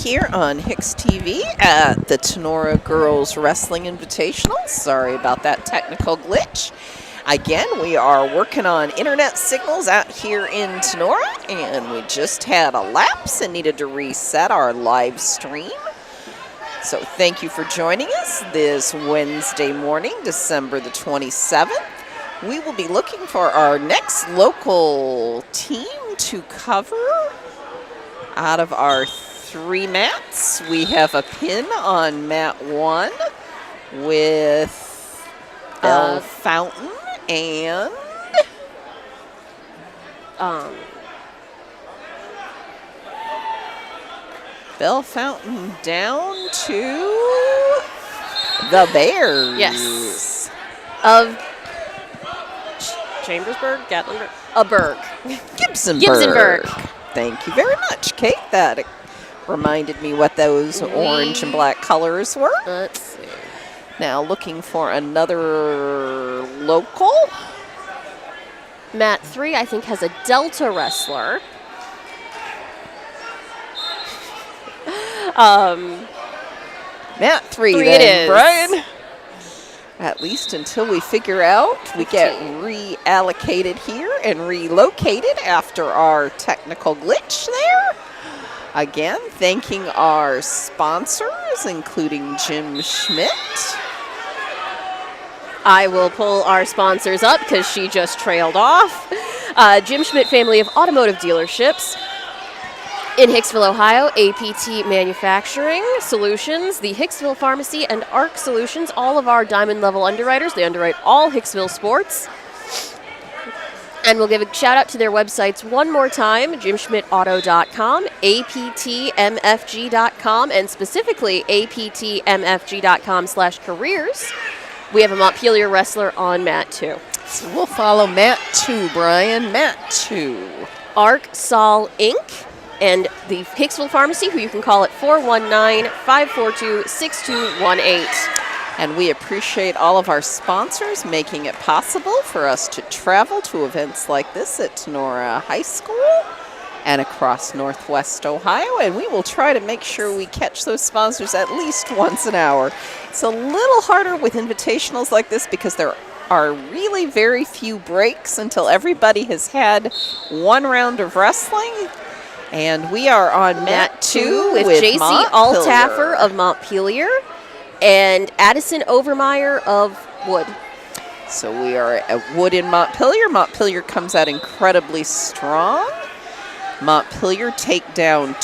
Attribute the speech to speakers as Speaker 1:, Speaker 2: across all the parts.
Speaker 1: here on HIX-TV at the Tinora Girls Wrestling Invitational. Sorry about that technical glitch. Again, we are working on internet signals out here in Tinora, and we just had a lapse and needed to reset our live stream. So thank you for joining us this Wednesday morning, December the 27th. We will be looking for our next local team to cover. Out of our 3 mats, we have a pin on mat 1 with Belle Fountain and Belle Fountain down to the Bears.
Speaker 2: Yes. Of Chambersburg? Gatlinburg? A Berg.
Speaker 1: Gibsonburg. Thank you very much, Kate. That reminded me what those orange and black colors were.
Speaker 2: Let's see.
Speaker 1: Now looking for another local.
Speaker 2: Mat 3, I think, has a Delta wrestler.
Speaker 1: Mat 3
Speaker 2: it
Speaker 1: then,
Speaker 2: is.
Speaker 1: Brian. At least until we figure out, we get reallocated here and relocated after our technical glitch there. Again, thanking our sponsors, including Jim Schmidt.
Speaker 2: I will pull our sponsors up because she just trailed off. Jim Schmidt family of automotive dealerships. In Hicksville, Ohio, APT Manufacturing Solutions, the Hicksville Pharmacy, and ARC Solutions, all of our diamond level underwriters. They underwrite all Hicksville sports. And we'll give a shout out to their websites one more time, jimschmidtauto.com, aptmfg.com, and specifically aptmfg.com/careers. We have a Montpelier wrestler on mat 2.
Speaker 1: So we'll follow mat 2, Brian. Mat 2.
Speaker 2: ARC Sol Inc. and the Hicksville Pharmacy, who you can call at 419-542-6218.
Speaker 1: And we appreciate all of our sponsors making it possible for us to travel to events like this at Tinora High School and across Northwest Ohio. And we will try to make sure we catch those sponsors at least once an hour. It's a little harder with invitationals like this because there are really very few breaks until everybody has had one round of wrestling. And we are on mat 2 with
Speaker 2: JC Altaffer of Montpelier and Addison Overmeyer of Wood.
Speaker 1: So we are at Wood in Montpelier. Montpelier comes out incredibly strong. Montpelier takedown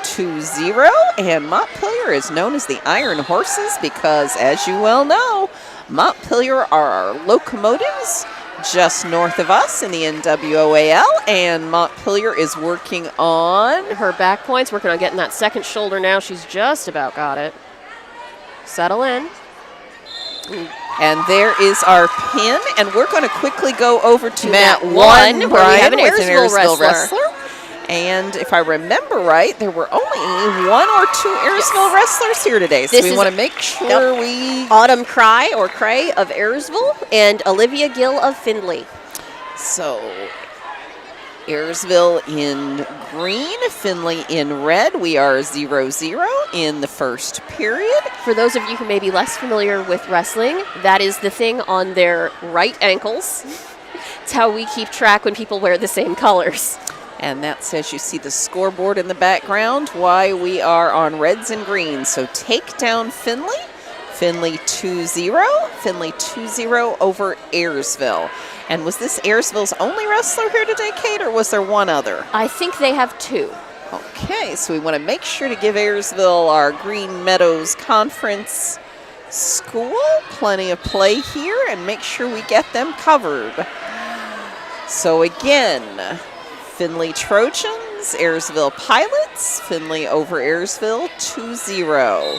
Speaker 1: 2-0. And Montpelier is known as the Iron Horses because, as you well know, Montpelier are our locomotives just north of us in the NWOAL, and Montpelier is working on
Speaker 2: her back points, working on getting that second shoulder now. She's just about got it. Settle in.
Speaker 1: And there is our pin, and we're going to quickly go over to mat 1,
Speaker 2: where we have an
Speaker 1: with
Speaker 2: Ayersville wrestler.
Speaker 1: And if I remember right, there were only 1 or 2 Ayersville wrestlers here today. So we want to make sure we...
Speaker 2: Autumn Cray of Ayersville and Olivia Gill of Findlay.
Speaker 1: So Ayersville in green, Findlay in red. We are 0-0 in the first period.
Speaker 2: For those of you who may be less familiar with wrestling, that is the thing on their right ankles. It's how we keep track when people wear the same colors.
Speaker 1: And that says you see the scoreboard in the background, why we are on reds and greens. So take down Findlay. Findlay 2-0. Findlay 2-0 over Ayersville. And was this Ayersville's only wrestler here today, Kate, or was there one other?
Speaker 2: I think they have 2.
Speaker 1: Okay, so we want to make sure to give Ayersville our Green Meadows Conference School plenty of play here and make sure we get them covered. So again, Findlay Trojans, Ayersville Pilots, Findlay over Ayersville 2-0.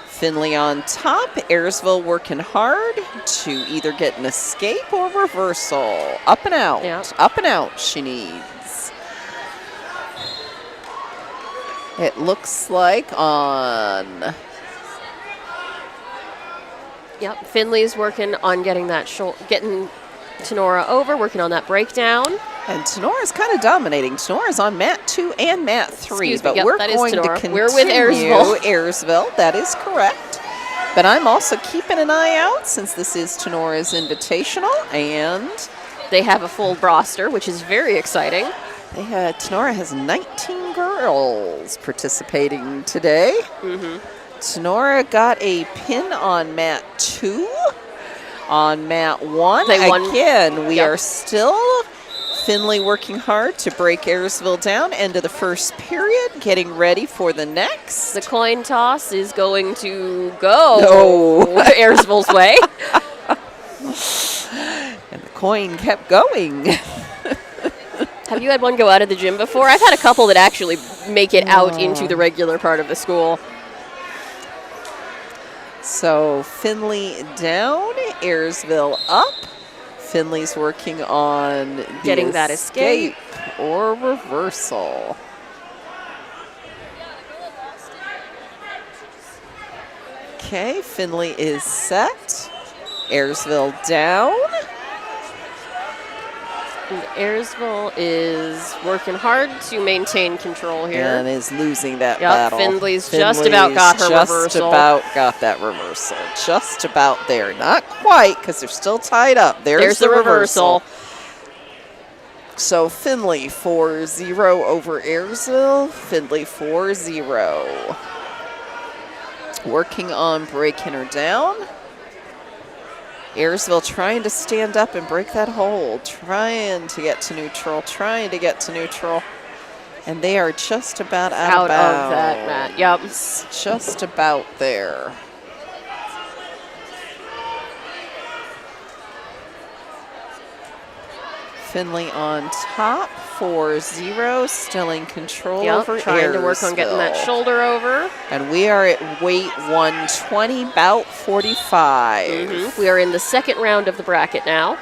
Speaker 1: Findlay on top, Ayersville working hard to either get an escape or reversal. Up and out, up and out she needs. It looks like on...
Speaker 2: Findlay's working on getting that getting Tinora over, working on that breakdown.
Speaker 1: And Tenora's kind of dominating. Tenora's on mat 2 and mat 3,
Speaker 2: Excuse me,
Speaker 1: but
Speaker 2: yep,
Speaker 1: we're
Speaker 2: that is
Speaker 1: going to
Speaker 2: Tinora.
Speaker 1: continue
Speaker 2: We're with Ayersville.
Speaker 1: Ayersville, that is correct. But I'm also keeping an eye out since this is Tenora's Invitational, and
Speaker 2: They have a full roster, which is very exciting.
Speaker 1: Tinora has 19 girls participating today. Tinora got a pin on mat 2. On mat 1,
Speaker 2: They won.
Speaker 1: again, we
Speaker 2: Yep.
Speaker 1: are still Finley working hard to break Ayersville down. End of the first period, getting ready for the next.
Speaker 2: The coin toss is going to go
Speaker 1: No.
Speaker 2: Ayersville's way.
Speaker 1: And the coin kept going.
Speaker 2: Have you had one go out of the gym before? I've had a couple that actually make it out into the regular part of the school.
Speaker 1: So Finley down, Ayersville up. Finley's working on the
Speaker 2: Getting that escape.
Speaker 1: or reversal. Okay, Finley is set. Ayersville down.
Speaker 2: And Ayersville is working hard to maintain control here.
Speaker 1: And is losing that
Speaker 2: Yep,
Speaker 1: battle.
Speaker 2: Finley's just about got her
Speaker 1: just
Speaker 2: reversal.
Speaker 1: about got that reversal. Just about there. Not quite, because they're still tied up. There's the reversal. So Finley 4-0 over Ayersville. Finley 4-0. Working on breaking her down. Ayersville trying to stand up and break that hold. Trying to get to neutral. Trying to get to neutral. And they are just about out
Speaker 2: Out of that mat. Yep.
Speaker 1: just about there. Finley on top, 4-0, still in control
Speaker 2: Yep.
Speaker 1: over
Speaker 2: Trying to work on getting that
Speaker 1: Ayersville.
Speaker 2: shoulder over.
Speaker 1: And we are at weight 120, bout 45.
Speaker 2: We are in the second round of the bracket now.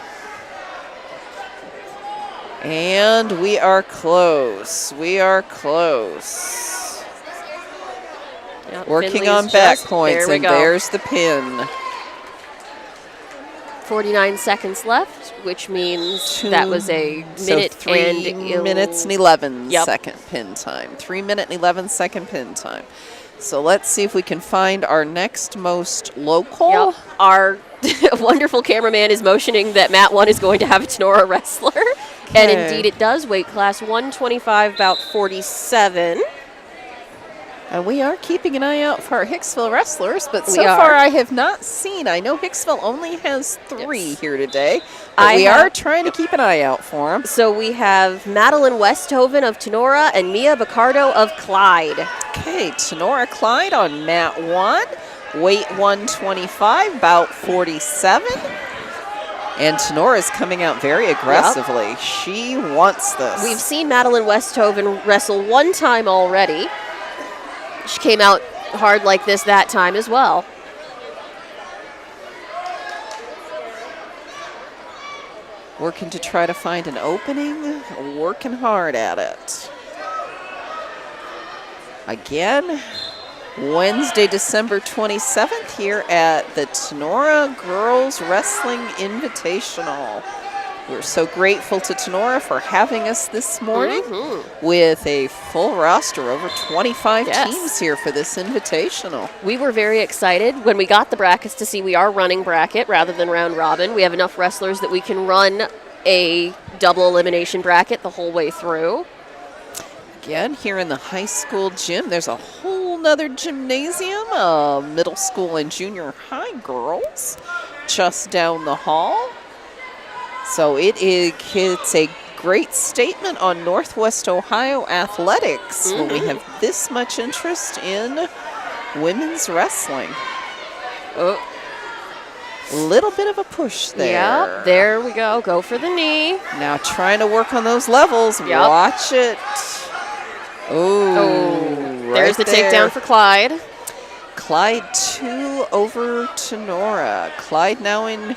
Speaker 1: And we are close. We are close.
Speaker 2: Yep,
Speaker 1: Working
Speaker 2: Finley's
Speaker 1: on back
Speaker 2: just-
Speaker 1: points,
Speaker 2: there we
Speaker 1: and
Speaker 2: go.
Speaker 1: there's the pin.
Speaker 2: 49 seconds left, which means that was a minute
Speaker 1: so 3
Speaker 2: and
Speaker 1: minutes and 11
Speaker 2: Yep.
Speaker 1: second pin time. 3-minute and 11-second pin time. So let's see if we can find our next most local.
Speaker 2: Yep. Our wonderful cameraman is motioning that mat 1 is going to have a Tinora wrestler. And
Speaker 1: Okay.
Speaker 2: indeed it does. Weight class 125, about 47.
Speaker 1: And we are keeping an eye out for our Hicksville wrestlers, but
Speaker 2: We
Speaker 1: so
Speaker 2: are.
Speaker 1: far I have not seen. I know Hicksville only has 3
Speaker 2: Yes.
Speaker 1: here today, but
Speaker 2: I
Speaker 1: we
Speaker 2: have-
Speaker 1: are trying to keep an eye out for them.
Speaker 2: So we have Madeline Westhoven of Tinora and Mia Bacardo of Clyde.
Speaker 1: Okay, Tinora Clyde on mat 1, weight 125, bout 47. And Tinora is coming out very aggressively. She wants this.
Speaker 2: We've seen Madeline Westhoven wrestle one time already. She came out hard like this that time as well.
Speaker 1: Working to try to find an opening, working hard at it. Again, Wednesday, December 27th here at the Tinora Girls Wrestling Invitational. We're so grateful to Tinora for having us this morning with a full roster, over 25
Speaker 2: Yes.
Speaker 1: teams here for this invitational.
Speaker 2: We were very excited when we got the brackets to see we are running bracket rather than round robin. We have enough wrestlers that we can run a double elimination bracket the whole way through.
Speaker 1: Again, here in the high school gym, there's a whole nother gymnasium, middle school and junior high girls just down the hall. So it's a great statement on Northwest Ohio athletics when we have this much interest in women's wrestling.
Speaker 2: Oh,
Speaker 1: Little bit of a push there.
Speaker 2: yeah, there we go. Go for the knee.
Speaker 1: Now trying to work on those levels.
Speaker 2: Yep.
Speaker 1: Watch it.
Speaker 2: Oh,
Speaker 1: right
Speaker 2: there's the
Speaker 1: there.
Speaker 2: takedown for Clyde.
Speaker 1: Clyde 2 over Tinora. Clyde now in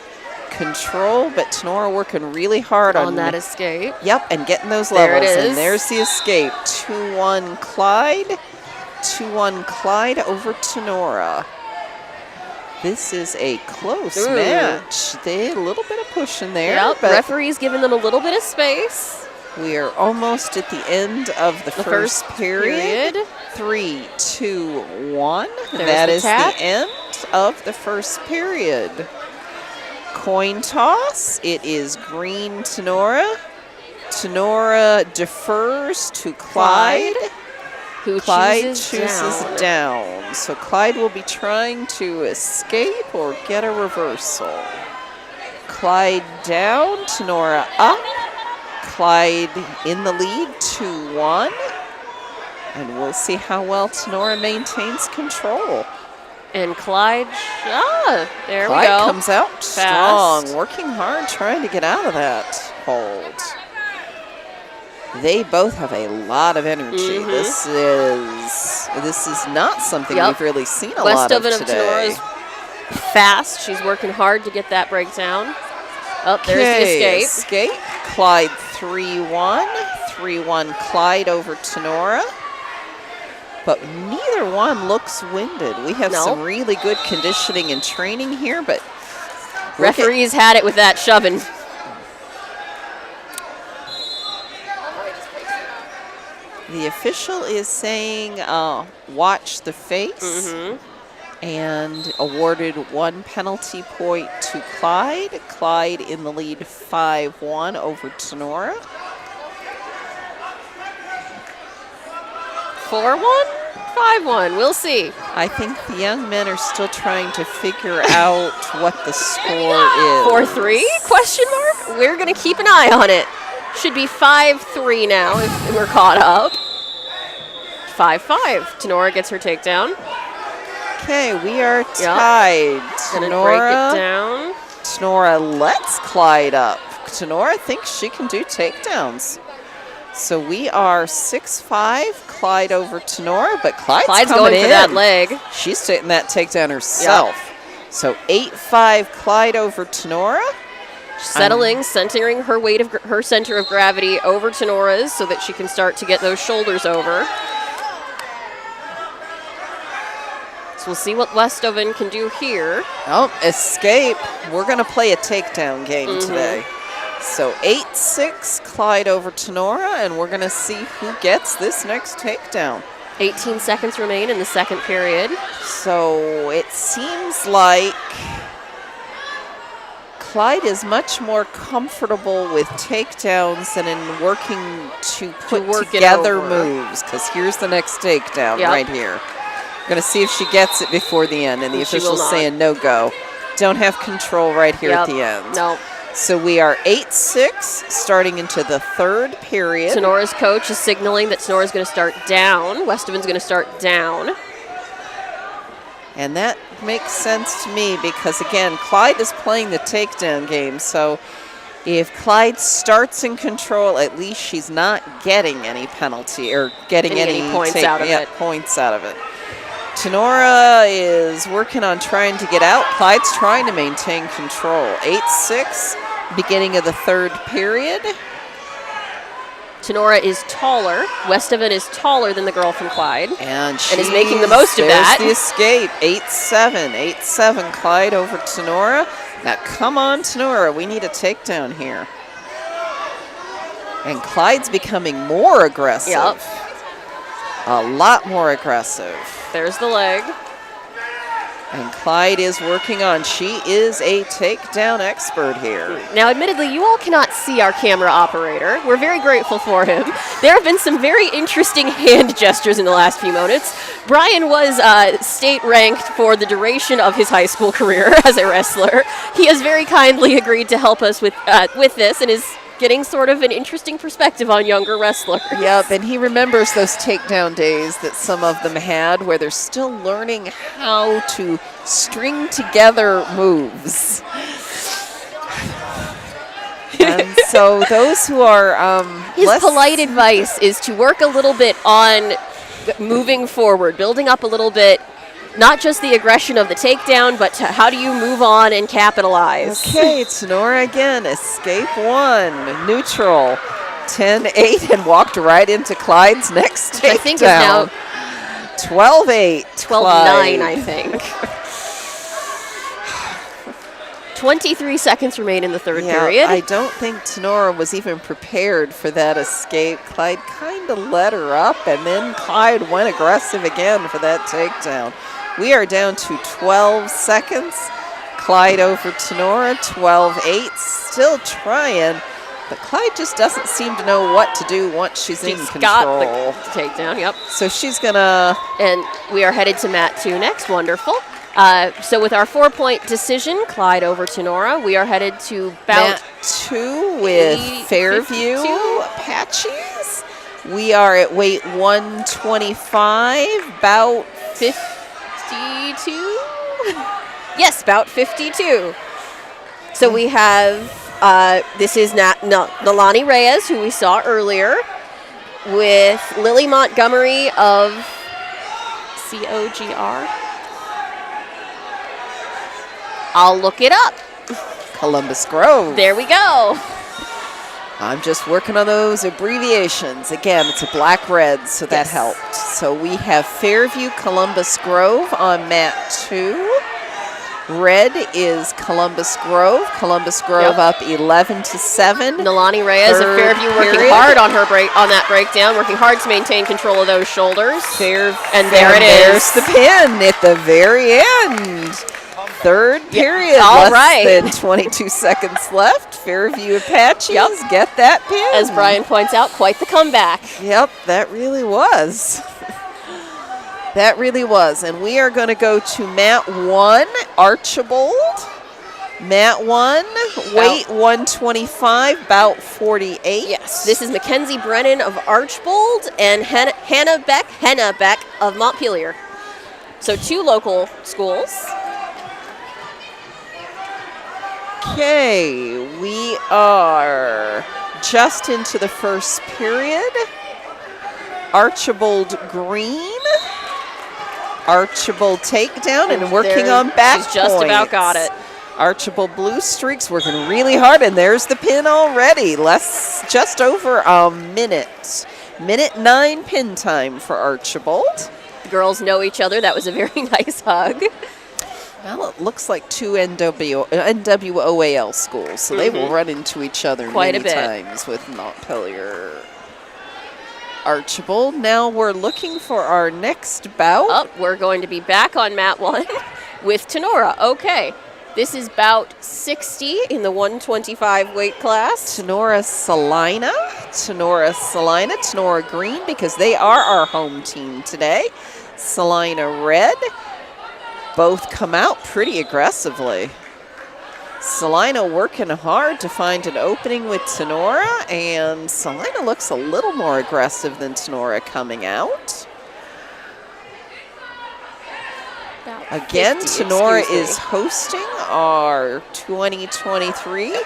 Speaker 1: control, but Tinora working really hard
Speaker 2: On that escape.
Speaker 1: Yep, and getting those
Speaker 2: There it
Speaker 1: levels.
Speaker 2: is.
Speaker 1: And there's the escape. 2-1 Clyde. 2-1 Clyde over Tinora. This is a close
Speaker 2: Ooh.
Speaker 1: match. A little bit of push in there.
Speaker 2: Yep,
Speaker 1: but
Speaker 2: referee's giving them a little bit of space.
Speaker 1: We are almost at the end of the first period. 3, 2, 1. That is the end of the first period. Coin toss. It is green Tinora. Tinora defers to Clyde. Clyde chooses down. So Clyde will be trying to escape or get a reversal. Clyde down, Tinora up. Clyde in the lead, 2-1. And we'll see how well Tinora maintains control.
Speaker 2: And Clyde, there we go.
Speaker 1: Clyde comes out strong, working hard, trying to get out of that hold. They both have a lot of energy. This is not something we've really seen a lot of today.
Speaker 2: Tinora is fast. She's working hard to get that breakdown. Oh, there's the escape.
Speaker 1: Clyde 3-1. 3-1 Clyde over Tinora. But neither one looks winded. We have some really good conditioning and training here, but
Speaker 2: referees had it with that shoving.
Speaker 1: The official is saying watch the face and awarded 1 penalty point to Clyde. Clyde in the lead 5-1 over Tinora.
Speaker 2: 4-1? 5-1. We'll see.
Speaker 1: I think the young men are still trying to figure out what the score is.
Speaker 2: 4-3? Question mark? We're going to keep an eye on it. Should be 5-3 now if we're caught up. 5-5. Tinora gets her takedown.
Speaker 1: Okay, we are tied.
Speaker 2: Gonna break it down.
Speaker 1: Tinora lets Clyde up. Tinora thinks she can do takedowns. So we are 6-5, Clyde over Tinora, but Clyde's
Speaker 2: going
Speaker 1: in
Speaker 2: for that leg.
Speaker 1: She's taking that takedown herself. So 8-5, Clyde over Tinora.
Speaker 2: Settling, centering her weight of her center of gravity over Tinora's so that she can start to get those shoulders over. So we'll see what Westoven can do here.
Speaker 1: Oh, escape. We're going to play a takedown game today. So 8-6, Clyde over Tinora, and we're going to see who gets this next takedown.
Speaker 2: 18 seconds remain in the second period.
Speaker 1: So it seems like Clyde is much more comfortable with takedowns than in working to put together moves, because here's the next takedown right here. Going to see if she gets it before the end, and the official's saying no go. Don't have control right here at the end.
Speaker 2: No.
Speaker 1: So we are 8-6, starting into the third period.
Speaker 2: Tinora's coach is signaling that Tinora's going to start down. Westoven's going to start down.
Speaker 1: And that makes sense to me because, again, Clyde is playing the takedown game. So if Clyde starts in control, at least she's not getting any penalty or getting any
Speaker 2: points out of it.
Speaker 1: Points out of it. Tinora is working on trying to get out. Clyde's trying to maintain control. 8-6, beginning of the third period.
Speaker 2: Tinora is taller. Westoven is taller than the girl from Clyde.
Speaker 1: And
Speaker 2: is making the most of that.
Speaker 1: There's the escape. 8-7. 8-7, Clyde over Tinora. Now, come on, Tinora. We need a takedown here. And Clyde's becoming more aggressive.
Speaker 2: Yep.
Speaker 1: A lot more aggressive.
Speaker 2: There's the leg.
Speaker 1: And Clyde is working on. She is a takedown expert here.
Speaker 2: Now, admittedly, you all cannot see our camera operator. We're very grateful for him. There have been some very interesting hand gestures in the last few moments. Brian was state ranked for the duration of his high school career as a wrestler. He has very kindly agreed to help us with this and is getting sort of an interesting perspective on younger wrestlers.
Speaker 1: Yep, and he remembers those takedown days that some of them had where they're still learning how to string together moves. And so those who are
Speaker 2: his polite advice is to work a little bit on moving forward, building up a little bit, not just the aggression of the takedown, but how do you move on and capitalize?
Speaker 1: Okay, Tinora again, escape 1, neutral, 10-8, and walked right into Clyde's next takedown.
Speaker 2: I think is now
Speaker 1: 12-8,
Speaker 2: 12-9, I think. 23 seconds remain in the third
Speaker 1: Yeah,
Speaker 2: period.
Speaker 1: I don't think Tinora was even prepared for that escape. Clyde kind of let her up, and then Clyde went aggressive again for that takedown. We are down to 12 seconds. Clyde over Tinora, 12-8, still trying, but Clyde just doesn't seem to know what to do once she's in control.
Speaker 2: Got the takedown, yep.
Speaker 1: So she's gonna...
Speaker 2: And we are headed to mat 2 next, wonderful. So with our 4-point decision, Clyde over Tinora, we are headed to bout
Speaker 1: mat 2 with Fairview
Speaker 2: 52.
Speaker 1: Apaches. We are at weight 125, bout
Speaker 2: 52? Yes, bout 52. So we have, this is Nalani Reyes, who we saw earlier, with Lily Montgomery of COGR. I'll look it up.
Speaker 1: Columbus Grove.
Speaker 2: There we go.
Speaker 1: I'm just working on those abbreviations. Again, it's a black-red, so that
Speaker 2: Yes.
Speaker 1: helped. So we have Fairview Columbus Grove on mat 2. Red is Columbus Grove. Columbus Grove up 11-7.
Speaker 2: Nalani Reyes of Fairview working hard on her on that breakdown, working hard to maintain control of those shoulders. And there it
Speaker 1: There's
Speaker 2: is.
Speaker 1: the pin at the very end. Third period.
Speaker 2: all
Speaker 1: less
Speaker 2: right.
Speaker 1: than 22 seconds left. Fairview Apaches get that pin.
Speaker 2: As Brian points out, quite the comeback.
Speaker 1: Yep, that really was. That really was. And we are going to go to mat 1, Archibald. Mat 1, weight 125, bout 48.
Speaker 2: Yes, this is Mackenzie Brennan of Archbold and Hannah Beck of Montpelier. So 2 local schools.
Speaker 1: Okay, we are just into the first period. Archibald green. Archibald takedown and working on back
Speaker 2: She's just
Speaker 1: points.
Speaker 2: about got it.
Speaker 1: Archibald blue streaks working really hard, and there's the pin already. Just over a minute. Minute 9 pin time for Archibald.
Speaker 2: The girls know each other. That was a very nice hug.
Speaker 1: Well, it looks like 2 NWOAL schools, so they will run into each other
Speaker 2: Quite a
Speaker 1: many
Speaker 2: bit.
Speaker 1: times with Montpelier. Archibald. Now we're looking for our next bout.
Speaker 2: Oh, we're going to be back on mat 1 with Tinora. Okay, this is bout 60 in the 125 weight class.
Speaker 1: Tinora Salina. Tinora green, because they are our home team today. Salina red. Both come out pretty aggressively. Salina working hard to find an opening with Tinora, and Salina looks a little more aggressive than Tinora coming out. Again,
Speaker 2: 50,
Speaker 1: Tinora
Speaker 2: excuse me.
Speaker 1: is hosting our 2023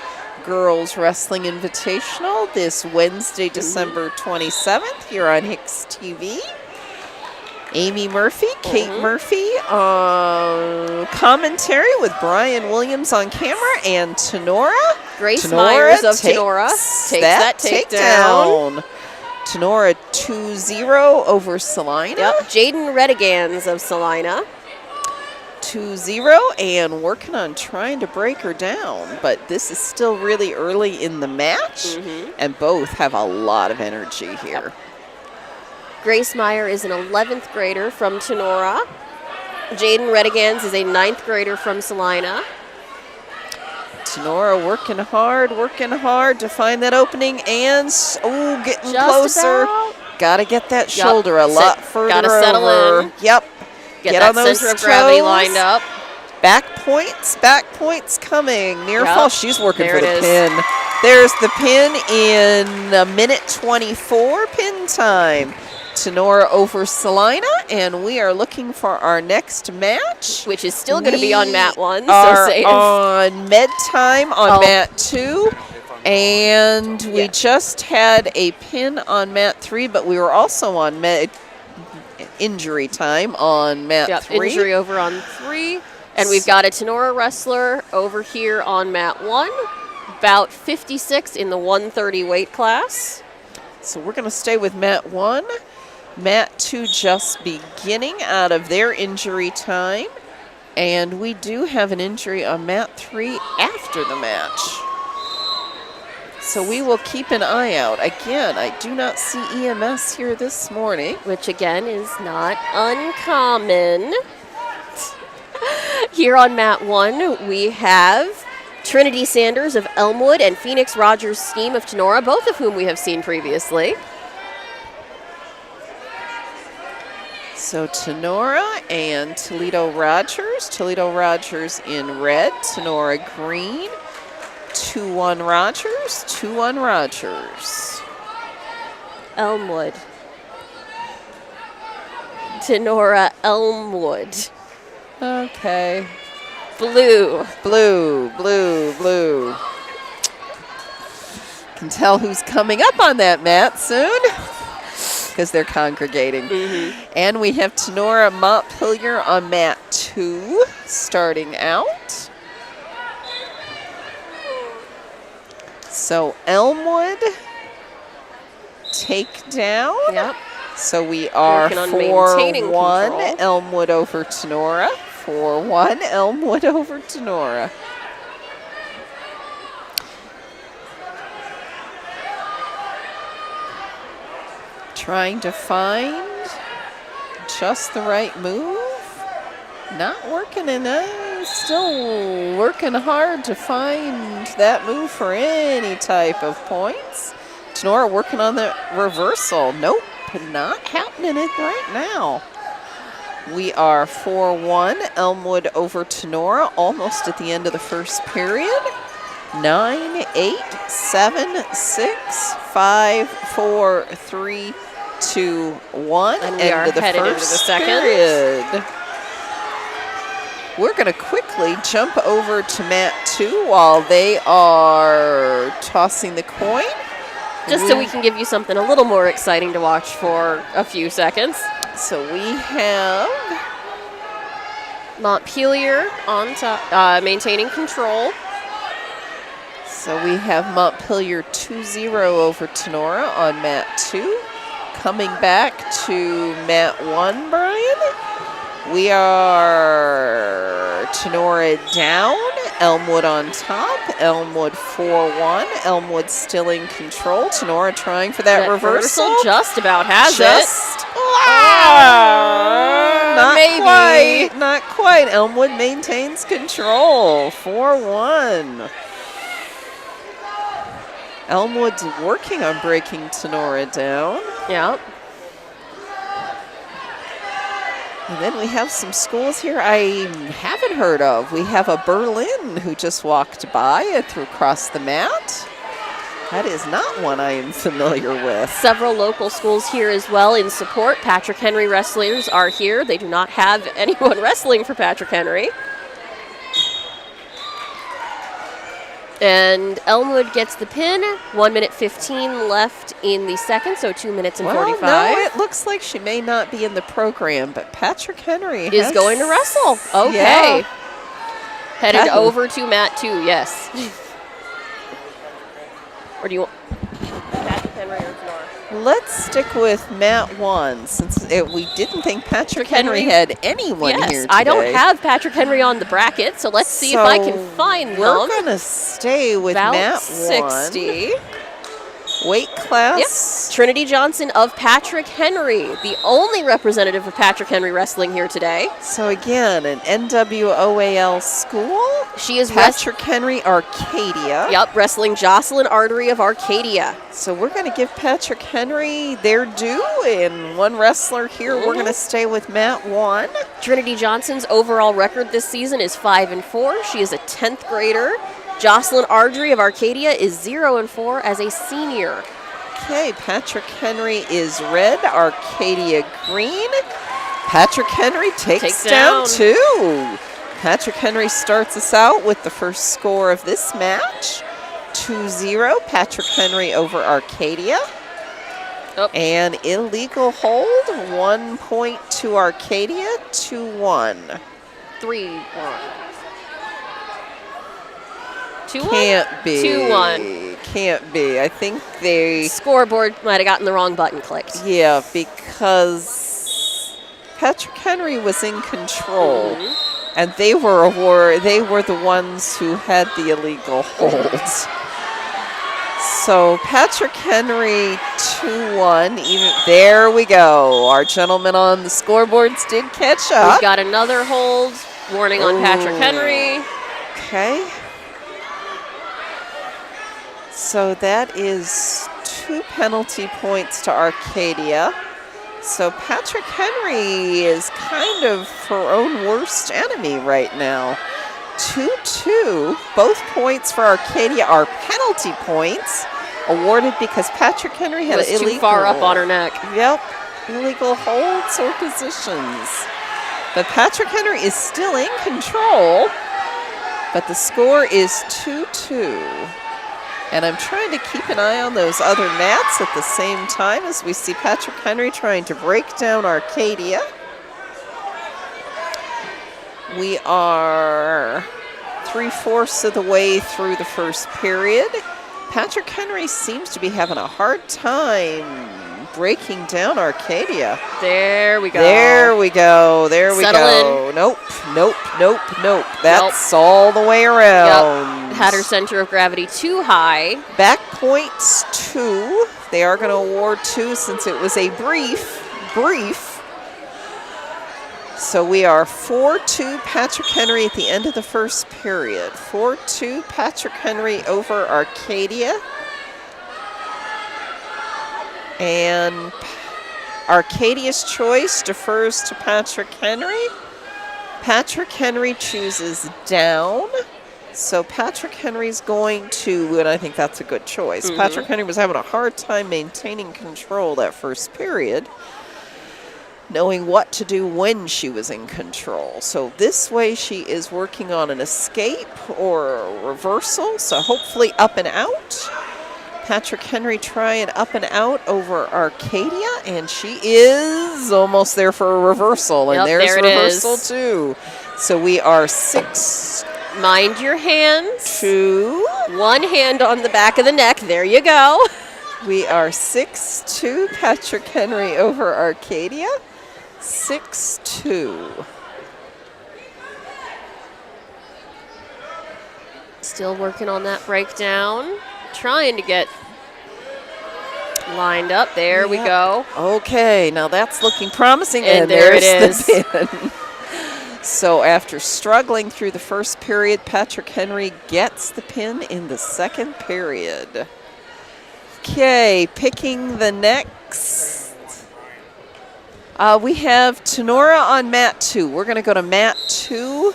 Speaker 1: Girls Wrestling Invitational this Wednesday, December 27th here on HIX-TV. Amy Murphy, Kate Murphy, commentary with Brian Williams on camera, and Tinora.
Speaker 2: Grace Myers of Tinora takes that takedown.
Speaker 1: Tinora 2-0 over Salina.
Speaker 2: Yep, Jaden Redigans of Salina.
Speaker 1: 2-0 and working on trying to break her down, but this is still really early in the match, and both have a lot of energy here.
Speaker 2: Yep. Grace Meyer is an 11th grader from Tinora. Jaden Redigans is a 9th grader from Salina.
Speaker 1: Tinora working hard to find that opening, and getting
Speaker 2: Just
Speaker 1: closer.
Speaker 2: about.
Speaker 1: Got to get that shoulder a lot further
Speaker 2: Gotta settle
Speaker 1: over.
Speaker 2: in.
Speaker 1: Yep.
Speaker 2: Get
Speaker 1: on
Speaker 2: that
Speaker 1: those
Speaker 2: center of gravity
Speaker 1: toes.
Speaker 2: lined up.
Speaker 1: Back points coming. Near
Speaker 2: Yep.
Speaker 1: fall, she's working
Speaker 2: There
Speaker 1: for the
Speaker 2: it is.
Speaker 1: pin. There's the pin in a minute 24 pin time. Tinora over Salina, and we are looking for our next match,
Speaker 2: Which is still going to be on mat 1, so
Speaker 1: are
Speaker 2: safe.
Speaker 1: on med time on mat 2, and we just had a pin on mat 3, but we were also on injury time on mat 3.
Speaker 2: Injury over on 3. And we've got a Tinora wrestler over here on mat 1, bout 56 in the 130 weight class.
Speaker 1: So we're going to stay with mat 1. Mat 2 just beginning out of their injury time. And we do have an injury on mat 3 after the match. So we will keep an eye out. Again, I do not see EMS here this morning.
Speaker 2: Which, again, is not uncommon. Here on mat 1, we have Trinity Sanders of Elmwood and Phoenix Rogers Scheme of Tinora, both of whom we have seen previously.
Speaker 1: So Tinora and Toledo Rogers. Toledo Rogers in red, Tinora green. 2-1 Rogers, 2-1 Rogers.
Speaker 2: Elmwood. Tinora Elmwood.
Speaker 1: Okay.
Speaker 2: Blue.
Speaker 1: Blue, blue, blue. Can tell who's coming up on that mat soon because they're congregating. And we have Tinora Montpelier on mat 2 starting out. So Elmwood takedown.
Speaker 2: Yep.
Speaker 1: So we are
Speaker 2: Working on maintaining
Speaker 1: 4-1
Speaker 2: control.
Speaker 1: Elmwood over Tinora. 4-1 Elmwood over Tinora. Trying to find just the right move. Not working enough. Still working hard to find that move for any type of points. Tinora working on the reversal. Nope, not happening it right now. We are 4-1 Elmwood over Tinora, almost at the end of the first period. 9, 8, 7, 6, 5, 4, 3, 2, 1.
Speaker 2: And we are headed into the second.
Speaker 1: Period. We're going to quickly jump over to mat 2 while they are tossing the coin.
Speaker 2: Just so we can give you something a little more exciting to watch for a few seconds.
Speaker 1: So we have
Speaker 2: Montpelier on top, maintaining control.
Speaker 1: So we have Montpelier 2-0 over Tinora on mat 2. Coming back to mat 1, Brian. We are Tinora down, Elmwood on top, Elmwood 4-1, Elmwood still in control. Tinora trying for that reversal.
Speaker 2: Just about has
Speaker 1: Just, not
Speaker 2: maybe.
Speaker 1: quite, not quite. Elmwood maintains control, 4-1. Elmwood's working on breaking Tinora down.
Speaker 2: Yep.
Speaker 1: And then we have some schools here I haven't heard of. We have a Berlin who just walked by and threw across the mat. That is not one I am familiar with.
Speaker 2: Several local schools here as well in support. Patrick Henry wrestlers are here. They do not have anyone wrestling for Patrick Henry. And Elmwood gets the pin. 1 minute 15 left in the second, so 2 minutes and 45.
Speaker 1: No, it looks like she may not be in the program, but Patrick Henry
Speaker 2: is going to wrestle. Okay.
Speaker 1: Yeah.
Speaker 2: Headed over to mat 2, yes. Or do you want Patrick Henry or Tinora?
Speaker 1: Let's stick with mat 1 since we didn't think Patrick Henry had anyone here today.
Speaker 2: I don't have Patrick Henry on the bracket, so let's see if I can find them.
Speaker 1: We're going to stay with mat 1.
Speaker 2: 60.
Speaker 1: Weight class.
Speaker 2: Yep. Trinity Johnson of Patrick Henry, the only representative of Patrick Henry wrestling here today.
Speaker 1: So again, an NWOAL school.
Speaker 2: She is
Speaker 1: Patrick Henry Arcadia.
Speaker 2: Yep, wrestling Jocelyn Artery of Arcadia.
Speaker 1: So we're going to give Patrick Henry their due, and one wrestler here. We're going to stay with mat 1.
Speaker 2: Trinity Johnson's overall record this season is 5-4. She is a 10th grader. Jocelyn Ardrey of Arcadia is 0-4 as a senior.
Speaker 1: Okay, Patrick Henry is red, Arcadia green. Patrick Henry takes down 2. Patrick Henry starts us out with the first score of this match. 2-0, Patrick Henry over Arcadia.
Speaker 2: Oh.
Speaker 1: And illegal hold, 1 point to Arcadia, 2-1.
Speaker 2: 3-1. 2-1?
Speaker 1: Can't be.
Speaker 2: 2-1.
Speaker 1: Can't be. I think they...
Speaker 2: Scoreboard might have gotten the wrong button clicked.
Speaker 1: Yeah, because Patrick Henry was in control. And they were the ones who had the illegal holds. So Patrick Henry 2-1. Even there we go. Our gentlemen on the scoreboards did catch up.
Speaker 2: We've got another hold. Warning on Patrick Henry.
Speaker 1: Okay. So that is 2 penalty points to Arcadia. So Patrick Henry is kind of her own worst enemy right now. 2-2. Both points for Arcadia are penalty points awarded because Patrick Henry had
Speaker 2: was
Speaker 1: illegal.
Speaker 2: too far up on her neck.
Speaker 1: Yep. Illegal holds or positions. But Patrick Henry is still in control. But the score is 2-2. And I'm trying to keep an eye on those other mats at the same time as we see Patrick Henry trying to break down Arcadia. We are 3/4 of the way through the first period. Patrick Henry seems to be having a hard time breaking down Arcadia.
Speaker 2: There we go.
Speaker 1: There we go. There we
Speaker 2: Settle
Speaker 1: go. Nope, nope, nope, nope. That's all the way around.
Speaker 2: Yep. Had her center of gravity too high.
Speaker 1: Back points 2. They are going to award 2 since it was a brief. So we are 4-2 Patrick Henry at the end of the first period. 4-2 Patrick Henry over Arcadia. And Arcadia's choice defers to Patrick Henry. Patrick Henry chooses down. So Patrick Henry's going to, and I think that's a good choice. Patrick Henry was having a hard time maintaining control that first period, knowing what to do when she was in control. So this way she is working on an escape or a reversal, so hopefully up and out. Patrick Henry trying up and out over Arcadia, and she is almost there for a reversal, and there's
Speaker 2: there
Speaker 1: reversal too. So we are 6.
Speaker 2: Mind your hands.
Speaker 1: 2.
Speaker 2: One hand on the back of the neck. There you go.
Speaker 1: We are 6-2 Patrick Henry over Arcadia. 6-2.
Speaker 2: Still working on that breakdown. Trying to get lined up. There we go.
Speaker 1: Okay, now that's looking promising.
Speaker 2: And there it
Speaker 1: there's
Speaker 2: is.
Speaker 1: the pin. So after struggling through the first period, Patrick Henry gets the pin in the second period. Okay, picking the next. We have Tinora on mat 2. We're going to go to mat 2.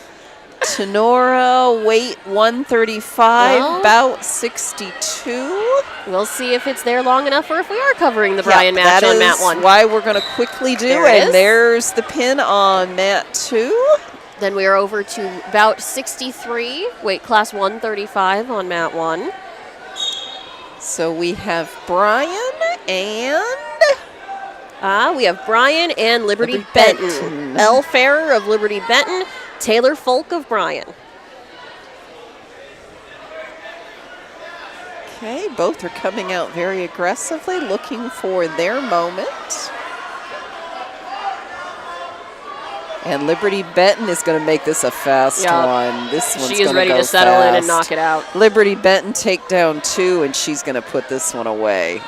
Speaker 1: Tinora, weight 135, bout 62.
Speaker 2: We'll see if it's there long enough or if we are covering the Bryan match on mat 1.
Speaker 1: That's why we're going to quickly do. There's the pin on mat 2.
Speaker 2: Then we are over to bout 63, weight class 135 on mat 1.
Speaker 1: So we have Bryan and...
Speaker 2: we have Bryan and Liberty Benton. Elle Farrer of Liberty Benton, Taylor Folk of Bryan.
Speaker 1: Okay, both are coming out very aggressively, looking for their moment. And Liberty Benton is going to make this a fast one. This one's going to go fast.
Speaker 2: She is ready to settle in and knock it out.
Speaker 1: Liberty Benton take down 2, and she's going to put this one away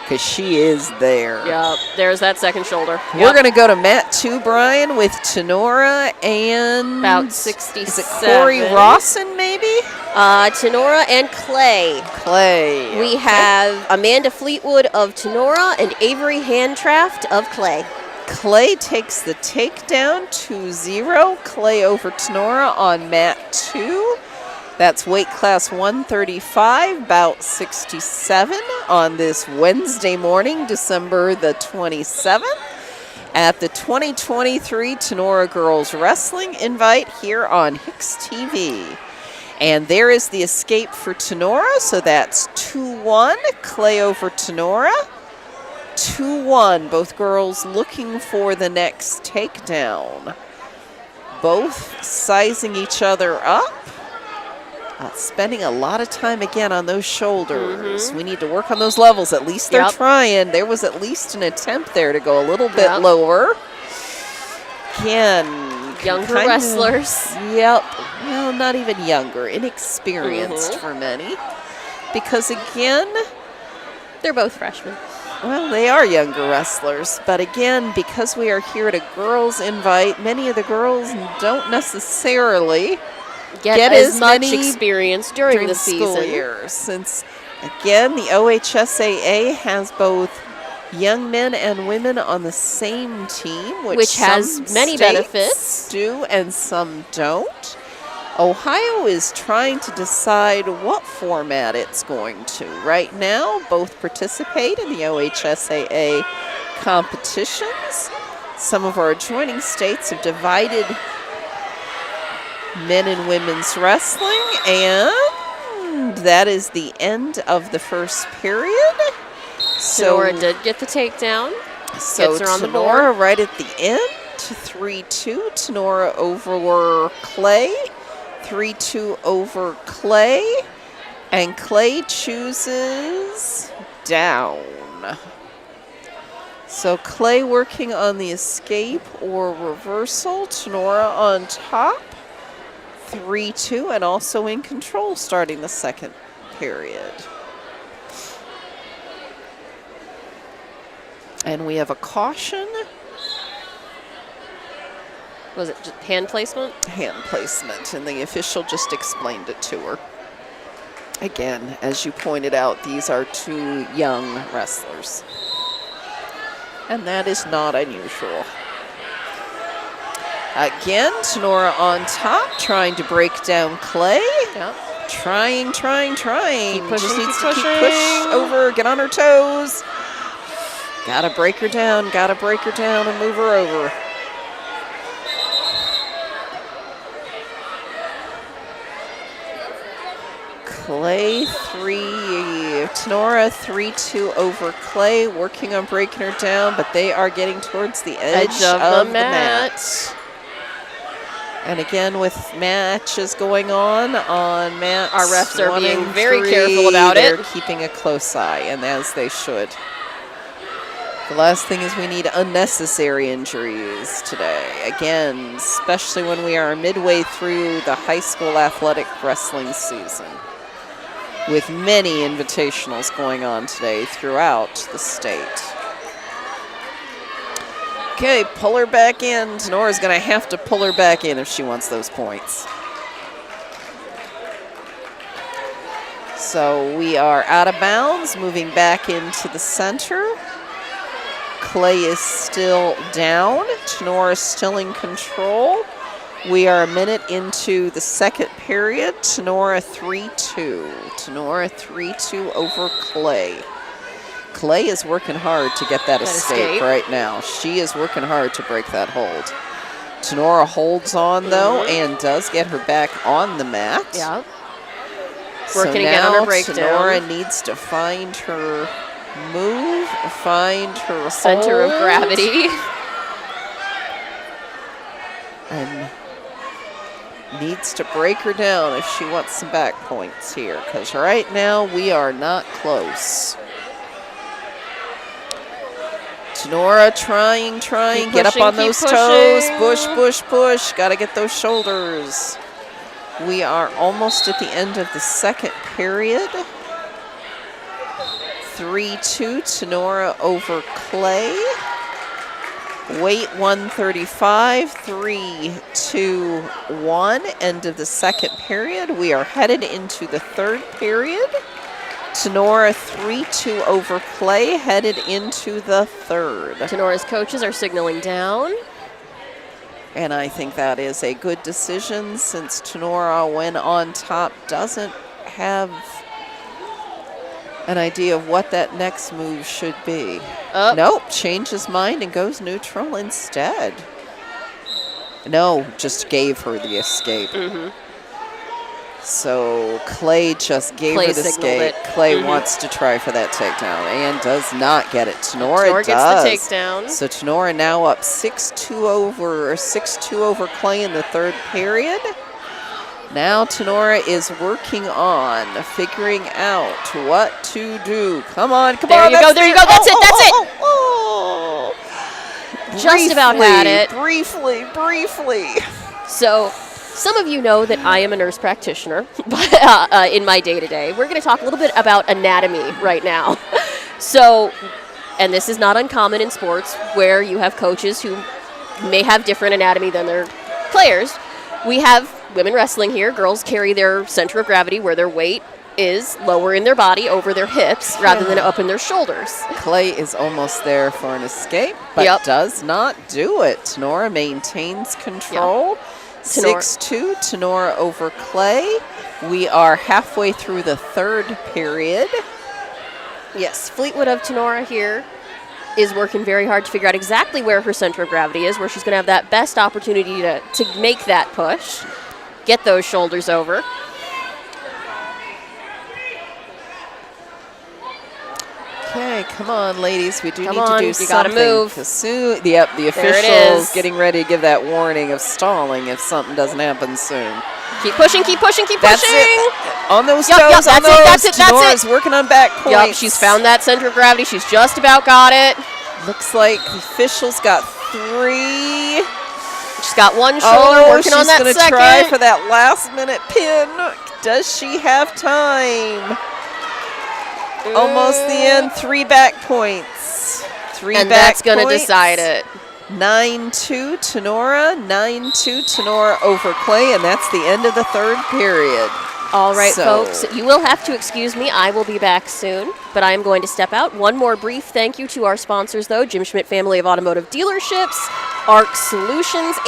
Speaker 1: because she is there.
Speaker 2: Yep, there's that second shoulder.
Speaker 1: We're going to go to mat 2, Bryan, with Tinora and...
Speaker 2: About 67.
Speaker 1: Is it Corey Rawson, maybe?
Speaker 2: Tinora and Clay.
Speaker 1: Clay.
Speaker 2: We have Amanda Fleetwood of Tinora and Avery Handcraft of Clay.
Speaker 1: Clay takes the takedown 2-0. Clay over Tinora on mat 2. That's weight class 135, bout 67 on this Wednesday morning, December the 27th, at the 2023 Tinora Girls Wrestling Invite here on HIX-TV. And there is the escape for Tinora, so that's 2-1, Clay over Tinora. 2-1, both girls looking for the next takedown. Both sizing each other up. Spending a lot of time again on those shoulders. We need to work on those levels. At least they're trying. There was at least an attempt there to go a little bit lower. Again,
Speaker 2: Younger
Speaker 1: kinda-
Speaker 2: wrestlers.
Speaker 1: Yep. Well, not even younger. Inexperienced for many. Because again,
Speaker 2: They're both freshmen.
Speaker 1: well, they are younger wrestlers. But again, because we are here at a girls' invite, many of the girls don't necessarily
Speaker 2: Get
Speaker 1: as
Speaker 2: as much
Speaker 1: many
Speaker 2: experience during the
Speaker 1: school
Speaker 2: season.
Speaker 1: year. Since, again, the OHSAA has both young men and women on the same team,
Speaker 2: Which has
Speaker 1: some
Speaker 2: many
Speaker 1: states
Speaker 2: benefits.
Speaker 1: do and some don't. Ohio is trying to decide what format it's going to. Right now, both participate in the OHSAA competitions. Some of our adjoining states have divided men and women's wrestling, and that is the end of the first period.
Speaker 2: Tinora did get the takedown.
Speaker 1: So
Speaker 2: Gets her on the
Speaker 1: Tinora
Speaker 2: board.
Speaker 1: right at the end, 3-2. Tinora over Clay, 3-2 over Clay, and Clay chooses down. So Clay working on the escape or reversal. Tinora on top, 3-2, and also in control starting the second period. And we have a caution.
Speaker 2: Was it just hand placement?
Speaker 1: Hand placement, and the official just explained it to her. Again, as you pointed out, these are two young wrestlers. And that is not unusual. Again, Tinora on top, trying to break down Clay.
Speaker 2: Yep.
Speaker 1: Trying.
Speaker 2: Keep pushing,
Speaker 1: Just needs
Speaker 2: keep
Speaker 1: to keep
Speaker 2: pushing.
Speaker 1: push over, get on her toes. Gotta break her down and move her over. Clay Tinora 3-2 over Clay, working on breaking her down, but they are getting towards the edge of the mat. And again, with matches going on mats,
Speaker 2: Our refs are
Speaker 1: 1
Speaker 2: being
Speaker 1: and
Speaker 2: very
Speaker 1: 3,
Speaker 2: careful about it.
Speaker 1: They're keeping a close eye, and as they should. The last thing is we need unnecessary injuries today. Again, especially when we are midway through the high school athletic wrestling season, with many invitationals going on today throughout the state. Okay, pull her back in. Tenora's going to have to pull her back in if she wants those points. So we are out of bounds, moving back into the center. Clay is still down. Tinora is still in control. We are a minute into the second period. Tinora 3-2. Tinora 3-2 over Clay. Clay is working hard to get that escape right now. She is working hard to break that hold. Tinora holds on, though, and does get her back on the mat.
Speaker 2: Yep.
Speaker 1: So
Speaker 2: Working again on her
Speaker 1: now
Speaker 2: breakdown.
Speaker 1: Tinora needs to find her move, find her
Speaker 2: Center of
Speaker 1: hold,
Speaker 2: gravity.
Speaker 1: and needs to break her down if she wants some back points here, because right now we are not close. Tinora trying,
Speaker 2: Keep
Speaker 1: get up
Speaker 2: pushing,
Speaker 1: on
Speaker 2: keep
Speaker 1: those toes,
Speaker 2: pushing.
Speaker 1: push, got to get those shoulders. We are almost at the end of the second period. 3-2, Tinora over Clay. Weight 135, 3-2-1, end of the second period. We are headed into the third period. Tinora 3-2 over Clay, headed into the third.
Speaker 2: Tenora's coaches are signaling down.
Speaker 1: And I think that is a good decision, since Tinora, when on top, doesn't have an idea of what that next move should be. Nope, changed his mind and goes neutral instead. No, just gave her the escape. So Clay just gave her the escape. Clay wants to try for that takedown and does not get it. Tinora does.
Speaker 2: Gets the takedown.
Speaker 1: So Tinora now up 6-2 over Clay in the third period. Now Tinora is working on figuring out what to do. Come on,
Speaker 2: There you go, that's it. just about had it.
Speaker 1: Briefly.
Speaker 2: So some of you know that I am a nurse practitioner in my day-to-day. We're going to talk a little bit about anatomy right now. So, and this is not uncommon in sports where you have coaches who may have different anatomy than their players. We have women wrestling here. Girls carry their center of gravity where their weight is lower in their body over their hips rather than up in their shoulders.
Speaker 1: Clay is almost there for an escape, but does not do it. Tinora maintains control. Yep. 6-2, Tinora over Clay. We are halfway through the third period.
Speaker 2: Yes, Fleetwood of Tinora here is working very hard to figure out exactly where her center of gravity is, where she's going to have that best opportunity to make that push, get those shoulders over.
Speaker 1: Okay, come on, ladies. We do need to do
Speaker 2: you
Speaker 1: something.
Speaker 2: Gotta move.
Speaker 1: Soon, the official's getting ready to give that warning of stalling if something doesn't happen soon.
Speaker 2: Keep pushing.
Speaker 1: That's it. On those toes, on those.
Speaker 2: That's it.
Speaker 1: Tinora's working on back points.
Speaker 2: Yep, she's found that center of gravity. She's just about got it.
Speaker 1: Looks like the official's got 3.
Speaker 2: She's got one shoulder working on that second.
Speaker 1: She's going to try for that last-minute pin. Does she have time? Almost the end. 3 back points.
Speaker 2: And that's going to decide it.
Speaker 1: 9-2 Tinora. 9-2 Tinora over Clay, and that's the end of the third period.
Speaker 2: All right, folks, you will have to excuse me. I will be back soon, but I am going to step out. One more brief thank you to our sponsors, though, Jim Schmidt Family of Automotive Dealerships, ARC Solutions,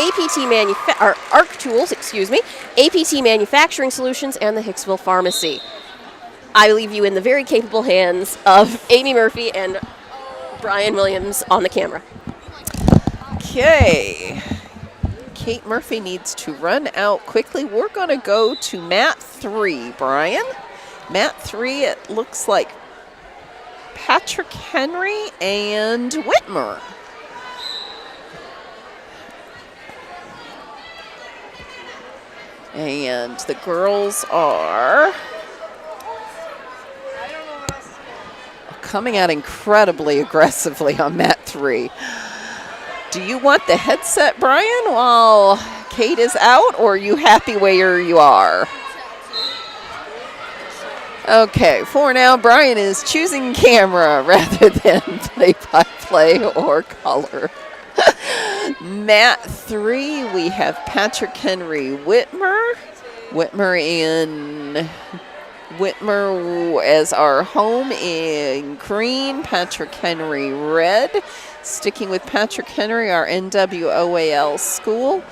Speaker 2: ARC Tools, APT Manufacturing Solutions, and the Hicksville Pharmacy. I leave you in the very capable hands of Amy Murphy and Brian Williams on the camera.
Speaker 1: Okay. Kate Murphy needs to run out quickly. We're going to go to mat 3, Brian. Mat 3, it looks like Patrick Henry and Whitmer. And the girls are coming out incredibly aggressively on mat 3. Do you want the headset, Brian, while Kate is out, or are you happy where you are? Okay, for now, Brian is choosing camera rather than play-by-play or color. Mat 3, we have Patrick Henry Whitmer. Whitmer as our home in green, Patrick Henry red. Sticking with Patrick Henry, our NWOAL school.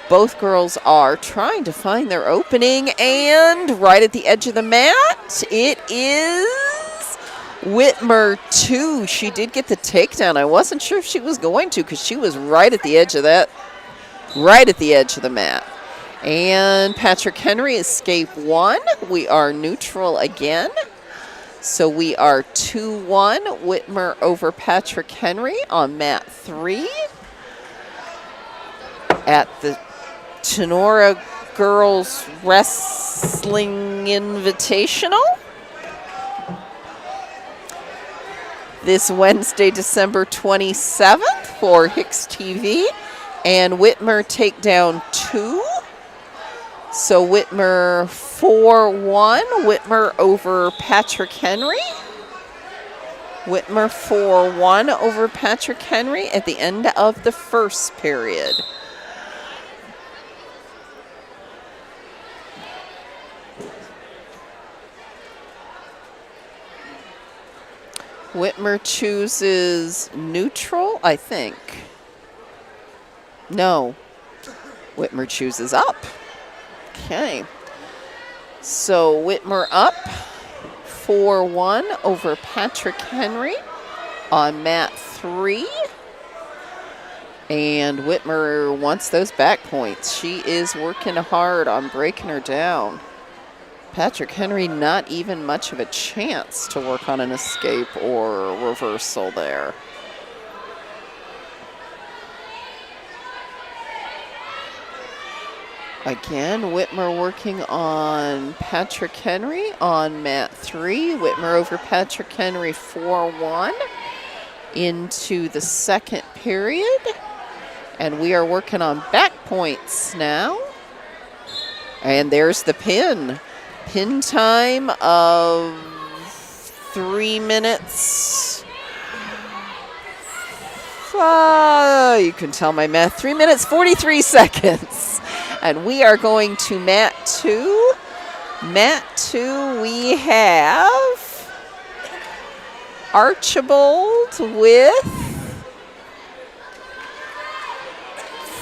Speaker 1: Both girls are trying to find their opening, and right at the edge of the mat, it is Whitmer 2. She did get the takedown. I wasn't sure if she was going to because she was right at the edge of the mat. And Patrick Henry escape 1. We are neutral again. So we are 2-1, Whitmer over Patrick Henry on mat 3 at the Tinora Girls Wrestling Invitational. This Wednesday, December 27th for HIX-TV, and Whitmer takedown 2. So Whitmer 4-1, Whitmer over Patrick Henry. Whitmer 4-1 over Patrick Henry at the end of the first period. Whitmer chooses neutral, I think. No, Whitmer chooses up. Okay, so Whitmer up 4-1 over Patrick Henry on mat 3. And Whitmer wants those back points. She is working hard on breaking her down. Patrick Henry not even much of a chance to work on an escape or reversal there. Again, Whitmer working on Patrick Henry on mat 3. Whitmer over Patrick Henry 4-1. into the second period. And we are working on back points now. And there's the pin. Pin time of 3 minutes. You can tell my math. 3 minutes, 43 seconds. And we are going to mat 2. Mat 2, we have Archibald with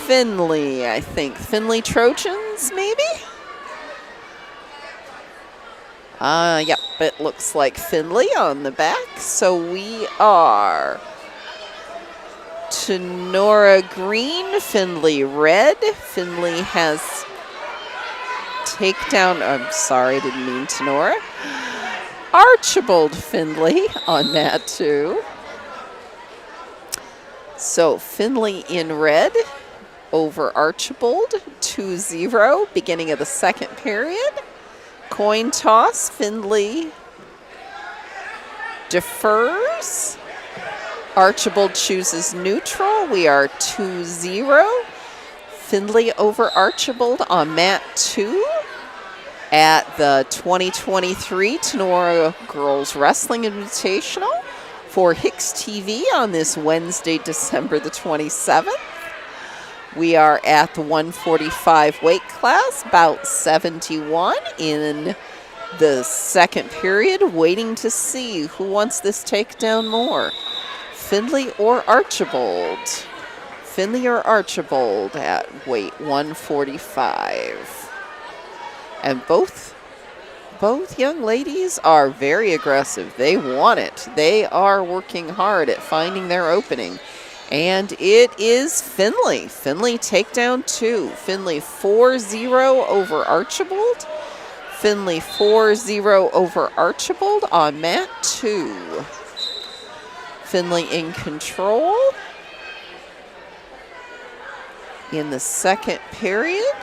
Speaker 1: Finley, I think. Finley Trojans, maybe? Yep, it looks like Finley on the back. So we are Tinora green, Finley red. Finley has takedown. I'm sorry, I didn't mean Tinora. Archibald Finley on mat 2. So Finley in red over Archibald, 2-0, beginning of the second period. Coin toss, Finley defers. Archibald chooses neutral. We are 2-0. Finley over Archibald on mat 2 at the 2023 Tinora Girls Wrestling Invitational for HIX-TV on this Wednesday, December the 27th. We are at the 145 weight class, bout 71 in the second period, waiting to see who wants this takedown more, Finley or Archibald. Finley or Archibald at weight 145. And both young ladies are very aggressive. They want it. They are working hard at finding their opening. And it is Finley. Finley takedown 2. Finley 4-0 over Archibald. Finley 4-0 over Archibald on mat 2. Finley in control in the second period.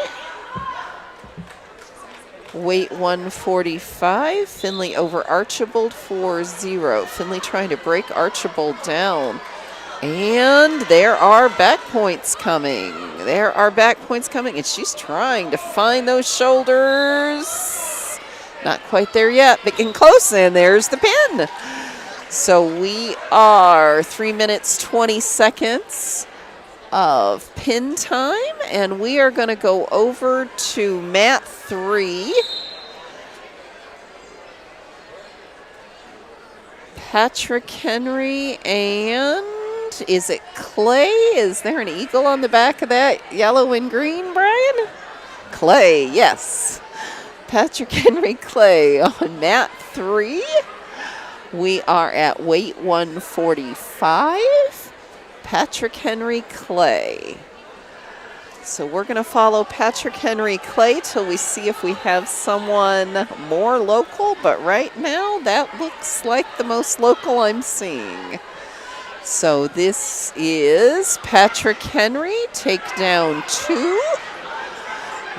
Speaker 1: Weight 145. Finley over Archibald 4-0. Finley trying to break Archibald down. And there are back points coming. There are back points coming, and she's trying to find those shoulders. Not quite there yet, but getting close, and there's the pin. So we are 3 minutes, 20 seconds of pin time, and we are going to go over to mat 3. Patrick Henry and is it Clay? Is there an eagle on the back of that yellow and green, Brian? Clay, yes. Patrick Henry Clay on mat 3. We are at weight 145. Patrick Henry Clay. So we're going to follow Patrick Henry Clay till we see if we have someone more local. But right now, that looks like the most local I'm seeing. So this is Patrick Henry, takedown 2.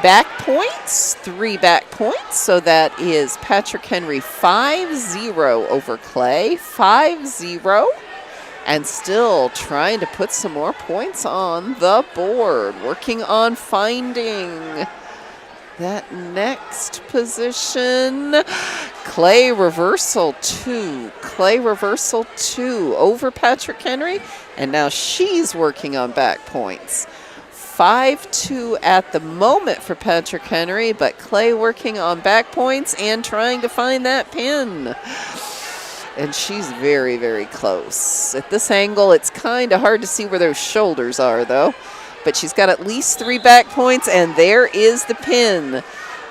Speaker 1: Back points, 3 back points. So that is Patrick Henry 5-0 over Clay, 5-0. And still trying to put some more points on the board. Working on finding that next position. Clay reversal 2. Clay reversal 2 over Patrick Henry. And now she's working on back points. 5-2 at the moment for Patrick Henry, but Clay working on back points and trying to find that pin. And she's very, very close. At this angle, it's kind of hard to see where those shoulders are, though. But she's got at least 3 back points, and there is the pin.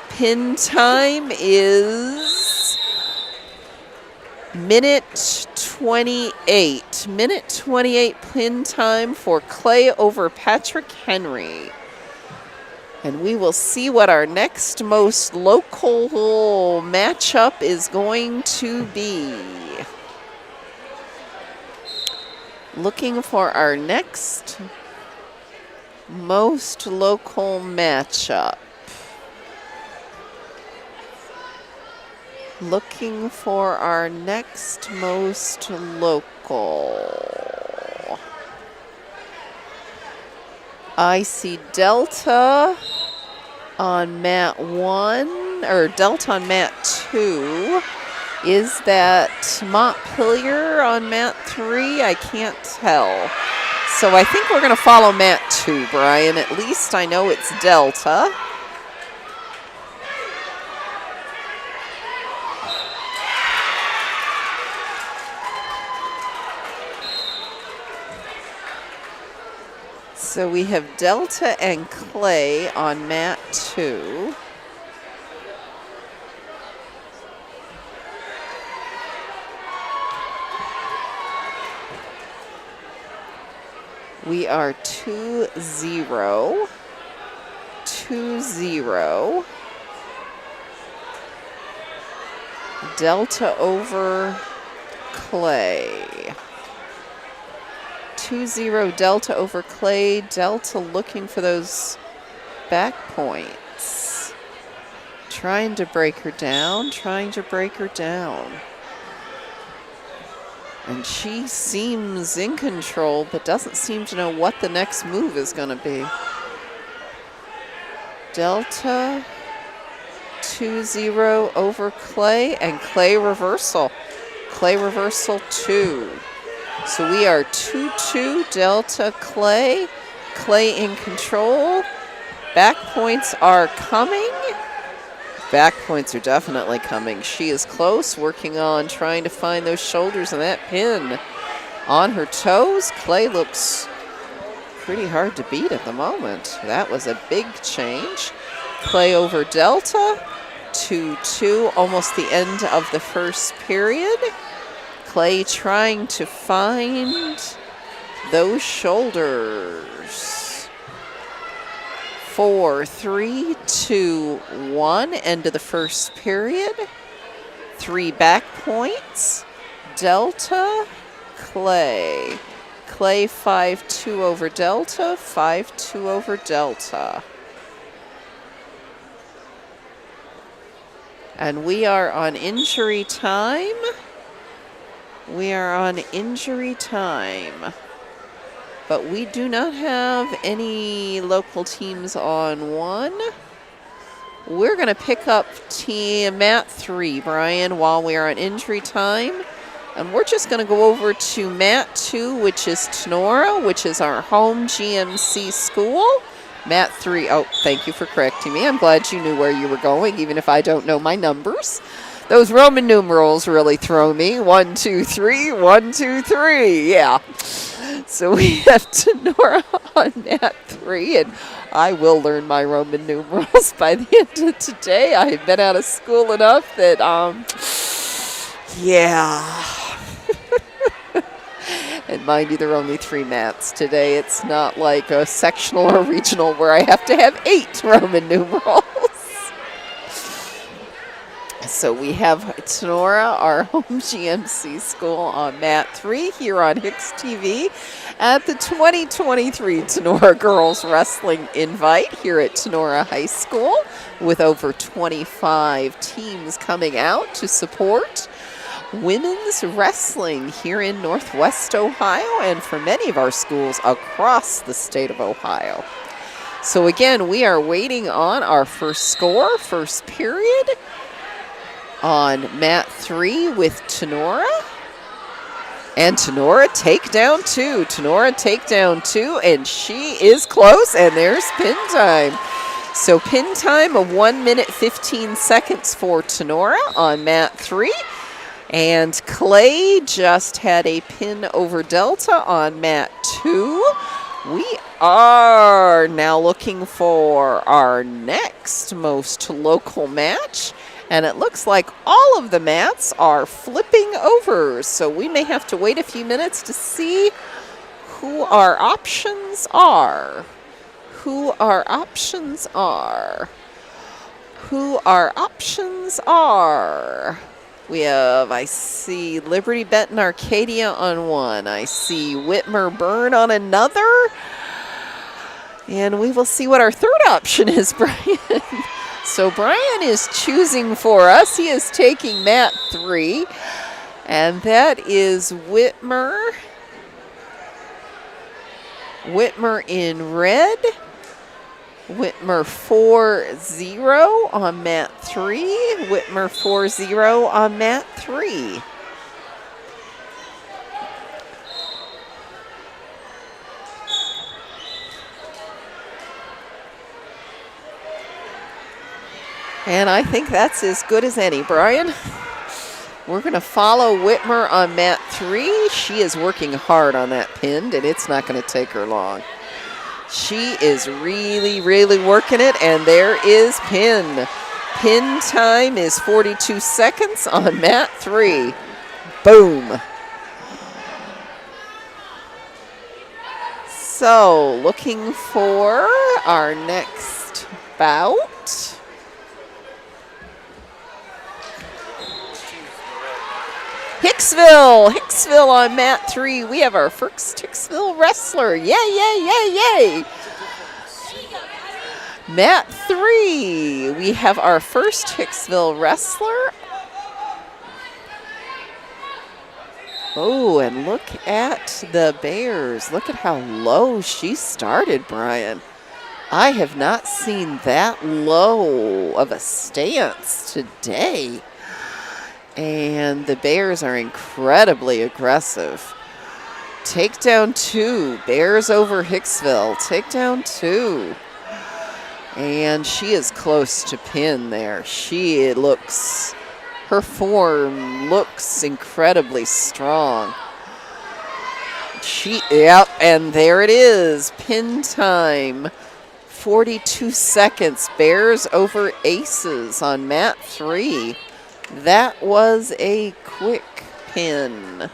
Speaker 1: Pin time is minute 28. Minute 28 pin time for Clay over Patrick Henry. And we will see what our next most local matchup is going to be. Looking for our next most local matchup. Looking for our next most local. I see Delta on mat 1, or Delta on mat 2. Is that Montpelier on mat 3? I can't tell. So I think we're going to follow mat 2, Brian. At least I know it's Delta. So we have Delta and Clay on mat 2. We are 2-0. 2-0. Delta over Clay. 2-0 Delta over Clay. Delta looking for those back points. Trying to break her down, trying to break her down. And she seems in control, but doesn't seem to know what the next move is going to be. Delta 2-0 over Clay, and Clay reversal. Clay reversal 2. So we are 2-2 Delta Clay. Clay in control. Back points are coming. Back points are definitely coming. She is close, working on trying to find those shoulders and that pin on her toes. Clay looks pretty hard to beat at the moment. That was a big change. Clay over Delta, 2-2, almost the end of the first period. Clay trying to find those shoulders. 4, 3, 2, 1, end of the first period. 3 back points. Delta, Clay. Clay 5-2 over Delta, 5-2 over Delta. And we are on injury time. We are on injury time. But we do not have any local teams on 1. We're going to pick up team mat 3, Brian, while we are on injury time. And we're just going to go over to mat 2, which is Tinora, which is our home GMC school. Mat 3, oh, thank you for correcting me. I'm glad you knew where you were going, even if I don't know my numbers. Those Roman numerals really throw me. 1, 2, 3, 1, 2, 3. Yeah. So we have Tinora on mat 3, and I will learn my Roman numerals by the end of today. I have been out of school enough that, yeah. And mind you, there are only 3 mats today. It's not like a sectional or regional where I have to have 8 Roman numerals. So we have Tinora, our home GMC school, on mat 3 here on HIX-TV at the 2023 Tinora Girls Wrestling Invite here at Tinora High School, with over 25 teams coming out to support women's wrestling here in Northwest Ohio and for many of our schools across the state of Ohio. So again, we are waiting on our first score, first period, on mat 3 with Tinora. And Tinora takedown 2. Tinora takedown 2, and she is close, and there's pin time. So pin time of 1 minute 15 seconds for Tinora on mat 3. And Clay just had a pin over Delta on mat 2. We are now looking for our next most local match. And it looks like all of the mats are flipping over. So we may have to wait a few minutes to see who our options are. Who our options are. Who our options are. We have, I see Liberty Benton Arcadia on 1. I see Whitmer Byrne on another. And we will see what our third option is, Brian. So Brian is choosing for us. He is taking mat 3. And that is Whitmer Whitmer in red. Whitmer 4-0 on mat 3. Whitmer 4-0 on mat 3. And I think that's as good as any, Brian. We're going to follow Whitmer on mat 3. She is working hard on that pinned, and it's not going to take her long. She is really, really working it, and there is pin. Pin time is 42 seconds on mat 3. Boom. So, looking for our next bout. Hicksville on mat 3. We have our first Hicksville wrestler. Yay, yay, yay, yay. Mat 3. We have our first Hicksville wrestler. Oh, and look at the Bears. Look at how low she started, Brian. I have not seen that low of a stance today. And the Bears are incredibly aggressive. Takedown 2. Bears over Hicksville. Takedown 2. And she is close to pin there. Her form looks incredibly strong. Yep, and there it is. Pin time. 42 seconds. Bears over Aces on mat 3. That was a quick pin.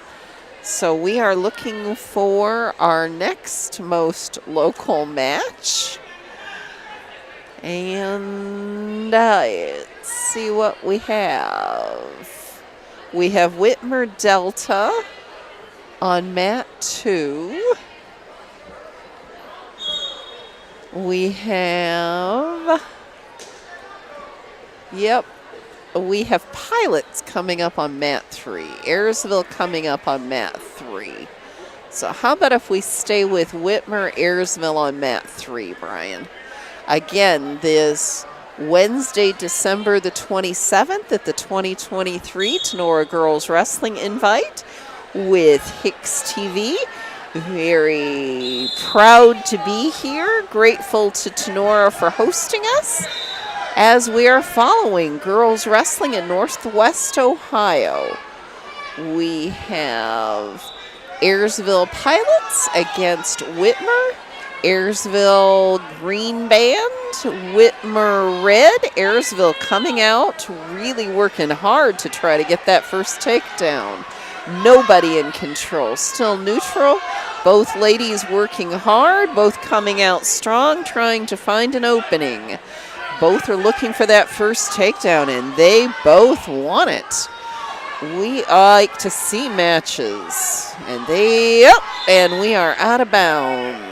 Speaker 1: So we are looking for our next most local match. And let's see what we have. We have Whitmer Delta on mat 2. We have, we have Pilots coming up on mat 3. Ayersville coming up on mat 3. So how about if we stay with Whitmer, Ayersville on mat 3, Brian? Again, this Wednesday, December the 27th at the 2023 Tinora Girls Wrestling Invite with HIX-TV. Very proud to be here. Grateful to Tinora for hosting us as we are following girls wrestling in Northwest Ohio. We have Ayersville Pilots against Whitmer. Ayersville Green Band, Whitmer Red. Ayersville coming out, really working hard to try to get that first takedown. Nobody in control, still neutral. Both ladies working hard, both coming out strong, trying to find an opening. Both are looking for that first takedown, and they both want it. We like to see matches. And we are out of bounds.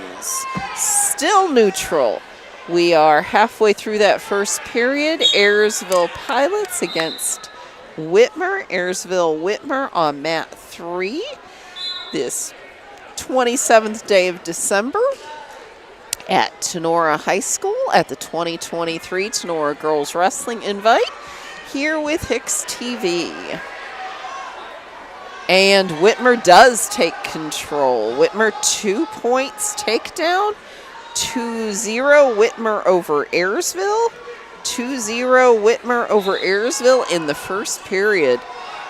Speaker 1: Still neutral. We are halfway through that first period. Ayersville Pilots against Whitmer. Ayersville Whitmer on mat 3. This 27th day of December at Tinora High School at the 2023 Tinora Girls Wrestling Invite here with HIX-TV. And Whitmer does take control. Whitmer 2 points takedown. 2-0 Whitmer over Ayersville. 2-0 Whitmer over Ayersville in the first period.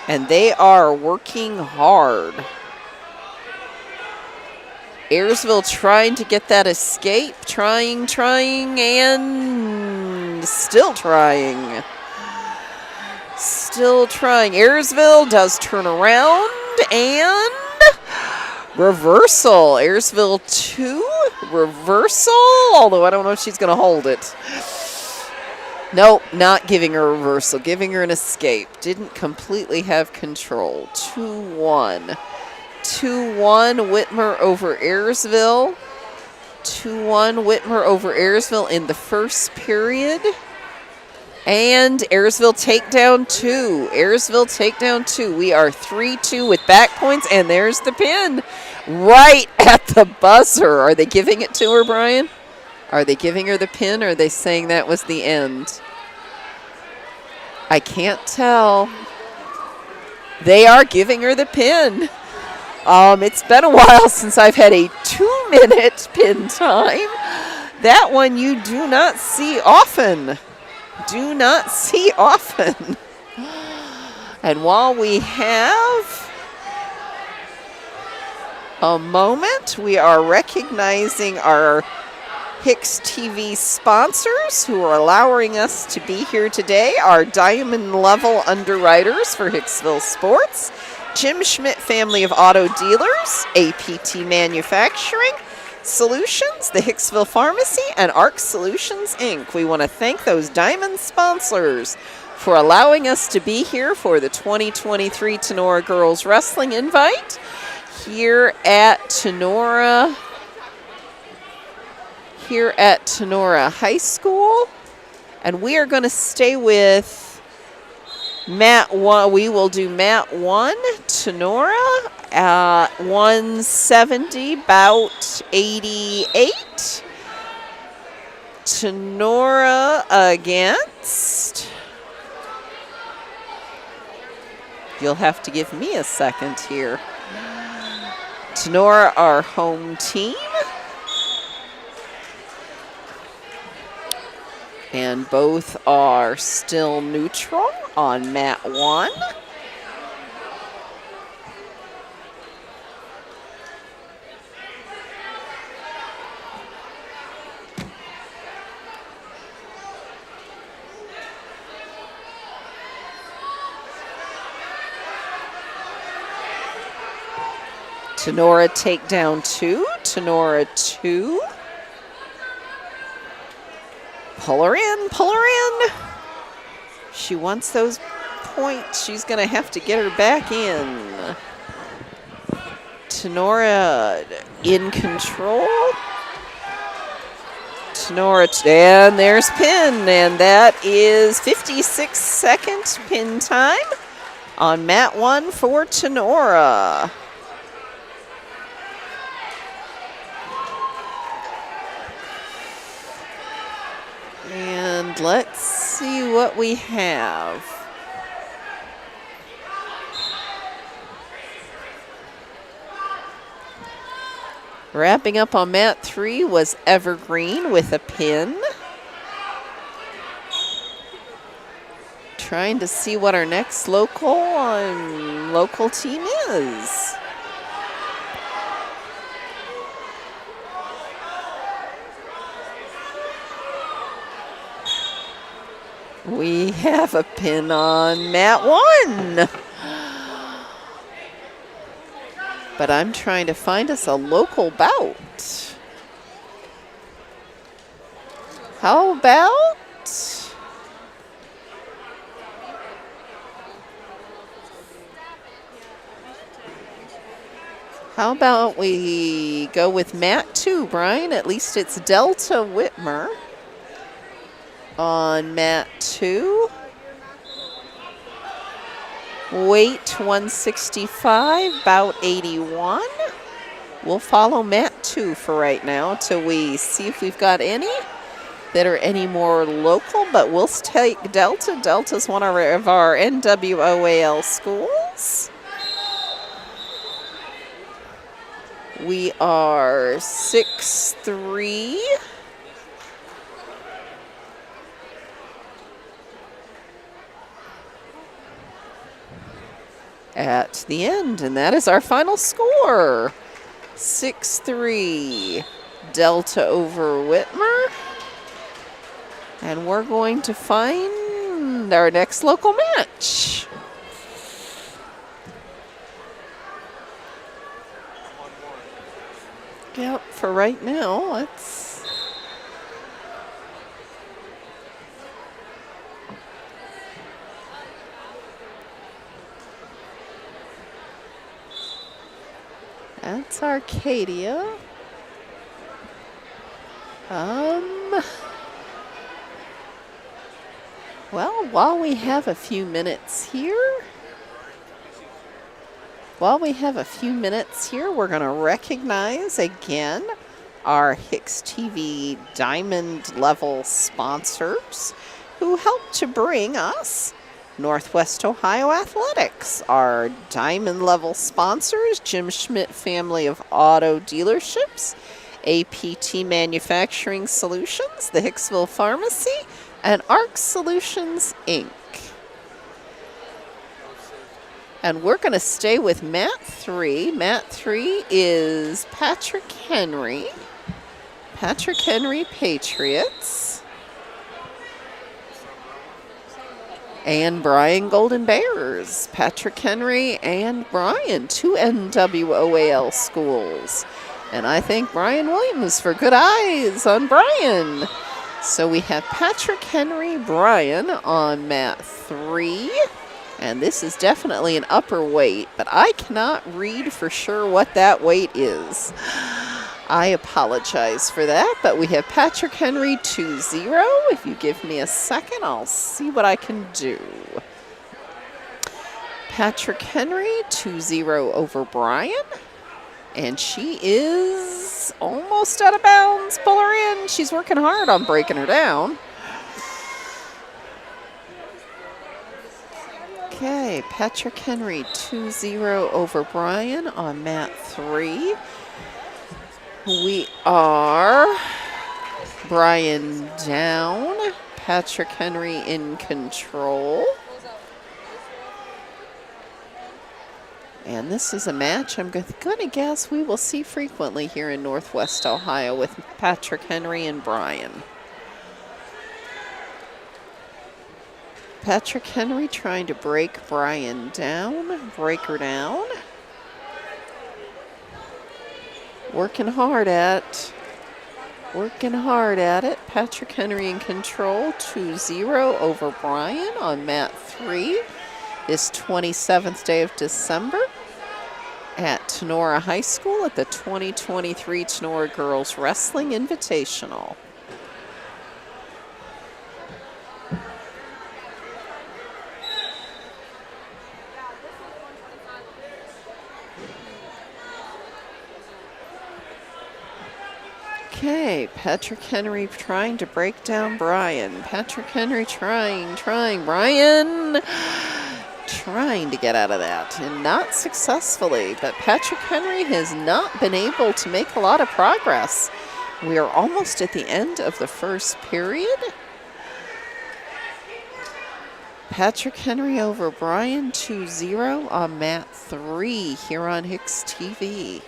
Speaker 1: And they are working hard. Ayersville trying to get that escape. Trying, and still trying. Still trying. Ayersville does turn around and reversal. Ayersville 2, reversal. Although I don't know if she's going to hold it. Nope, not giving her a reversal. Giving her an escape. Didn't completely have control. 2-1. 2-1 Whitmer over Ayersville. 2-1 Whitmer over Ayersville in the first period. And Ayersville takedown 2. Ayersville takedown 2. We are 3-2 with back points, and there's the pin right at the buzzer. Are they giving it to her, Brian? Are they giving her the pin, or are they saying that was the end? I can't tell. They are giving her the pin. It's been a while since I've had a 2-minute pin time. That one you do not see often. Do not see often. And while we have a moment, we are recognizing our HIX-TV sponsors who are allowing us to be here today. Our diamond level underwriters for Hicksville Sports, Jim Schmidt Family of Auto Dealers, APT Manufacturing Solutions, the Hicksville Pharmacy, and ARC Solutions, Inc. We want to thank those diamond sponsors for allowing us to be here for the 2023 Tinora Girls Wrestling Invite here at Tinora High School. And we are going to stay with Mat 1. We will do Mat 1, Tinora, 170, bout 88. Tinora against. You'll have to give me a second here. Tinora, our home team. And both are still neutral on mat 1. Tinora takedown 2, Tinora 2. Pull her in, pull her in. She wants those points. She's going to have to get her back in. Tinora in control. Tinora, and there's pin, and that is 56-second pin time on mat 1 for Tinora. And let's see what we have. Wrapping up on mat 3 was Evergreen with a pin. Trying to see what our next local team is. We have a pin on mat 1. But I'm trying to find us a local bout. How about we go with mat 2, Brian? At least it's Delta Whitmer on mat 2. Weight 165, bout 81. We'll follow mat 2 for right now till we see if we've got any that are any more local, but we'll take Delta. Delta's one of our NWOAL schools. We are 6'3". At the end, and that is our final score. 6-3 Delta over Whitmer. And we're going to find our next local match. Yep, for right now, let's that's Arcadia. Well, while we have a few minutes here, we're going to recognize again our HIX-TV Diamond level sponsors who helped to bring us Northwest Ohio Athletics. Our Diamond level sponsors, Jim Schmidt Family of Auto Dealerships, APT Manufacturing Solutions, the Hicksville Pharmacy, and ARC Solutions, Inc. And we're going to stay with Mat 3. Mat 3 is Patrick Henry. Patrick Henry Patriots. And Brian Golden Bears. Patrick Henry and Brian, two NWOAL schools. And I thank Brian Williams for good eyes on Brian. So we have Patrick Henry, Brian on Mat 3. And this is definitely an upper weight, but I cannot read for sure what that weight is. I apologize for that, but we have Patrick Henry 2-0. If you give me a second, I'll see what I can do. Patrick Henry 2-0 over Brian. And she is almost out of bounds. Pull her in. She's working hard on breaking her down. Okay, Patrick Henry 2-0 over Brian on Mat 3. We are Brian down, Patrick Henry in control. And this is a match I'm going to guess we will see frequently here in Northwest Ohio with Patrick Henry and Brian. Patrick Henry trying to break Brian down, break her down. Working hard at it. Patrick Henry in control, 2-0 over Brian on Mat 3. This 27th day of December at Tinora High School at the 2023 Tinora Girls Wrestling Invitational. Okay, Patrick Henry trying to break down Brian. Patrick Henry trying, Brian trying to get out of that, and not successfully. But Patrick Henry has not been able to make a lot of progress. We are almost at the end of the first period. Patrick Henry over Brian 2-0 on Mat 3 here on HIX-TV.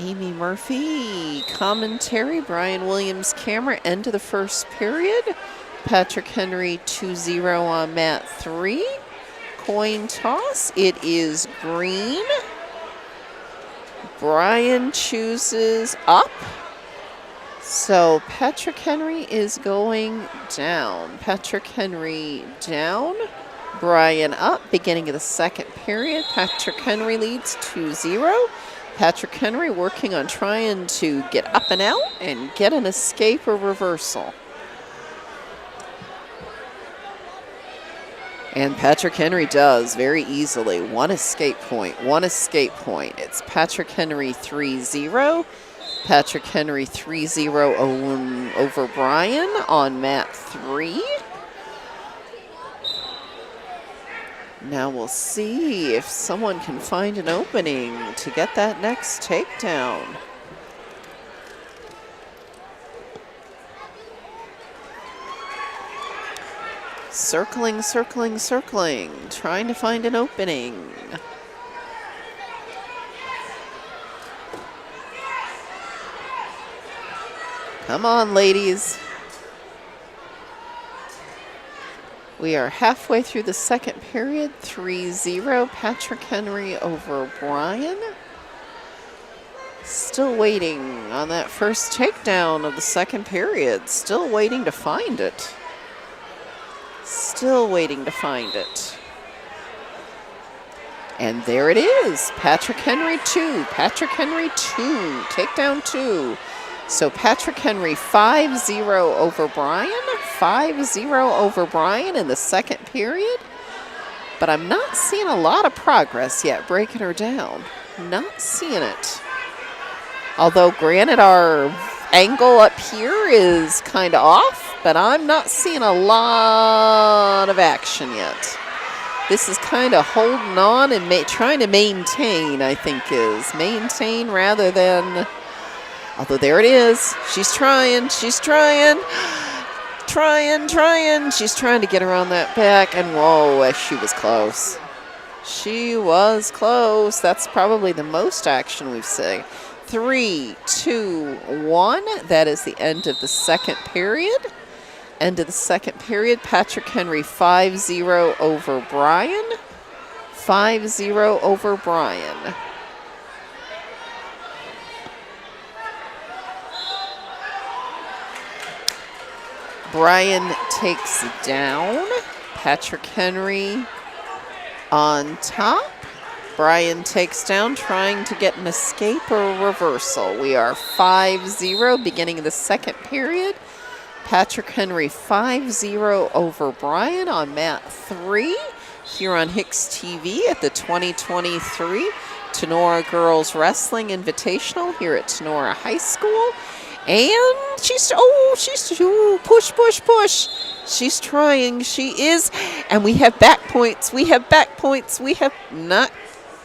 Speaker 1: Amy Murphy, commentary, Brian Williams camera, end of the first period. Patrick Henry 2-0 on Mat 3. Coin toss, it is green. Brian chooses up. So Patrick Henry is going down. Patrick Henry down. Brian up, beginning of the second period. Patrick Henry leads 2-0. Patrick Henry working on trying to get up and out and get an escape or reversal. And Patrick Henry does very easily. One escape point. It's Patrick Henry 3-0. Patrick Henry 3-0 over Brian on Mat 3. Now we'll see if someone can find an opening to get that next takedown. Circling, trying to find an opening. Come on, ladies. We are halfway through the second period, 3-0, Patrick Henry over Brian. Still waiting on that first takedown of the second period. Still waiting to find it. And there it is, Patrick Henry 2, takedown 2. So Patrick Henry 5-0 over Brian, 5-0 over Bryan in the second period. But I'm not seeing a lot of progress yet breaking her down. Not seeing it. Although, granted, our angle up here is kind of off, but I'm not seeing a lot of action yet. This is kind of holding on and trying to maintain, I think is. Maintain rather than, although there it is. She's trying. She's trying. Trying. She's trying to get around that back. And whoa, she was close. She was close. That's probably the most action we've seen. 3, 2, 1. That is the end of the second period. End of the second period. Patrick Henry 5-0 over Bryan. 5-0 over Bryan. Bryan takes down. Patrick Henry on top. Bryan takes down, trying to get an escape or reversal. We are 5-0, beginning of the second period. Patrick Henry 5-0 over Bryan on mat 3 here on HIX-TV at the 2023 Tinora Girls Wrestling Invitational here at Tinora High School. And she's push. She's trying. She is. And we have back points. We have not.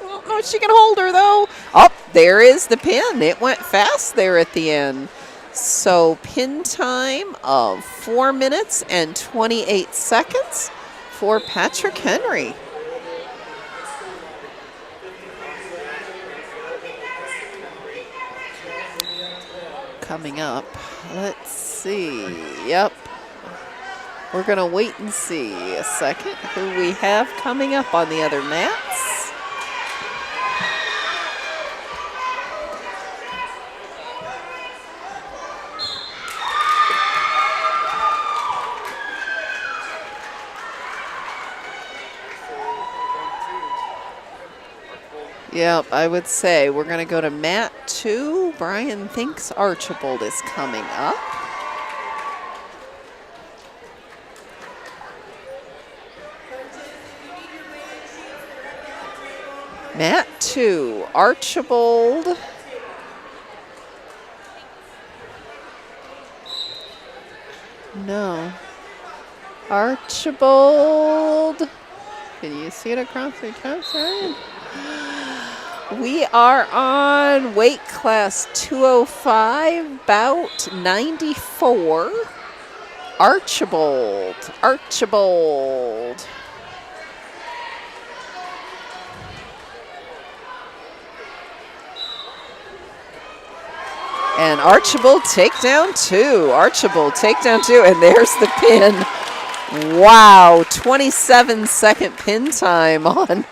Speaker 1: I don't know if she can hold her, though. Oh, there is the pin. It went fast there at the end. So pin time of 4 minutes and 28 seconds for Patrick Henry. Coming up, let's see. Yep. We're going to wait and see a second who we have coming up on the other mats. Yep, I would say we're going to go to mat 2. Bryan thinks Archibald is coming up. Mat 2, Archibald. No. Archibald. Can you see it across the top side? We are on weight class 205, bout 94. Archibald. And Archibald takedown 2. And there's the pin. Wow, 27-second pin time on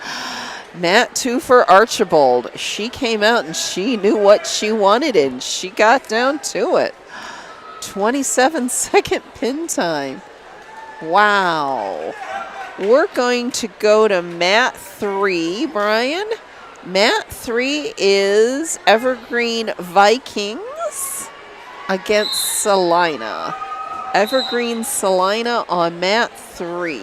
Speaker 1: mat 2 for Archibald. She came out and she knew what she wanted and she got down to it. 27-second pin time. Wow. We're going to go to mat 3, Bryan. Mat 3 is Evergreen Vikings against Salina. Evergreen Salina on mat 3.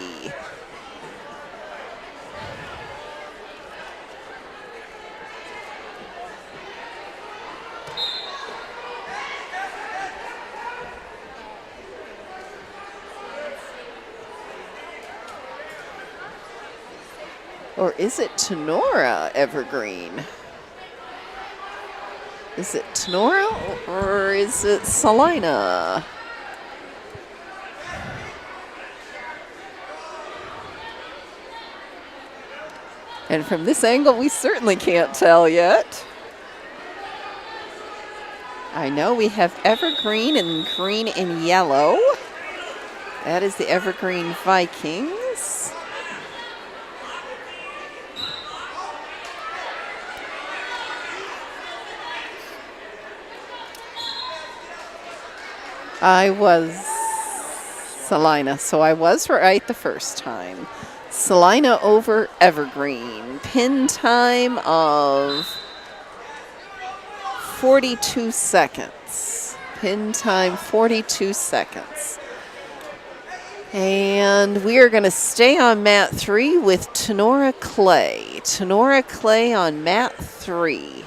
Speaker 1: Or is it Tinora Evergreen? Is it Tinora or is it Salina? And from this angle, we certainly can't tell yet. I know we have Evergreen and green and yellow. That is the Evergreen Vikings. I was Salina, so I was right the first time. Salina over Evergreen. Pin time of 42 seconds. Pin time 42 seconds. And we are going to stay on mat 3 with Tinora Clay. Tinora Clay on mat 3.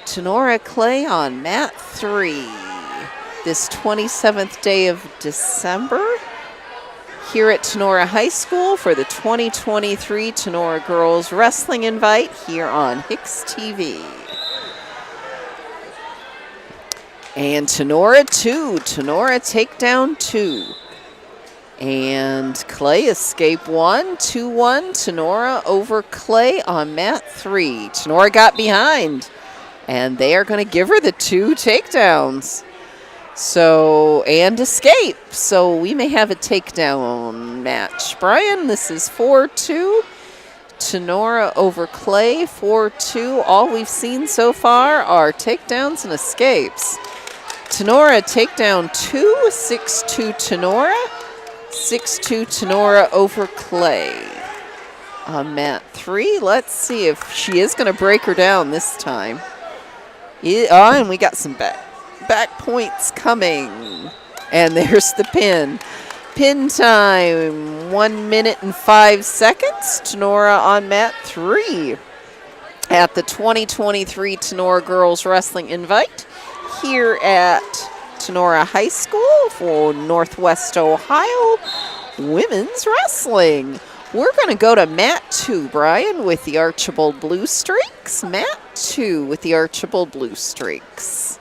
Speaker 1: Tinora Clay on mat 3. This 27th day of December here at Tinora High School for the 2023 Tinora Girls Wrestling Invite here on HIX-TV. And Tinora 2, Tinora takedown 2. And Clay escape 1, 2-1. Tinora over Clay on mat 3. Tinora got behind, and they are going to give her the 2 takedowns. So, and escape. So we may have a takedown match. Brian, this is 4-2. Tinora over Clay, 4-2. All we've seen so far are takedowns and escapes. Tinora takedown 2, 6-2 Tinora. 6-2 Tinora over Clay. On mat 3, let's see if she is going to break her down this time. And we got some back points coming. And there's the pin. Pin time, 1 minute and 5 seconds. Tinora on mat 3 at the 2023 Tinora Girls Wrestling Invite here at Tinora High School for Northwest Ohio Women's Wrestling. We're going to go to mat 2, Brian, with the Archibald Blue Streaks. Mat 2 with the Archibald Blue Streaks.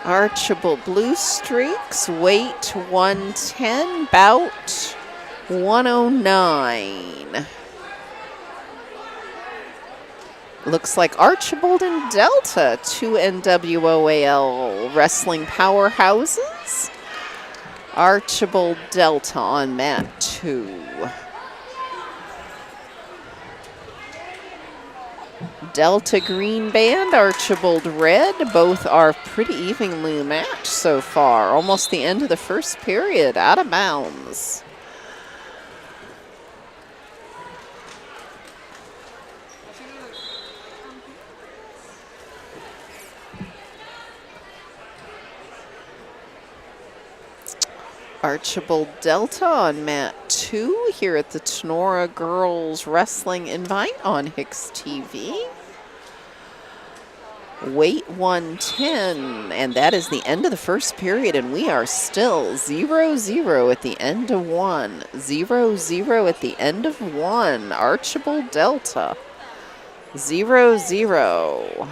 Speaker 1: Archibald Blue Streaks, weight 110, bout 109. Looks like Archibald and Delta, 2 NWOAL wrestling powerhouses. Archibald Delta on mat 2. Delta green band, Archibald red. Both are pretty evenly matched so far. Almost the end of the first period, out of bounds. Archibald Delta on mat 2 here at the Tinora Girls Wrestling Invite on HIX-TV. Weight 110, and that is the end of the first period, and we are still 0-0 at the end of 1. 0-0 at the end of 1. Archibald Delta. 0-0.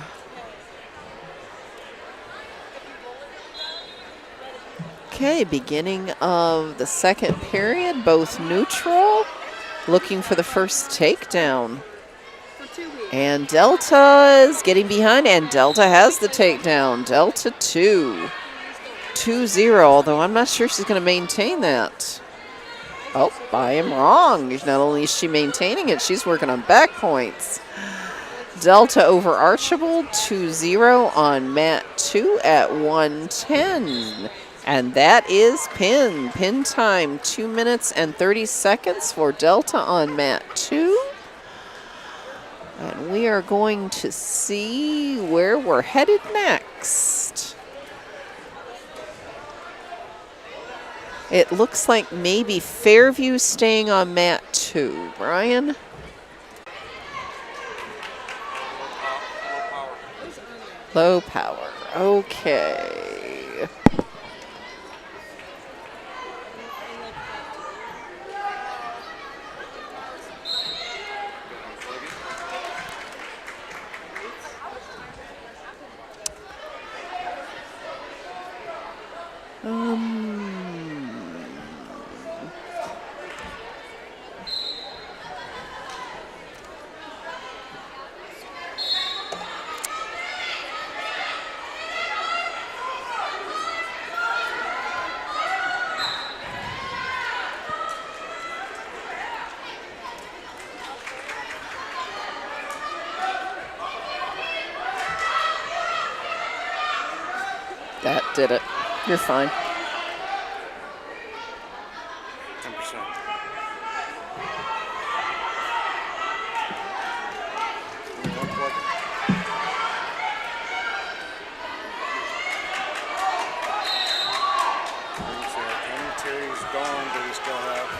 Speaker 1: Okay, beginning of the second period, both neutral, looking for the first takedown. And Delta is getting behind, and Delta has the takedown. Delta 2. 2-0, although I'm not sure she's going to maintain that. Oh, I am wrong. Not only is she maintaining it, she's working on back points. Delta over Archibald, 2-0 on mat 2 at 110. And that is pin. Pin time, 2 minutes and 30 seconds for Delta on mat 2. And we are going to see where we're headed next. It looks like maybe Fairview staying on mat 2. Brian? Low power. Okay. That did it. You're fine.
Speaker 3: 10%.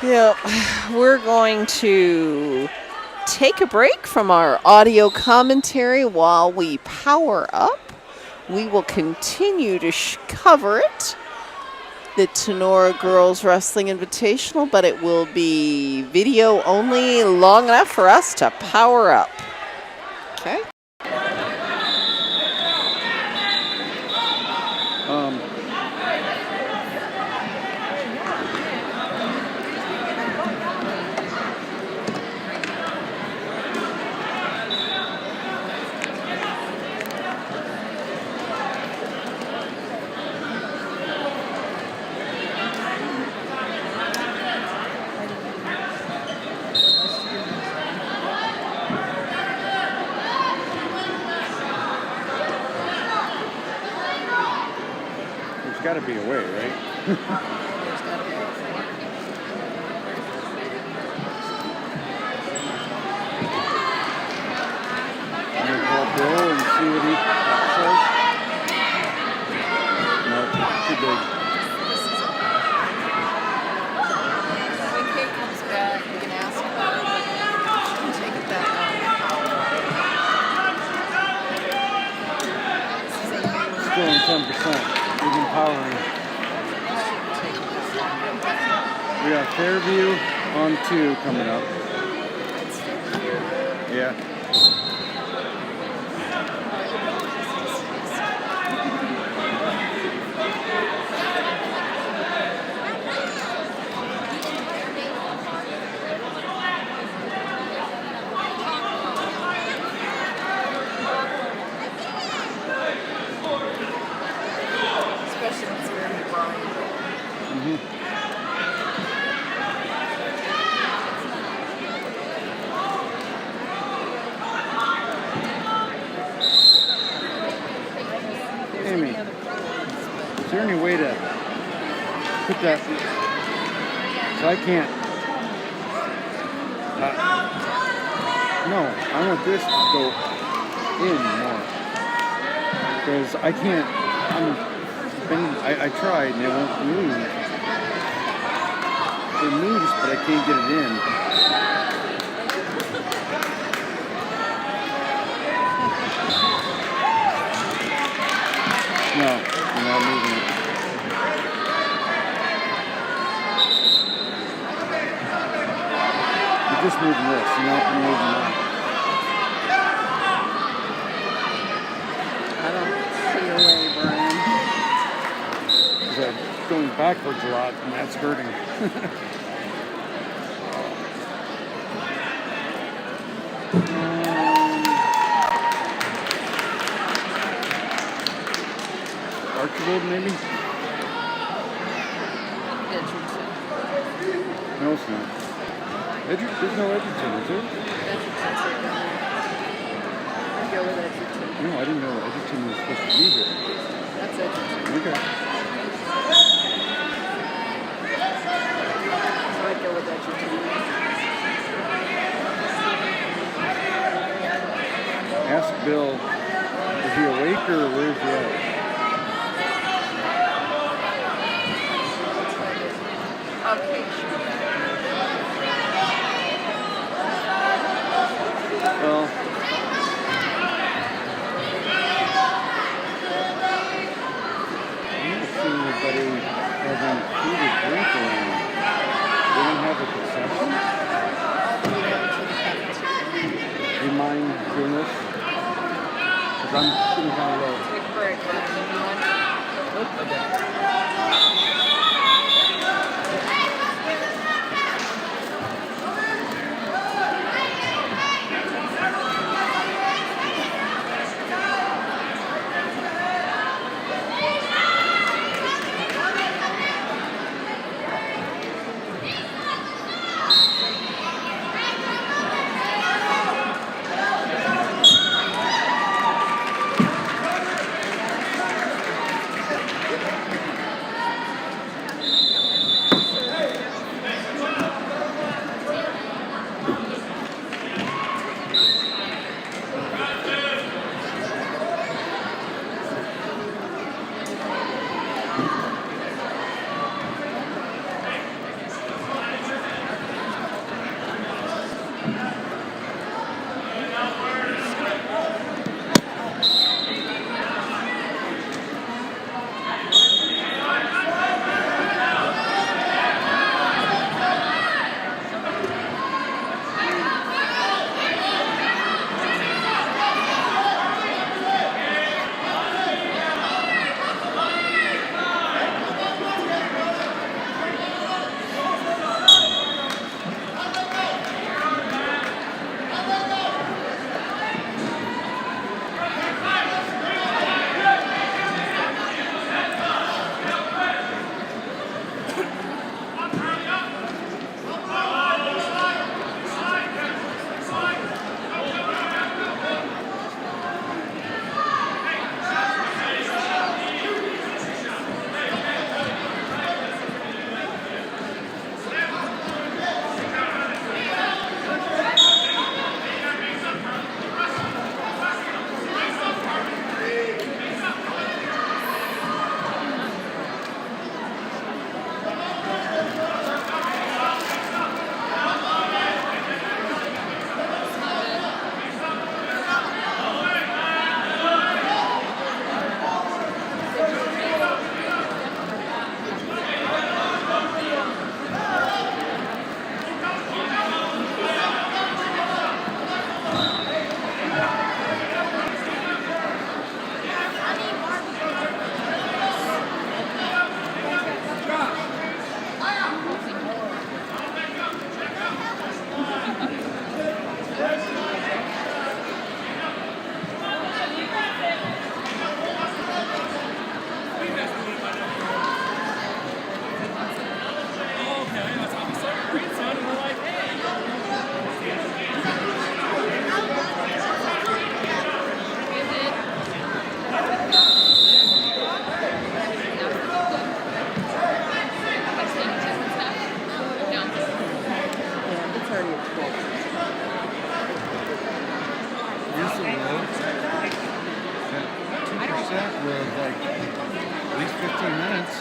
Speaker 1: Yep. We're going to take a break from our audio commentary while we power up. We will continue to cover it, the Tinora Girls Wrestling Invitational, but it will be video only, long enough for us to power up. Okay.
Speaker 3: There's got to be a way, right? I'm going to call Bill and see what he says. No, too big.
Speaker 1: When Kate comes back, we can ask her, but she can take it back on.
Speaker 3: Still in 10%. Even powering. We got Fairview on 2 coming up. Yeah.
Speaker 1: Especially when it's very Brian.
Speaker 3: Amy, is there any way to put that? So I can't. No, I want this to go in more because I can't. I tried and it won't move. It moves, but I can't get it in. No, I'm not moving it. You're just moving this, you're not moving that.
Speaker 1: I don't see a way, Brian.
Speaker 3: Because I'm going backwards a lot, and that's hurting. Archibald, maybe?
Speaker 1: Edgerton.
Speaker 3: No, it's not. There's no Edgerton, is there?
Speaker 1: Edgerton's right down there. I'd go with Edgerton.
Speaker 3: No, I didn't know Edgerton was supposed to be here.
Speaker 1: That's Edgerton.
Speaker 3: Okay.
Speaker 1: So I'd go with Edgerton.
Speaker 3: Ask Bill, is he awake or where's he at?
Speaker 1: Okay,
Speaker 3: Well, I'm not seeing anybody having food or drink around. They don't have a concession? Do you mind doing this? Because I'm sitting kind of low.
Speaker 1: take a break, Brian. Okay.
Speaker 3: at least 15 minutes.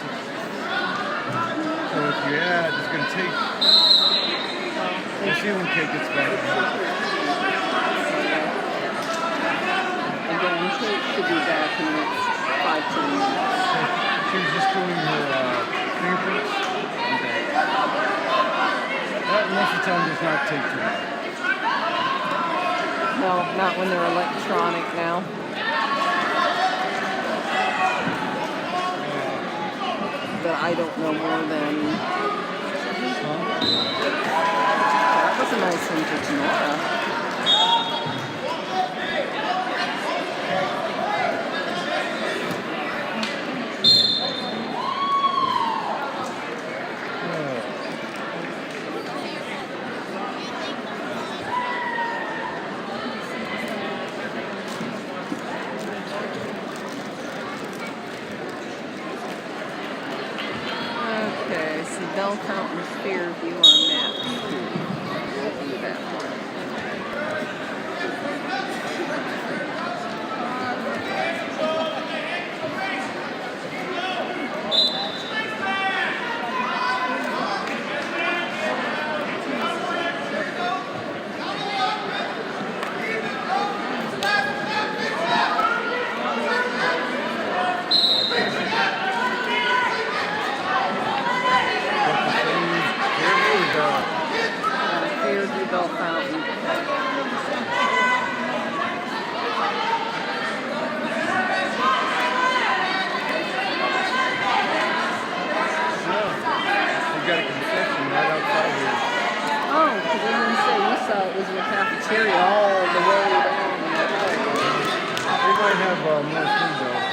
Speaker 3: So if you add, it's going to take. We'll see when Kate gets back.
Speaker 4: Again, Kate should be back in the next 5-10 minutes.
Speaker 3: She was just doing her fingerprints. Okay. That most of the time does not take too long.
Speaker 4: No, not when they're electronic now. But I don't know more than. That was a nice one for Tinora. Okay, so Bell Fountain Fairview on map 2. We'll do that one. Fairview Bell Fountain.
Speaker 3: We got a concession right outside here.
Speaker 4: Oh, because I didn't say we saw it was in the cafeteria all the way down.
Speaker 3: They might have more food though.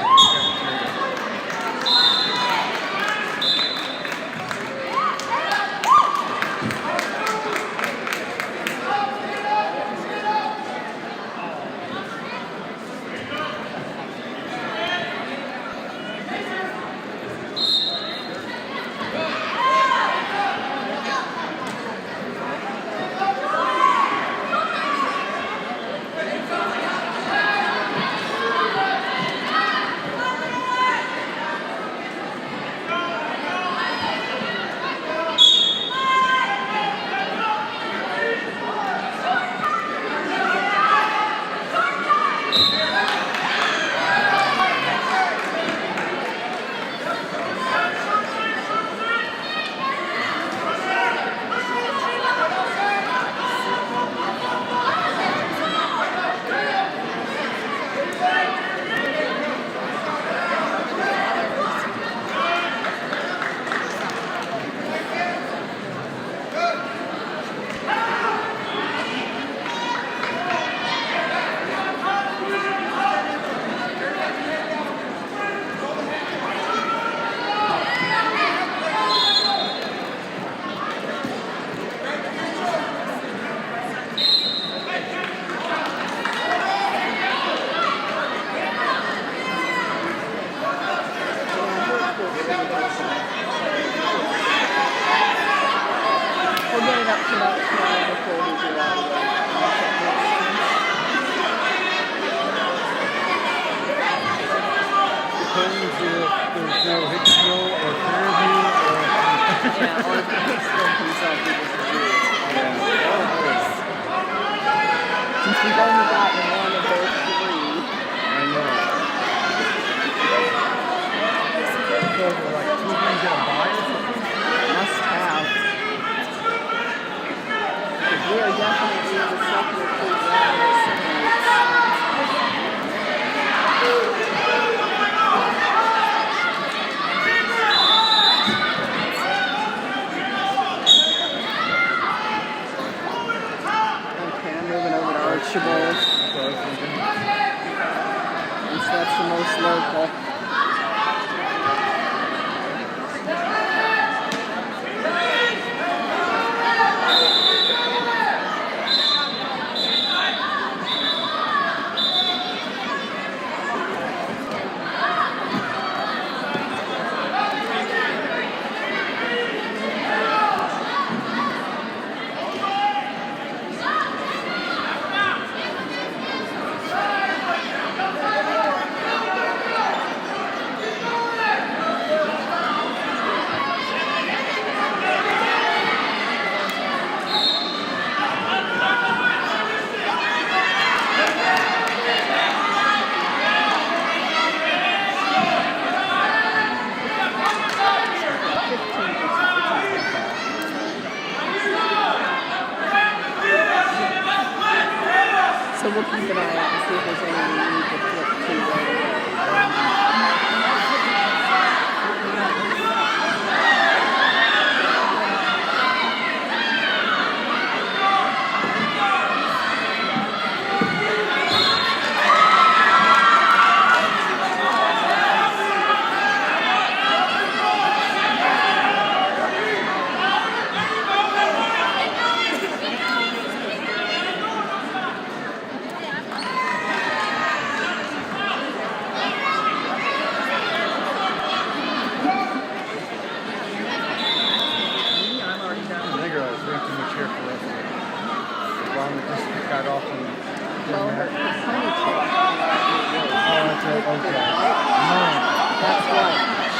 Speaker 4: We'll get it up to about 12 before we do that.
Speaker 3: Depends if there's no Hicksville or Fairview or.
Speaker 4: Yeah, or if the Hicksville comes up, we just do it. Since we've only gotten one of those 3.
Speaker 3: I know. So we're like 2 things at a buy or something?
Speaker 4: Must have. We are definitely in the second or third round of cigarettes. Okay, I'm moving over to Archibald.
Speaker 3: Okay.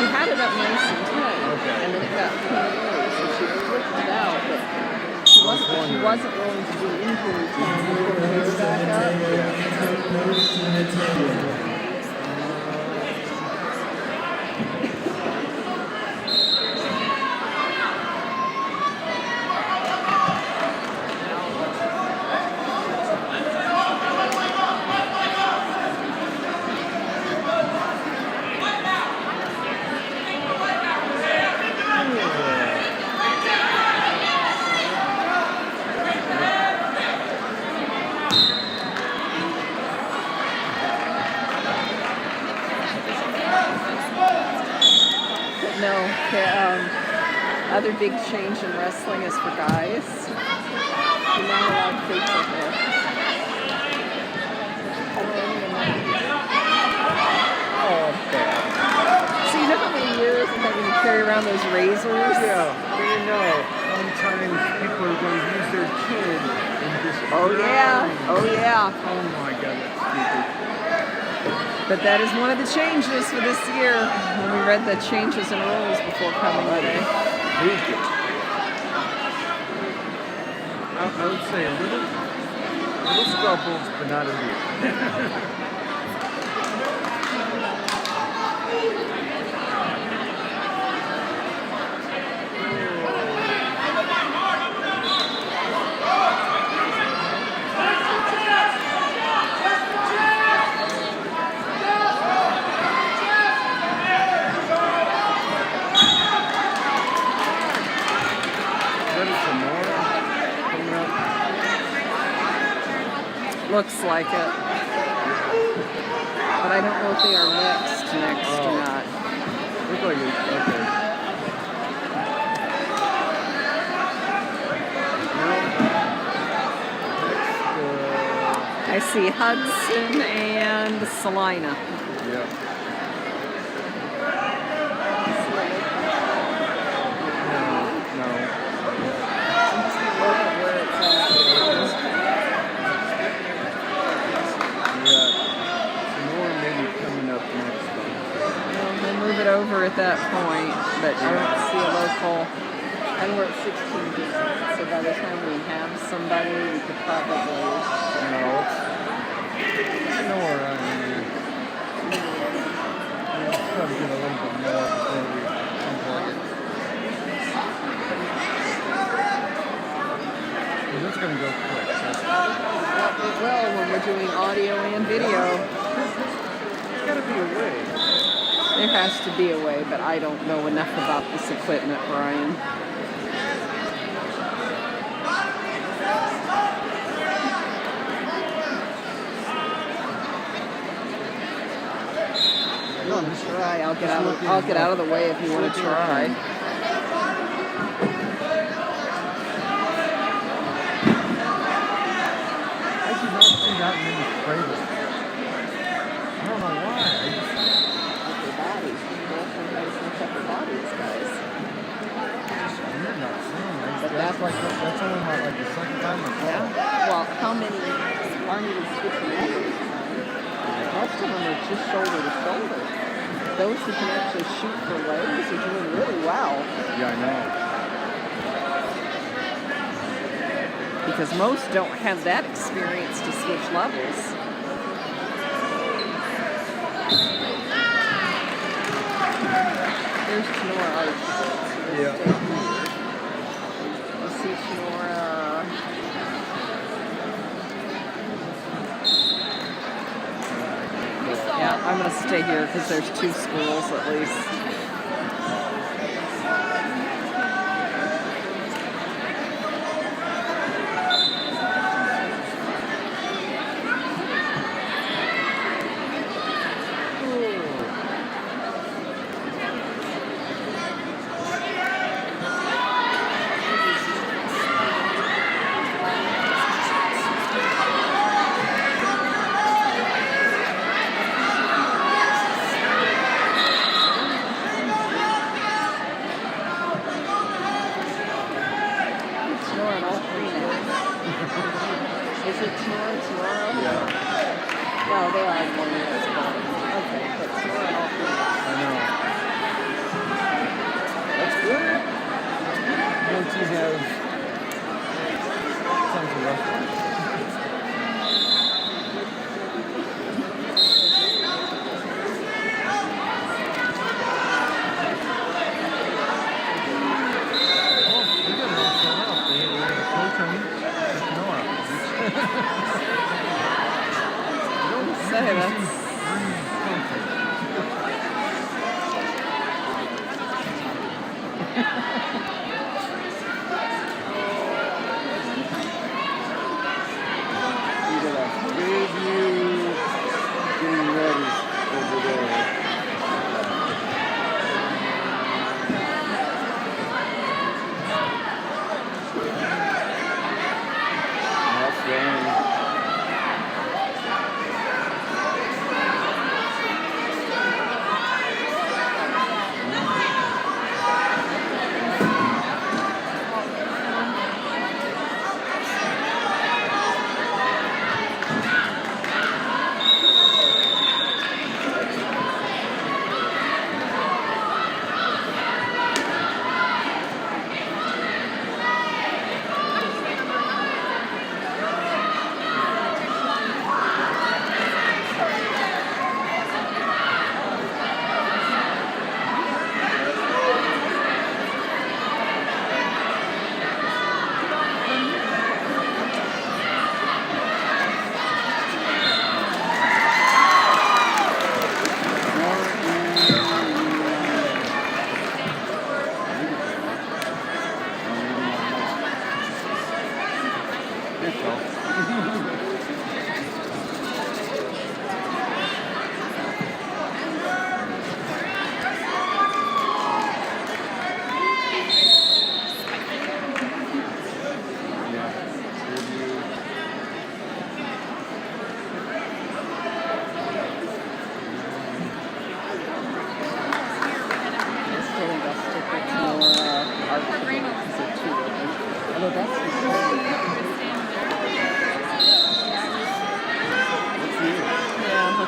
Speaker 4: She had it up nice and tight,
Speaker 3: Okay.
Speaker 4: and then it got pulled away, so she flipped it out, but she wasn't willing to do injury time to put her hair back up. No, the other big change in wrestling is for guys. You're not allowed facial hair.
Speaker 3: Oh, okay.
Speaker 4: So you know how many years of having to carry around those razors?
Speaker 3: Yeah, but you know, sometimes people are going to use their chin and just.
Speaker 4: Oh yeah, oh yeah.
Speaker 3: Oh my God, that's stupid.
Speaker 4: But that is one of the changes for this year when we read the changes in rules before coming today.
Speaker 3: I would say a little scuffles, but not a deal.
Speaker 4: Looks like it. But I don't know if they are next or not.
Speaker 3: Look like it. Okay.
Speaker 4: I see Hudson and Salina.
Speaker 3: Yeah. No.
Speaker 4: Move it over at that point, but I don't see a local. And we're at 16 distance, so by the time we have somebody, we could probably.
Speaker 3: No, it's Tinora, I mean. It's probably get a little bit more before we unplug it. It's going to go quick.
Speaker 4: It will when we're doing audio and video.
Speaker 3: There's got to be a way.
Speaker 4: There has to be a way, but I don't know enough about this equipment, Brian. You want to try? I'll get out of the way if you want to try.
Speaker 3: I do not see that many flavors. I don't know why. That's only like the second time I saw it.
Speaker 4: Well, how many aren't even switching over? Most of them are just shoulder to shoulder. Those who can actually shoot for legs are doing really well.
Speaker 3: Yeah, I know.
Speaker 4: Because most don't have that experience to switch levels. There's Tinora Arch.
Speaker 3: Yeah.
Speaker 4: You see Tinora. Yeah, I'm going to stay here because there's two schools at least.
Speaker 3: You got a big view getting ready over there. That's rain.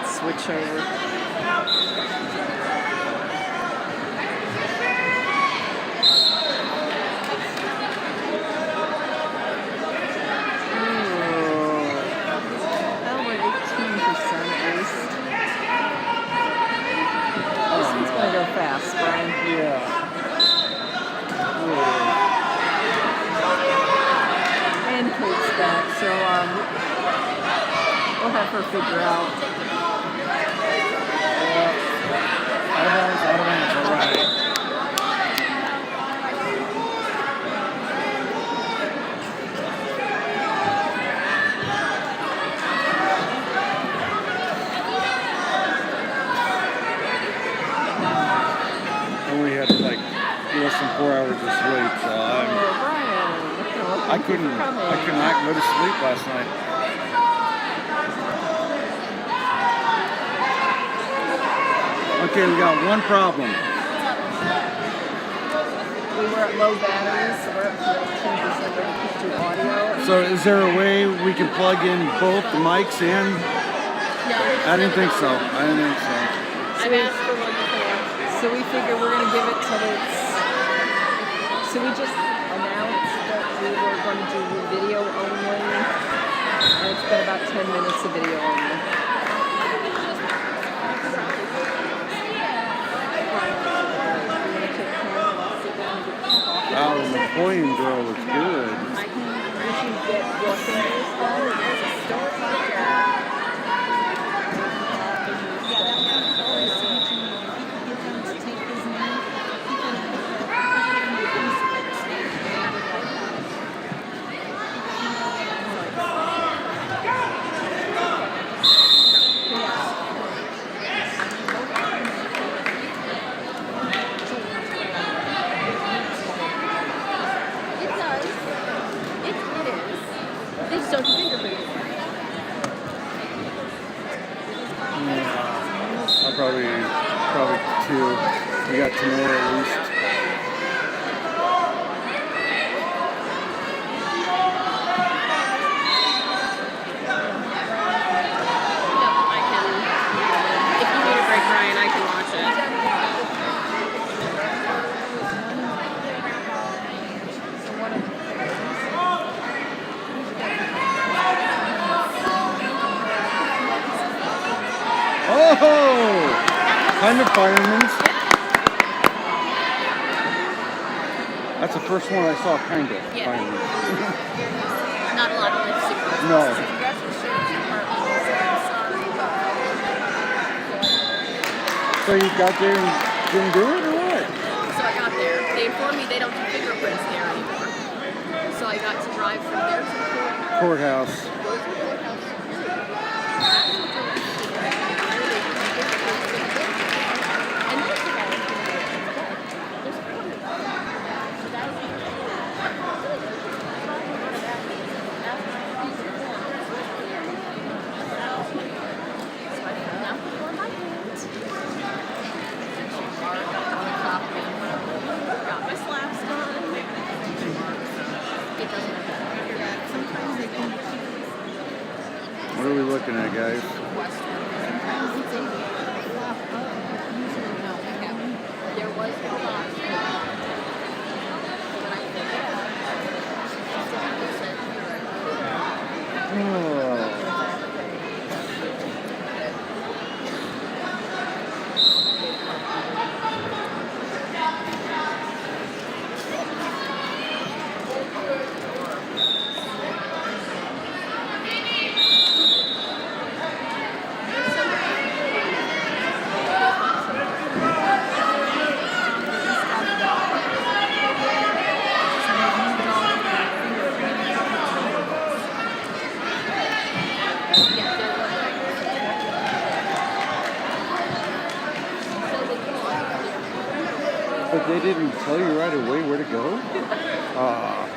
Speaker 4: Switch over. Oh, we're 18% at least. This one's going to go fast, Brian.
Speaker 3: Yeah.
Speaker 4: And Kate's back, so we'll have her figure out.
Speaker 3: Out of bounds, all right. Only had like less than 4 hours of sleep, so I could not go to sleep last night. Okay, we got one problem.
Speaker 4: We were at low batteries, so we're up to 18% ready to do audio.
Speaker 3: So is there a way we can plug in both the mics in?
Speaker 2: No.
Speaker 3: I didn't think so. I didn't think so.
Speaker 2: I've asked for one before.
Speaker 4: So we figure we're going to give it till it's... So we just announced that we were going to do video only. And it's been about 10 minutes of video only.
Speaker 3: Wow, the Napoleon girl looks good.
Speaker 4: Did you get your fingers done? There's a story out there.
Speaker 3: Probably two. We got Tinora at least.
Speaker 2: If you need a break, Brian, I can watch it.
Speaker 3: Oh! Kind of fireman's. That's the first one I saw, kind of.
Speaker 2: Yeah.
Speaker 3: Fireman's.
Speaker 2: Not a lot of lip sync.
Speaker 3: No. So you got there and didn't do it, or what?
Speaker 2: So I got there. They informed me drive from there to the
Speaker 3: Courthouse.
Speaker 2: And then it's about there's a corner. So that would be got my slaps done. It doesn't matter. Sometimes they can
Speaker 3: What are we looking at, guys?
Speaker 2: sometimes it's a flap up. Usually no, we haven't. There was no loss. But I think
Speaker 3: Oh. But they didn't tell you right away where to go? Ah.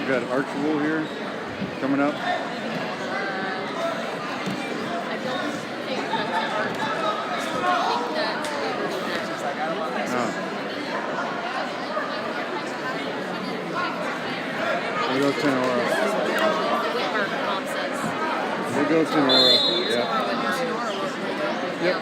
Speaker 3: We got Archibald here coming up. Oh. There goes Tinora. There goes Tinora. Yeah. Yep.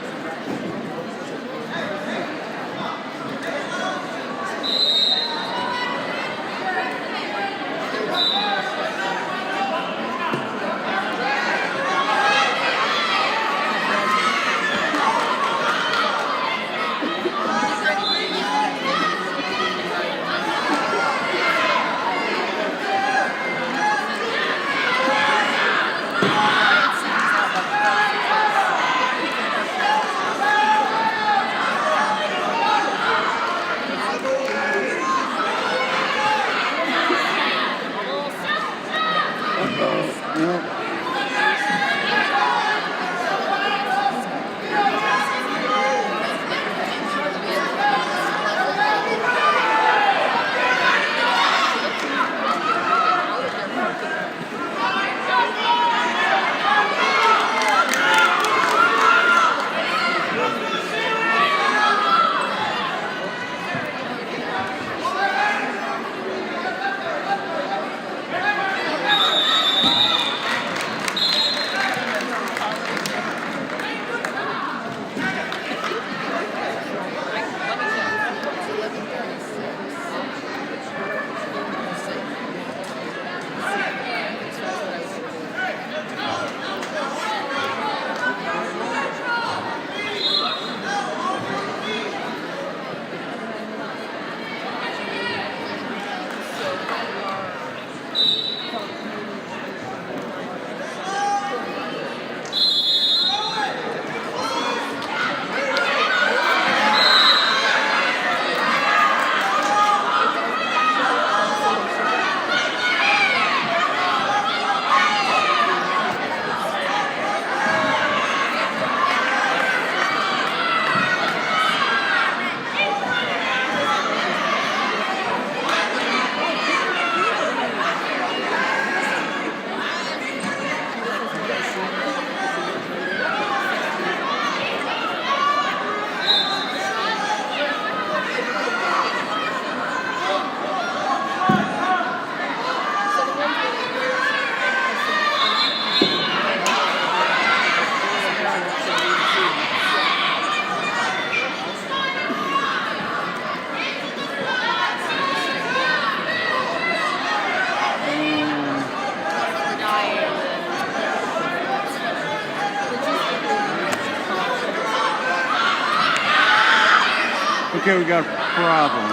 Speaker 3: Okay, we got a problem.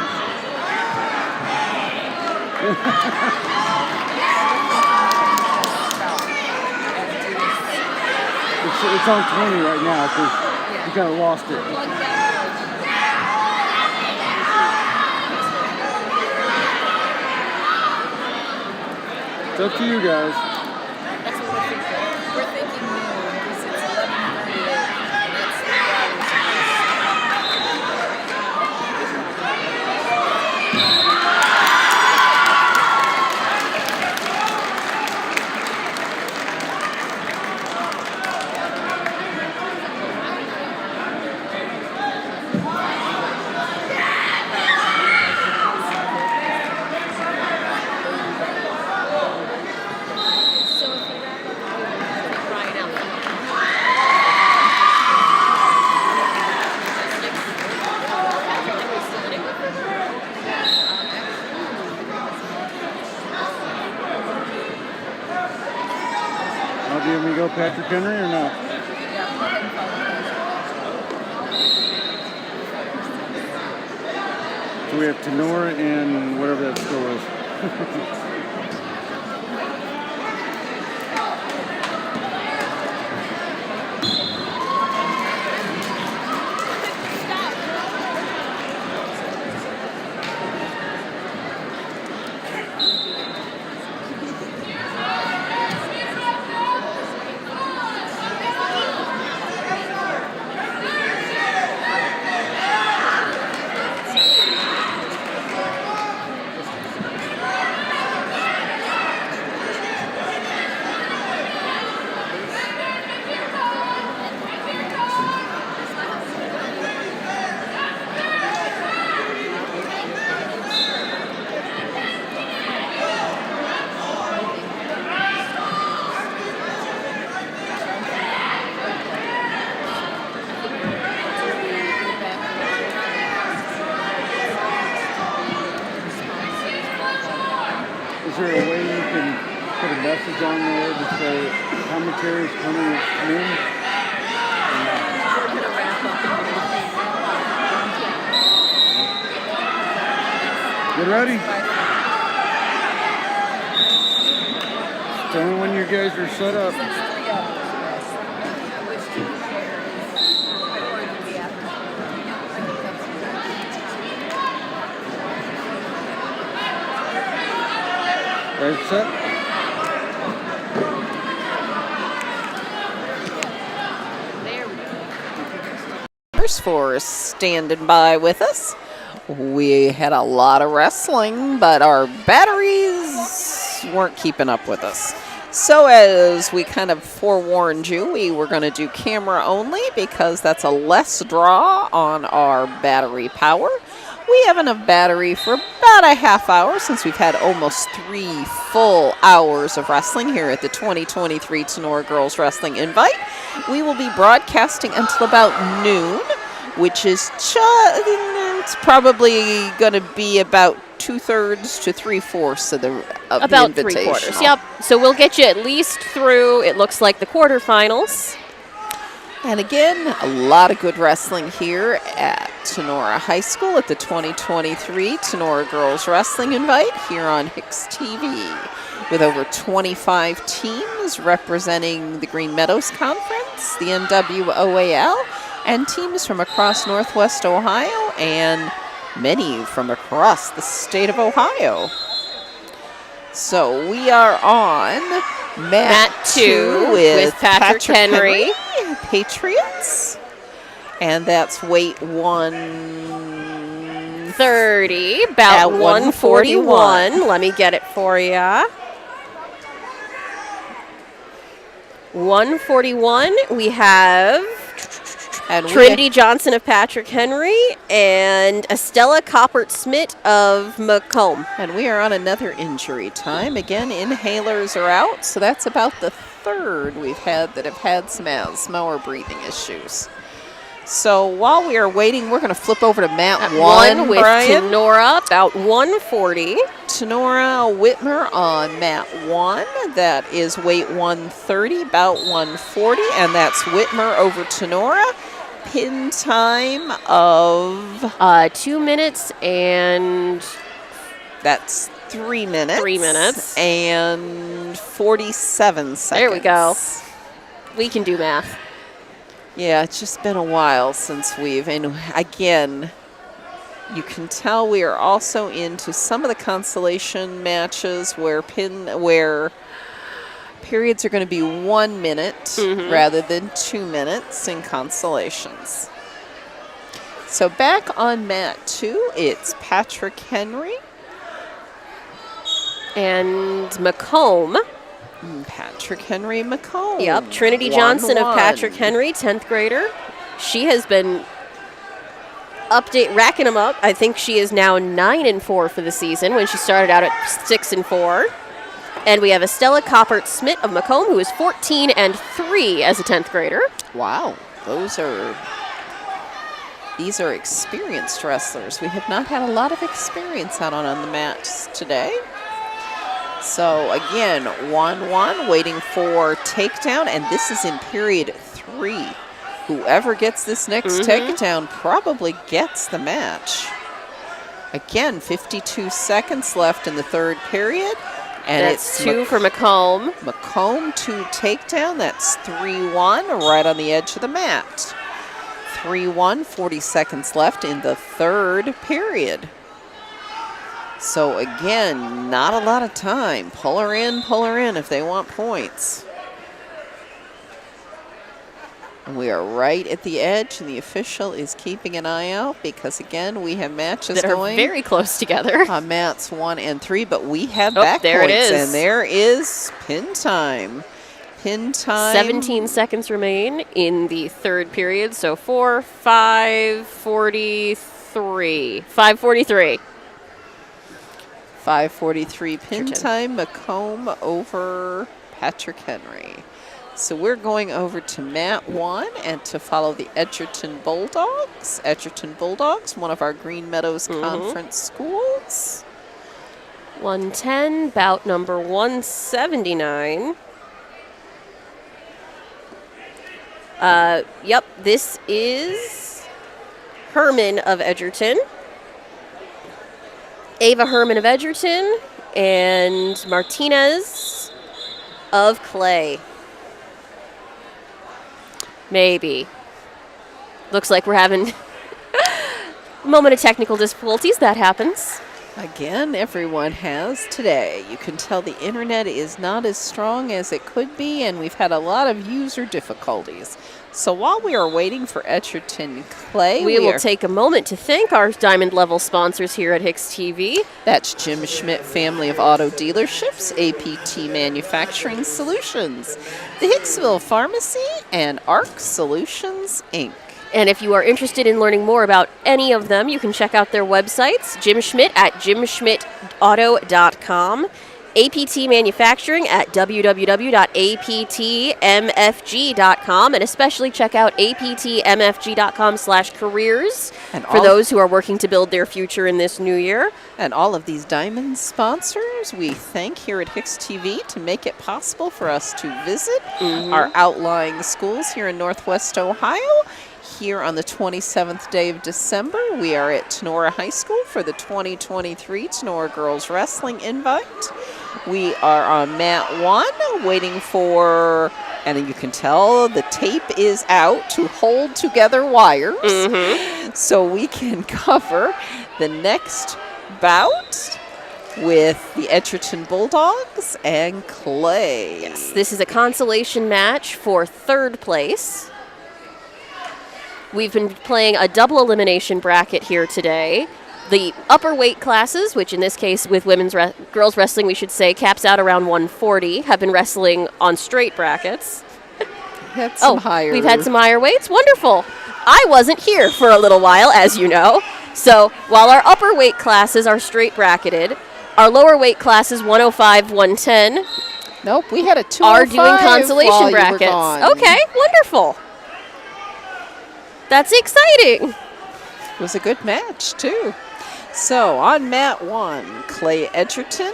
Speaker 3: It's on 20 right now because you kind of lost it. It's up to you guys.
Speaker 4: That's what we're thinking. We're thinking noon because it's 11:38 and that's 3 hours of So if we wrap up, take Ryan out.
Speaker 3: Now, do you want me to go Patrick Henry or not? So we have Tinora and whatever that score is. Is there a way you can put a message on there to say commentary is coming in?
Speaker 4: We're going to wrap up and
Speaker 3: Get ready. Tell me when you guys are set up.
Speaker 4: That's 3 hours. Which two shares or do we have? I think that's
Speaker 3: Guys set?
Speaker 4: there we go.
Speaker 1: There's for standing by with us. We had a lot of wrestling, but our batteries weren't keeping up with us. So as we kind of forewarned you, we were going to do camera only because that's a less draw on our battery power. We have enough battery for about a half hour since we've had almost 3 full hours of wrestling here at the 2023 Tinora Girls Wrestling Invite. We will be broadcasting until about noon, which is it's probably going to be about 2/3 to 3/4 of the
Speaker 2: About
Speaker 1: the
Speaker 2: 3/4. Yep. So we'll get you at least through, it looks like, the quarterfinals.
Speaker 1: And again, a lot of good wrestling here at Tinora High School at the 2023 Tinora Girls Wrestling Invite here on HIX-TV, with over 25 teams representing the Green Meadows Conference, the NWOAL, and teams from across Northwest Ohio and many from across the state of Ohio. So we are on mat 2 with Patrick Henry, Patriots. And that's weight
Speaker 2: 130, about 141. Let me get it for you. 141, we have Trinity Johnson of Patrick Henry and Estella Coppert-Smith of Macomb.
Speaker 1: And we are on another injury time. Again, inhalers are out, so that's about the third we've had that have had some asthma or breathing issues. So while we are waiting, we're going to flip over to mat 1
Speaker 2: with
Speaker 1: Brian.
Speaker 2: Tinora, about 140.
Speaker 1: Tinora Whitmer on mat 1. That is weight 130, about 140, and that's Whitmer over Tinora. pin time of
Speaker 2: 2 minutes and
Speaker 1: that's 3 minutes.
Speaker 2: 3 minutes.
Speaker 1: And 47 seconds.
Speaker 2: There we go. We can do math.
Speaker 1: Yeah, it's just been a while since and again, you can tell we are also into some of the consolation matches where periods are going to be 1 minute rather than 2 minutes in consolations. So back on mat 2, it's Patrick Henry.
Speaker 2: And McComb.
Speaker 1: Patrick Henry McComb.
Speaker 2: Yep, Trinity Johnson of Patrick Henry, 10th grader. She has been racking them up. I think she is now 9-4 for the season when she started out at 6-4. And we have Estella Coppert-Smith of Macomb, who is 14-3 as a 10th grader.
Speaker 1: Wow, these are experienced wrestlers. We have not had a lot of experience out on the mats today. So again, 1-1, waiting for takedown, and this is in period 3. Whoever gets this next takedown probably gets the match. Again, 52 seconds left in the third period. And
Speaker 2: that's
Speaker 1: it's
Speaker 2: 2 for McComb.
Speaker 1: McComb 2 takedown. That's 3-1 right on the edge of the mat. 3-1, 40 seconds left in the third period. So again, not a lot of time. Pull her in if they want points. And we are right at the edge, and the official is keeping an eye out because, again, we have matches
Speaker 2: that are
Speaker 1: going
Speaker 2: very close together
Speaker 1: on mats 1 and 3, but we have back
Speaker 2: there
Speaker 1: points,
Speaker 2: it is.
Speaker 1: And there is pin time. Pin time.
Speaker 2: 17 seconds remain in the third period, so 5:43. 5:43.
Speaker 1: 5:43 pin time. McComb over Patrick Henry. So we're going over to mat 1 and to follow the Edgerton Bulldogs. Edgerton Bulldogs, one of our Green Meadows Conference schools.
Speaker 2: 110, bout number 179. Yep, this is Herman of Edgerton. Ava Herman of Edgerton and Martinez of Clay. Maybe. Looks like we're having a moment of technical difficulties. That happens.
Speaker 1: Again, everyone has today. You can tell the internet is not as strong as it could be, and we've had a lot of user difficulties. So while we are waiting for Edgerton Clay,
Speaker 2: we will take a moment to thank our diamond level sponsors here at HIX-TV.
Speaker 1: That's Jim Schmidt Family of Auto Dealerships, APT Manufacturing Solutions, the Hicksville Pharmacy, and ARC Solutions, Inc.
Speaker 2: And if you are interested in learning more about any of them, you can check out their websites, Jim Schmidt at jimschmidtauto.com, APT Manufacturing at www.aptmfg.com, and especially check out aptmfg.com/careers for those who are working to build their future in this new year.
Speaker 1: And all of these diamond sponsors, we thank here at HIX-TV to make it possible for us to visit our outlying schools here in Northwest Ohio. Here on the 27th day of December, we are at Tinora High School for the 2023 Tinora Girls Wrestling Invite. We are on mat 1 waiting for, and you can tell the tape is out to hold together wires so we can cover the next bout with the Edgerton Bulldogs and Clay.
Speaker 2: Yes, this is a consolation match for third place. We've been playing a double elimination bracket here today. The upper weight classes, which in this case with girls wrestling, we should say, caps out around 140, have been wrestling on straight brackets.
Speaker 1: We've had some higher
Speaker 2: weights. Wonderful. I wasn't here for a little while, as you know. So while our upper weight classes are straight bracketed, our lower weight classes 105, 110.
Speaker 1: Nope, we had a 205
Speaker 2: are doing consolation brackets. Okay, wonderful. That's exciting.
Speaker 1: It was a good match, too. So, on mat 1, Clay Edgerton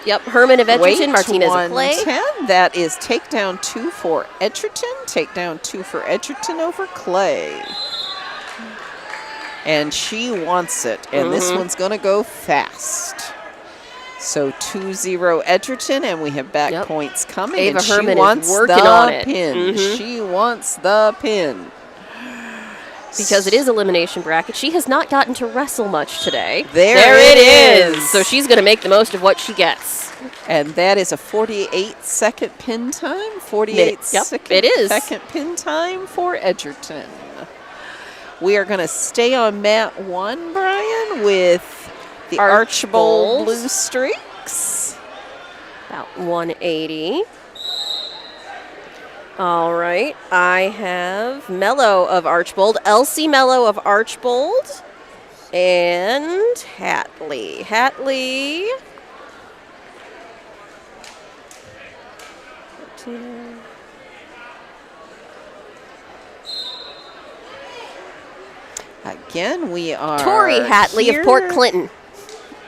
Speaker 2: Yep, Herman of Edgerton,
Speaker 1: Weight
Speaker 2: Martinez of Clay.
Speaker 1: 110. That is takedown 2 for Edgerton. Takedown 2 for Edgerton over Clay. And she wants it. And this one's going to go fast. So 2-0 Edgerton, and we have back points coming.
Speaker 2: Ava
Speaker 1: and
Speaker 2: Herman
Speaker 1: she wants
Speaker 2: is working
Speaker 1: the
Speaker 2: on it.
Speaker 1: pin. She wants the pin.
Speaker 2: Because it is elimination bracket. She has not gotten to wrestle much today.
Speaker 1: There it is.
Speaker 2: So she's going to make the most of what she gets.
Speaker 1: And that is a 48-second pin time. 48 second,
Speaker 2: it is.
Speaker 1: second pin time for Edgerton. We are going to stay on mat 1, Brian, with the Archibald Blue Streaks.
Speaker 2: About 180. All right. I have Mello of Archibald, Elsie Mello of Archibald, and Hatley. Hatley.
Speaker 1: Again, we are
Speaker 2: Tori Hatley
Speaker 1: here,
Speaker 2: of Port Clinton.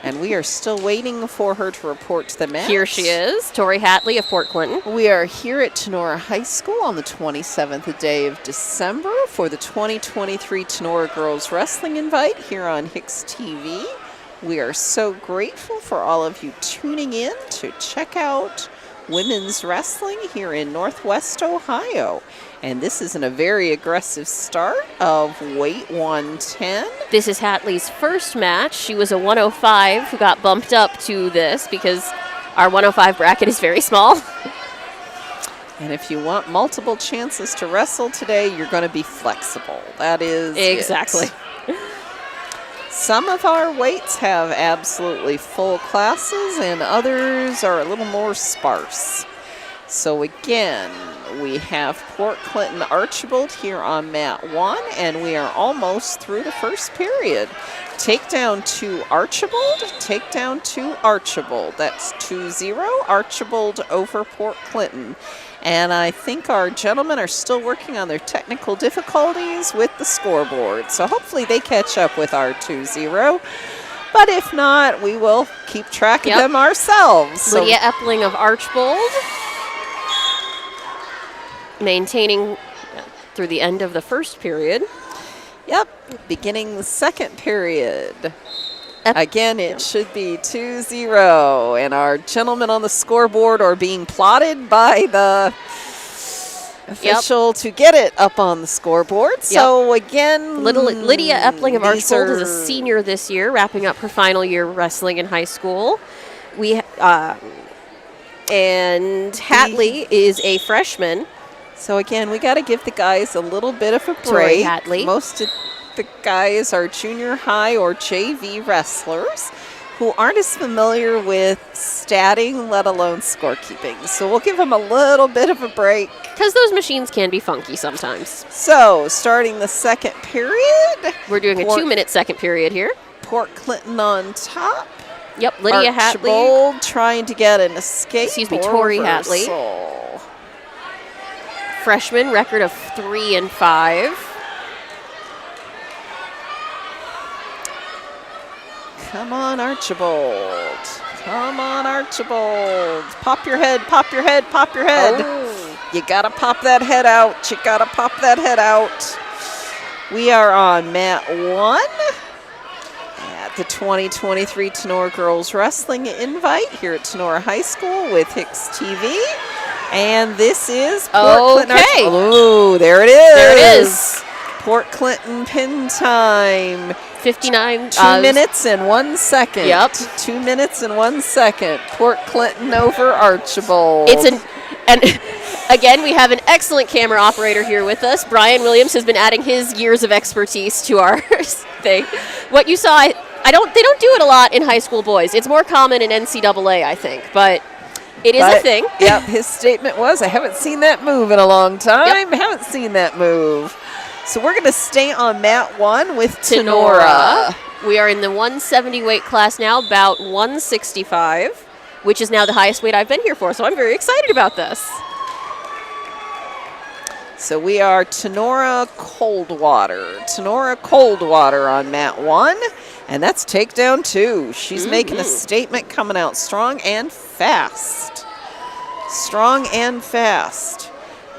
Speaker 1: and we are still waiting for her to report to the mat.
Speaker 2: Here she is, Tori Hatley of Port Clinton.
Speaker 1: We are here at Tinora High School on the 27th day of December for the 2023 Tinora Girls Wrestling Invite here on HIX-TV. We are so grateful for all of you tuning in to check out women's wrestling here in Northwest Ohio. And this is in a very aggressive start of weight 110.
Speaker 2: This is Hatley's first match. She was a 105 who got bumped up to this because our 105 bracket is very small.
Speaker 1: And if you want multiple chances to wrestle today, you're going to be flexible. That is
Speaker 2: Exactly.
Speaker 1: it. Some of our weights have absolutely full classes and others are a little more sparse. So again, we have Port Clinton Archibald here on mat 1, and we are almost through the first period. Takedown to Archibald, takedown to Archibald. That's 2-0 Archibald over Port Clinton. And I think our gentlemen are still working on their technical difficulties with the scoreboard. So hopefully they catch up with our 2-0. But if not, we will keep track of them ourselves.
Speaker 2: Lydia Epling of Archibald, maintaining through the end of the first period.
Speaker 1: Yep, beginning the second period. Again, it should be 2-0, and our gentlemen on the scoreboard are being plotted by the official to get it up on the scoreboard. So again,
Speaker 2: Lydia Epling of Archibald is a senior this year, wrapping up her final year wrestling in high school. And Hatley is a freshman.
Speaker 1: So again, we got to give the guys a little bit of a
Speaker 2: Tori
Speaker 1: break.
Speaker 2: Hatley.
Speaker 1: Most of the guys are junior high or JV wrestlers who aren't as familiar with statting, let alone scorekeeping. So we'll give them a little bit of a break.
Speaker 2: Because those machines can be funky sometimes.
Speaker 1: So starting the second period.
Speaker 2: We're doing a 2-minute second period here.
Speaker 1: Port Clinton on top.
Speaker 2: Yep, Lydia Hatley.
Speaker 1: Archibald trying to get an escape.
Speaker 2: Excuse me, Tori Hatley.
Speaker 1: reversal.
Speaker 2: Freshman, record of 3-5.
Speaker 1: Come on, Archibald. Come on, Archibald. Pop your head, pop your head, pop your head.
Speaker 2: Oh.
Speaker 1: You got to pop that head out. You got to pop that head out. We are on mat 1 at the 2023 Tinora Girls Wrestling Invite here at Tinora High School with HIX-TV. And this is Port Clinton. Oh, there it is.
Speaker 2: There it is.
Speaker 1: Port Clinton pin time.
Speaker 2: 59.
Speaker 1: 2 minutes and 1 second.
Speaker 2: Yep.
Speaker 1: 2 minutes and 1 second. Port Clinton over Archibald.
Speaker 2: And again, we have an excellent camera operator here with us. Brian Williams has been adding his years of expertise to our thing. What you saw, they don't do it a lot in high school boys. It's more common in NCAA, I think, but it is a thing.
Speaker 1: Yep, his statement was, I haven't seen that move in a long time. Haven't seen that move. So we're going to stay on mat 1 with Tinora.
Speaker 2: We are in the 170 weight class now, about 165, which is now the highest weight I've been here for, so I'm very excited about this.
Speaker 1: So we are Tinora Coldwater. Tinora Coldwater on mat 1. And that's takedown 2. She's making a statement, coming out strong and fast. Strong and fast.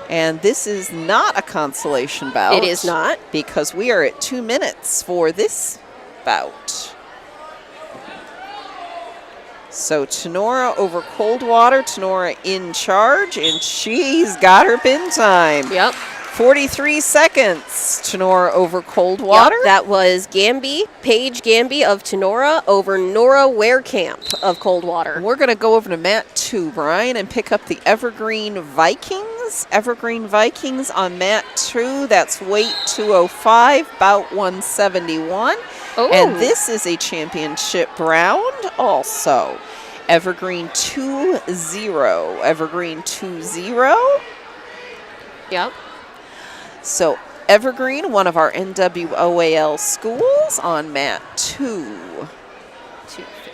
Speaker 1: And this is not a consolation bout.
Speaker 2: It is not.
Speaker 1: Because we are at 2 minutes for this bout. So Tinora over Coldwater. Tinora in charge, and she's got her pin time.
Speaker 2: Yep.
Speaker 1: 43 seconds, Tinora over Coldwater.
Speaker 2: Yep, that was Paige Gamby of Tinora over Nora Werekamp of Coldwater.
Speaker 1: We're going to go over to mat 2, Brian, and pick up the Evergreen Vikings. Evergreen Vikings on mat 2. That's weight 205, bout 171.
Speaker 2: Oh.
Speaker 1: And this is a championship round also. Evergreen 2-0. Evergreen 2-0.
Speaker 2: Yep.
Speaker 1: So Evergreen, one of our NWOAL schools, on mat 2.
Speaker 2: 250.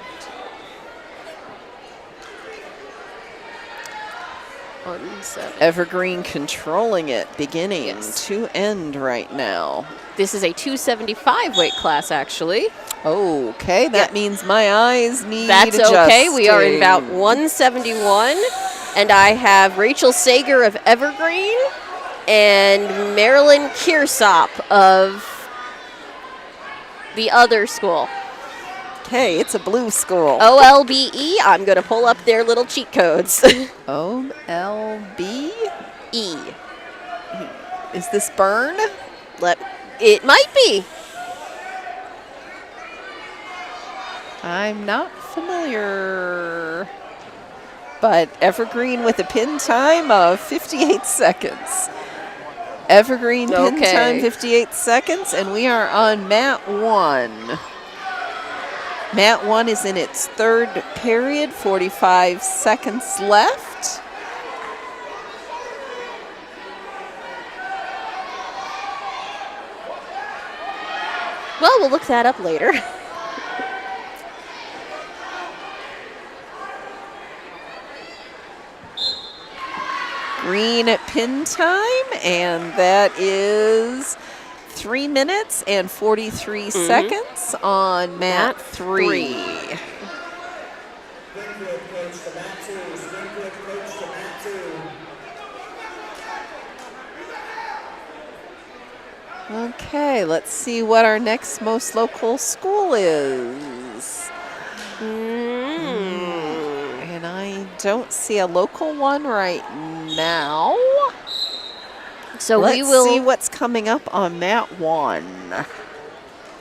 Speaker 1: Evergreen controlling it, beginning
Speaker 2: Yes.
Speaker 1: to end right now.
Speaker 2: This is a 275 weight class, actually.
Speaker 1: Okay, that means my eyes need
Speaker 2: That's
Speaker 1: adjusting.
Speaker 2: okay. We are in about 171. And I have Rachel Sager of Evergreen and Marilyn Kiersop of the other school.
Speaker 1: Okay, it's a blue school.
Speaker 2: OLBE. I'm going to pull up their little cheat codes.
Speaker 1: OLB?
Speaker 2: E.
Speaker 1: Is this Burn?
Speaker 2: It might be.
Speaker 1: I'm not familiar. But Evergreen with a pin time of 58 seconds. Evergreen pin time 58 seconds, and we are on mat 1. Mat 1 is in its 3rd period, 45 seconds left.
Speaker 2: Well, we'll look that up later.
Speaker 1: Green pin time, and that is 3 minutes and 43 seconds on mat 3. Okay, let's see what our next most local school is. And I don't see a local one right now.
Speaker 2: So
Speaker 1: Let's
Speaker 2: we will
Speaker 1: see what's coming up on mat 1.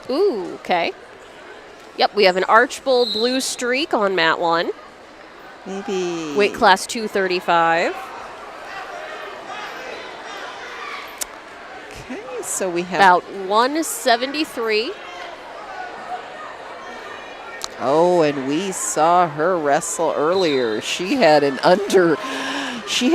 Speaker 2: Ooh, okay. Yep, we have an Archbold Blue Streak on mat 1.
Speaker 1: Maybe
Speaker 2: Weight class 235.
Speaker 1: Okay, so we have
Speaker 2: About 173.
Speaker 1: Oh, and we saw her wrestle earlier. She had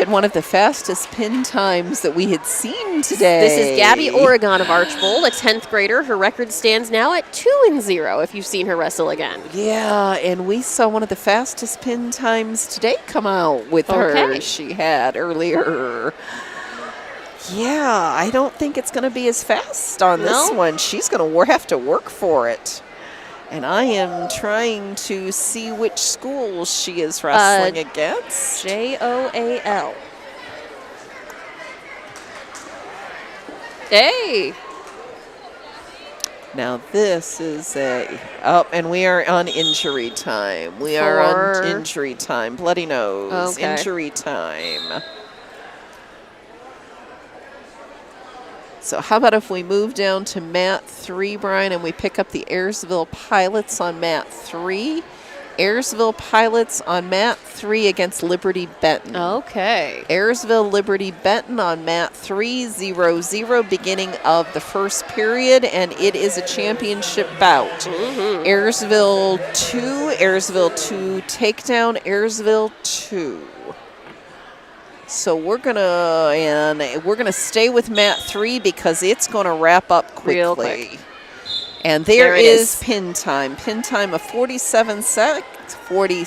Speaker 1: one of the fastest pin times that we had seen today.
Speaker 2: This is Gabby Oregon of Archbold, a 10th grader. Her record stands now at 2-0 if you've seen her wrestle again.
Speaker 1: Yeah, and we saw one of the fastest pin times today come out with her. She had earlier. Yeah, I don't think it's going to be as fast on this one. She's going to have to work for it. And I am trying to see which school she is wrestling against.
Speaker 2: JOAL. Hey.
Speaker 1: Now this is and we are on injury time. We are on injury time. Bloody nose.
Speaker 2: Okay.
Speaker 1: Injury time. So how about if we move down to mat 3, Brian, and we pick up the Ayersville Pilots on mat 3. Ayersville Pilots on mat 3 against Liberty Benton.
Speaker 2: Okay.
Speaker 1: Ayersville Liberty Benton on mat 3, 0-0, beginning of the first period, and it is a championship bout. Ayersville 2 takedown, Ayersville 2. So we're gonna stay with mat 3 because it's gonna wrap up quickly.
Speaker 2: Real quick.
Speaker 1: And there is pin time. Pin time of 47 seconds for the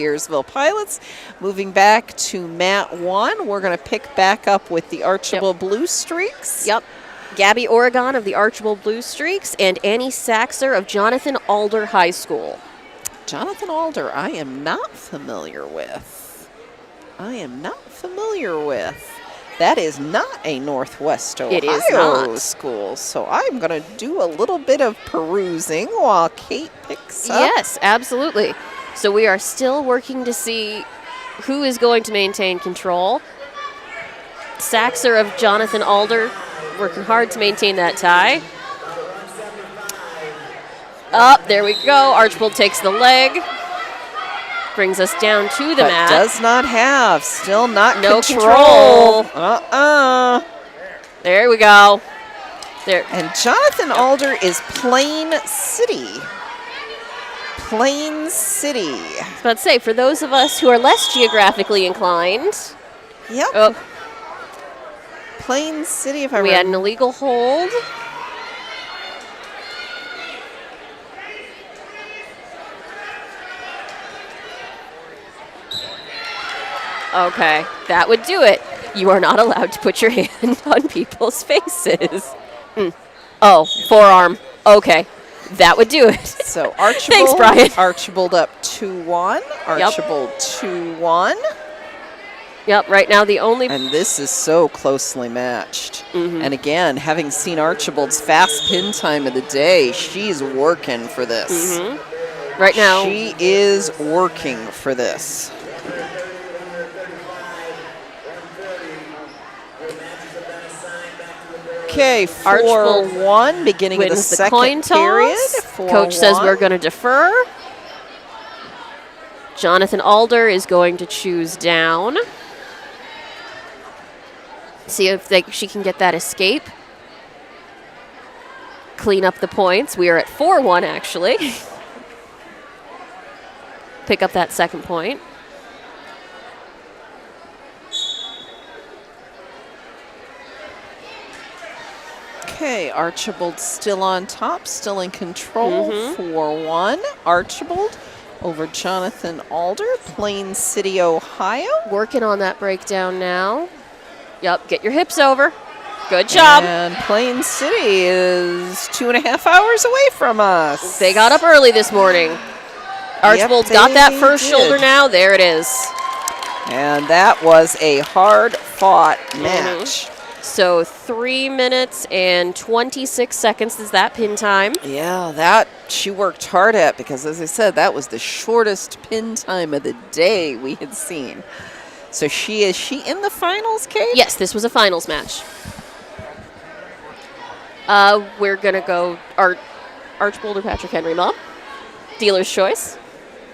Speaker 1: Ayersville Pilots. Moving back to mat 1, we're gonna pick back up with the Archibald Blue Streaks.
Speaker 2: Yep. Gabby Oregon of the Archibald Blue Streaks, and Annie Saxer of Jonathan Alder High School.
Speaker 1: Jonathan Alder, I am not familiar with. That is not a Northwest Ohio
Speaker 2: It is not.
Speaker 1: school. So I'm going to do a little bit of perusing while Kate picks up.
Speaker 2: Yes, absolutely. So we are still working to see who is going to maintain control. Saxer of Jonathan Alder working hard to maintain that tie. Up, there we go. Archibald takes the leg. Brings us down to the
Speaker 1: But
Speaker 2: mat.
Speaker 1: does not have, still not
Speaker 2: No
Speaker 1: control.
Speaker 2: control. There we go. There.
Speaker 1: And Jonathan Alder is Plain City. Plain City.
Speaker 2: I was about to say, for those of us who are less geographically inclined,
Speaker 1: Yep.
Speaker 2: oh,
Speaker 1: Plain City, if I
Speaker 2: we
Speaker 1: remember.
Speaker 2: had an illegal hold. Okay, that would do it. You are not allowed to put your hand on people's faces. Oh, forearm. Okay, that would do it.
Speaker 1: So Archibald,
Speaker 2: Thanks, Brian.
Speaker 1: Archibald up 2-1. Archibald 2-1.
Speaker 2: Yep, right now the only...
Speaker 1: And this is so closely matched. And again, having seen Archibald's fast pin time of the day, she's working for this.
Speaker 2: Right now...
Speaker 1: She is working for this. Okay,
Speaker 2: Archibald
Speaker 1: 4-1, beginning of the
Speaker 2: wins the
Speaker 1: second
Speaker 2: coin
Speaker 1: period.
Speaker 2: toss. Coach says
Speaker 1: 4-1.
Speaker 2: we're going to defer. Jonathan Alder is going to choose down. See if she can get that escape. Clean up the points. We are at 4-1, actually. Pick up that second point.
Speaker 1: Okay, Archibald still on top, still in control. 4-1. Archibald over Jonathan Alder, Plain City, Ohio.
Speaker 2: Working on that breakdown now. Yep, get your hips over. Good job.
Speaker 1: And Plain City is 2.5 hours away from us.
Speaker 2: They got up early this morning. Archibald's got that
Speaker 1: they
Speaker 2: first
Speaker 1: did.
Speaker 2: shoulder now. There it is.
Speaker 1: And that was a hard-fought match.
Speaker 2: So 3 minutes and 26 seconds is that pin time.
Speaker 1: Yeah, that she worked hard at because, as I said, that was the shortest pin time of the day we had seen. So is she in the finals, Kate?
Speaker 2: Yes, this was a finals match. We're going to go Archibald or Patrick Henry, Mom? Dealer's choice.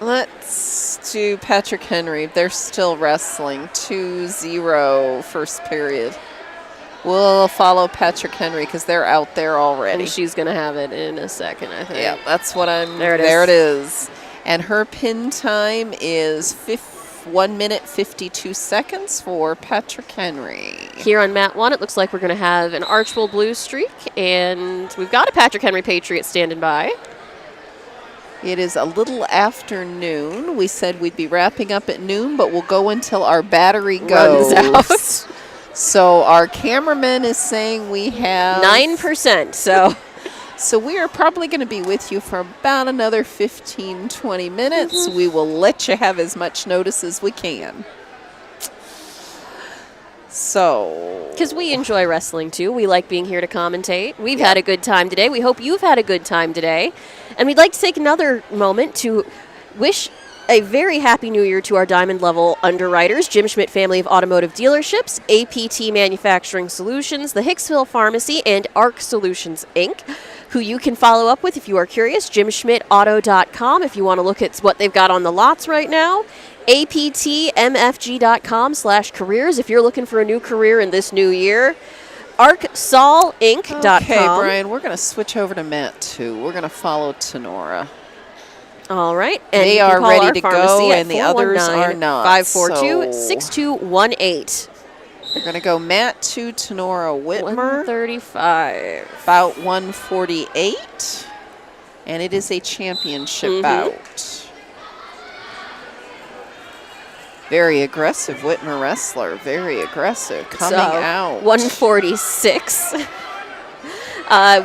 Speaker 1: Let's do Patrick Henry. They're still wrestling. 2-0 first period. We'll follow Patrick Henry because they're out there already.
Speaker 2: And she's going to have it in a second, I think.
Speaker 1: Yeah, that's what I'm...
Speaker 2: There it is.
Speaker 1: There it is. And her pin time is 1 minute 52 seconds for Patrick Henry.
Speaker 2: Here on mat 1, it looks like we're going to have an Archibald Blue streak, and we've got a Patrick Henry Patriot standing by.
Speaker 1: It is a little after noon. We said we'd be wrapping up at noon, but we'll go until our battery goes.
Speaker 2: Runs out.
Speaker 1: So our cameraman is saying we have
Speaker 2: 9%, so...
Speaker 1: So we are probably going to be with you for about another 15, 20 minutes. We will let you have as much notice as we can. So...
Speaker 2: Because we enjoy wrestling, too. We like being here to commentate. We've had a good time today. We hope you've had a good time today. And we'd like to take another moment to wish a very happy new year to our diamond level underwriters, Jim Schmidt Family of Automotive Dealerships, APT Manufacturing Solutions, the Hicksville Pharmacy, and ARC Solutions, Inc., who you can follow up with if you are curious, jimschmidtauto.com if you want to look at what they've got on the lots right now, aptmfg.com/careers if you're looking for a new career in this new year, arcsolinc.com.
Speaker 1: Okay, Brian, we're going to switch over to mat 2. We're going to follow Tinora.
Speaker 2: All right. And
Speaker 1: They
Speaker 2: you can
Speaker 1: are
Speaker 2: call
Speaker 1: ready
Speaker 2: our
Speaker 1: to
Speaker 2: pharmacy
Speaker 1: go,
Speaker 2: at
Speaker 1: and the others are not.
Speaker 2: 542-6218.
Speaker 1: We're going to go mat 2, Tinora Whitmer.
Speaker 2: 135.
Speaker 1: About 148. And it is a championship bout. Very aggressive Whitmer wrestler. Very aggressive. Coming out.
Speaker 2: 146.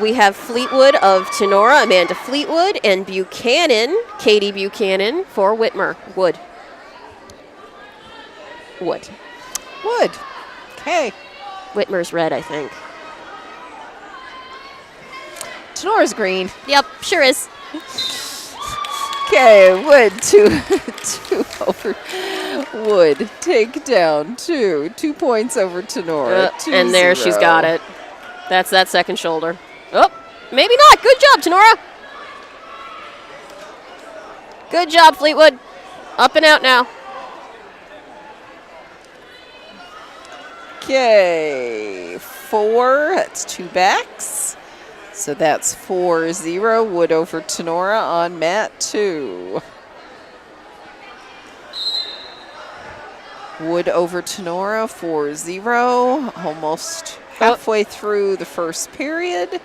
Speaker 2: We have Fleetwood of Tinora, Amanda Fleetwood, and Buchanan, Katie Buchanan for Whitmer. Wood.
Speaker 1: Wood. Okay.
Speaker 2: Whitmer's red, I think.
Speaker 1: Tenora's green.
Speaker 2: Yep, sure is.
Speaker 1: Okay, Wood, two over. Wood, take down 2 points over Tenora.
Speaker 2: And there she's got it. That's that second shoulder. Oh, maybe not. Good job, Tinora. Good job, Fleetwood. Up and out now.
Speaker 1: Okay, 4. That's 2 backs. So that's 4-0. Wood over Tinora on mat 2. Wood over Tinora, 4-0. Almost halfway through the first period.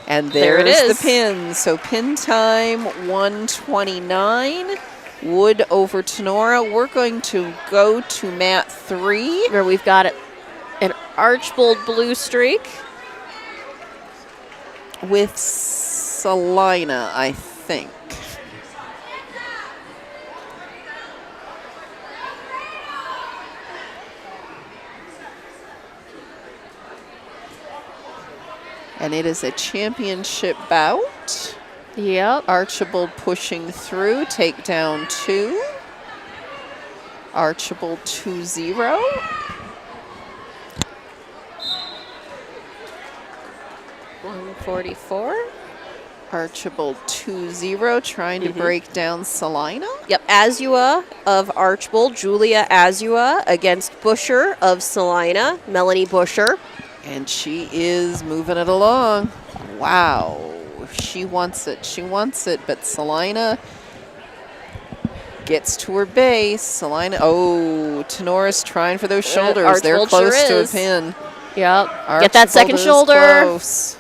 Speaker 1: And
Speaker 2: There it
Speaker 1: there's
Speaker 2: is.
Speaker 1: the pin. So pin time, 129. Wood over Tinora. We're going to go to mat 3.
Speaker 2: Where we've got an Archbold blue streak.
Speaker 1: With Salina, I think. And it is a championship bout.
Speaker 2: Yep.
Speaker 1: Archibald pushing through, takedown 2. Archibald 2-0.
Speaker 2: $144.
Speaker 1: Archibald 2-0, trying to break down Salina.
Speaker 2: Yep, Azua of Archbold, Julia Azua against Busher of Salina, Melanie Busher.
Speaker 1: And she is moving it along. Wow. She wants it. She wants it. But Salina gets to her base. Salina. Oh, Tenora's trying for those shoulders. They're
Speaker 2: Archbold
Speaker 1: close
Speaker 2: sure
Speaker 1: to
Speaker 2: is.
Speaker 1: a pin.
Speaker 2: Yep. Get that
Speaker 1: Archibald
Speaker 2: second
Speaker 1: is
Speaker 2: shoulder.
Speaker 1: Close.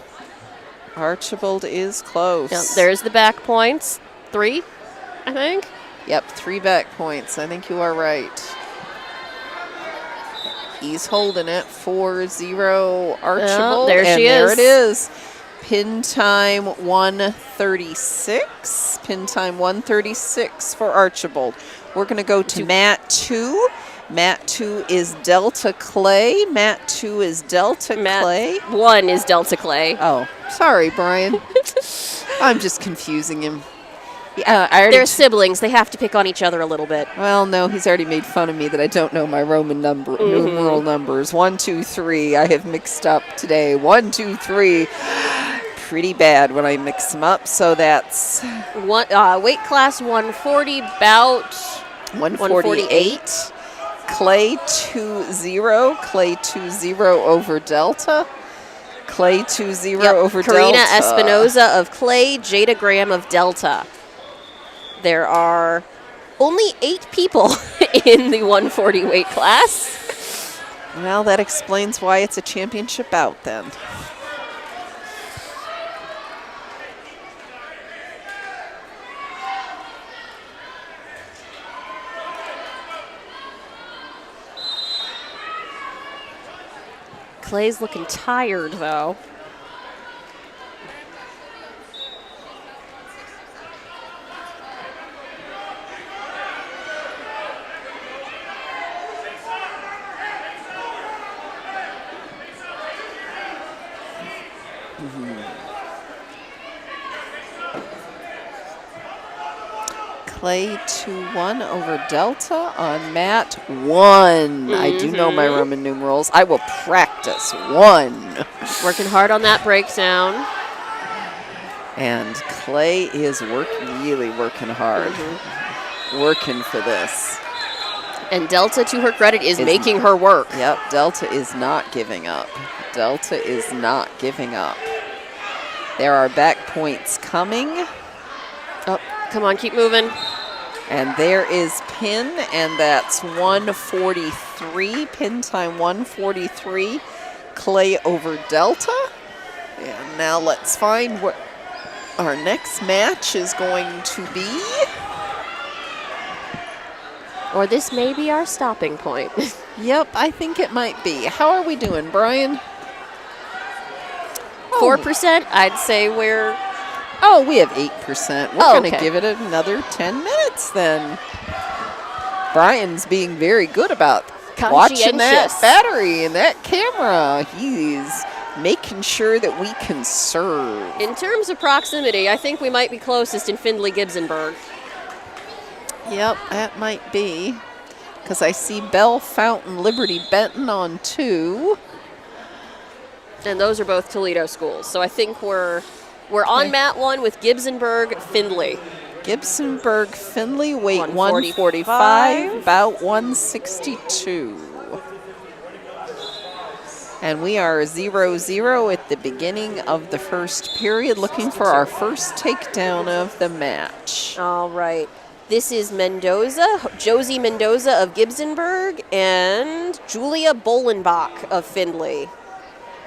Speaker 1: Archibald is close.
Speaker 2: Yep, there's the back points. 3, I think.
Speaker 1: Yep, 3 back points. I think you are right. He's holding it. 4-0 Archibald.
Speaker 2: there
Speaker 1: and
Speaker 2: she
Speaker 1: there
Speaker 2: is.
Speaker 1: it is. Pin time 136. Pin time 136 for Archibald. We're going to go to mat 2. Mat 2 is Delta Clay. Mat 2 is Delta Clay.
Speaker 2: 1 is Delta Clay.
Speaker 1: Oh, sorry, Brian. I'm just confusing him. Yeah, I already
Speaker 2: They're siblings. They have to pick on each other a little bit.
Speaker 1: Well, no, he's already made fun of me that I don't know my Roman numeral numbers. 1, 2, 3. I have mixed up today. 1, 2, 3. Pretty bad when I mix them up. So that's
Speaker 2: Weight class 140, bout
Speaker 1: 148. Clay 2-0. Clay 2-0 over Delta. Clay 2-0 over
Speaker 2: Karina
Speaker 1: Delta.
Speaker 2: Espinoza of Clay, Jada Graham of Delta. There are only 8 people in the 140 weight class.
Speaker 1: Well, that explains why it's a championship bout then.
Speaker 2: Clay's looking tired, though. Clay 2-1 over Delta on mat 1. I do know my Roman numerals. I will practice 1. Working hard on that breakdown.
Speaker 1: And Clay is really working hard. Working for this.
Speaker 2: And Delta, to her credit, is making her work.
Speaker 1: Yep, Delta is not giving up. Delta is not giving up. There are back points coming.
Speaker 2: Oh, come on, keep moving.
Speaker 1: And there is pin, and that's 143. Pin time 143. Clay over Delta. And now let's find what our next match is going to be.
Speaker 2: Or this may be our stopping point.
Speaker 1: Yep, I think it might be. How are we doing, Brian?
Speaker 2: 4%, I'd say we're...
Speaker 1: Oh, we have 8%. We're
Speaker 2: Oh,
Speaker 1: going to
Speaker 2: okay.
Speaker 1: give it another 10 minutes then. Brian's being very good about watching that
Speaker 2: Conscientious.
Speaker 1: battery and that camera. He's making sure that we conserve.
Speaker 2: In terms of proximity, I think we might be closest in Findlay-Gibsonburg.
Speaker 1: Yep, that might be. Because I see Bell, Fountain, Liberty, Benton on 2.
Speaker 2: And those are both Toledo schools. So I think we're on mat 1 with Gibsonburg, Findlay.
Speaker 1: Gibsonburg, Findlay, weight
Speaker 2: 145.
Speaker 1: 145, about 162. And we are 0-0 at the beginning of the first period, looking for our first takedown of the match.
Speaker 2: All right. This is Mendoza, Josie Mendoza of Gibsonburg, and Julia Bolenbach of Findlay.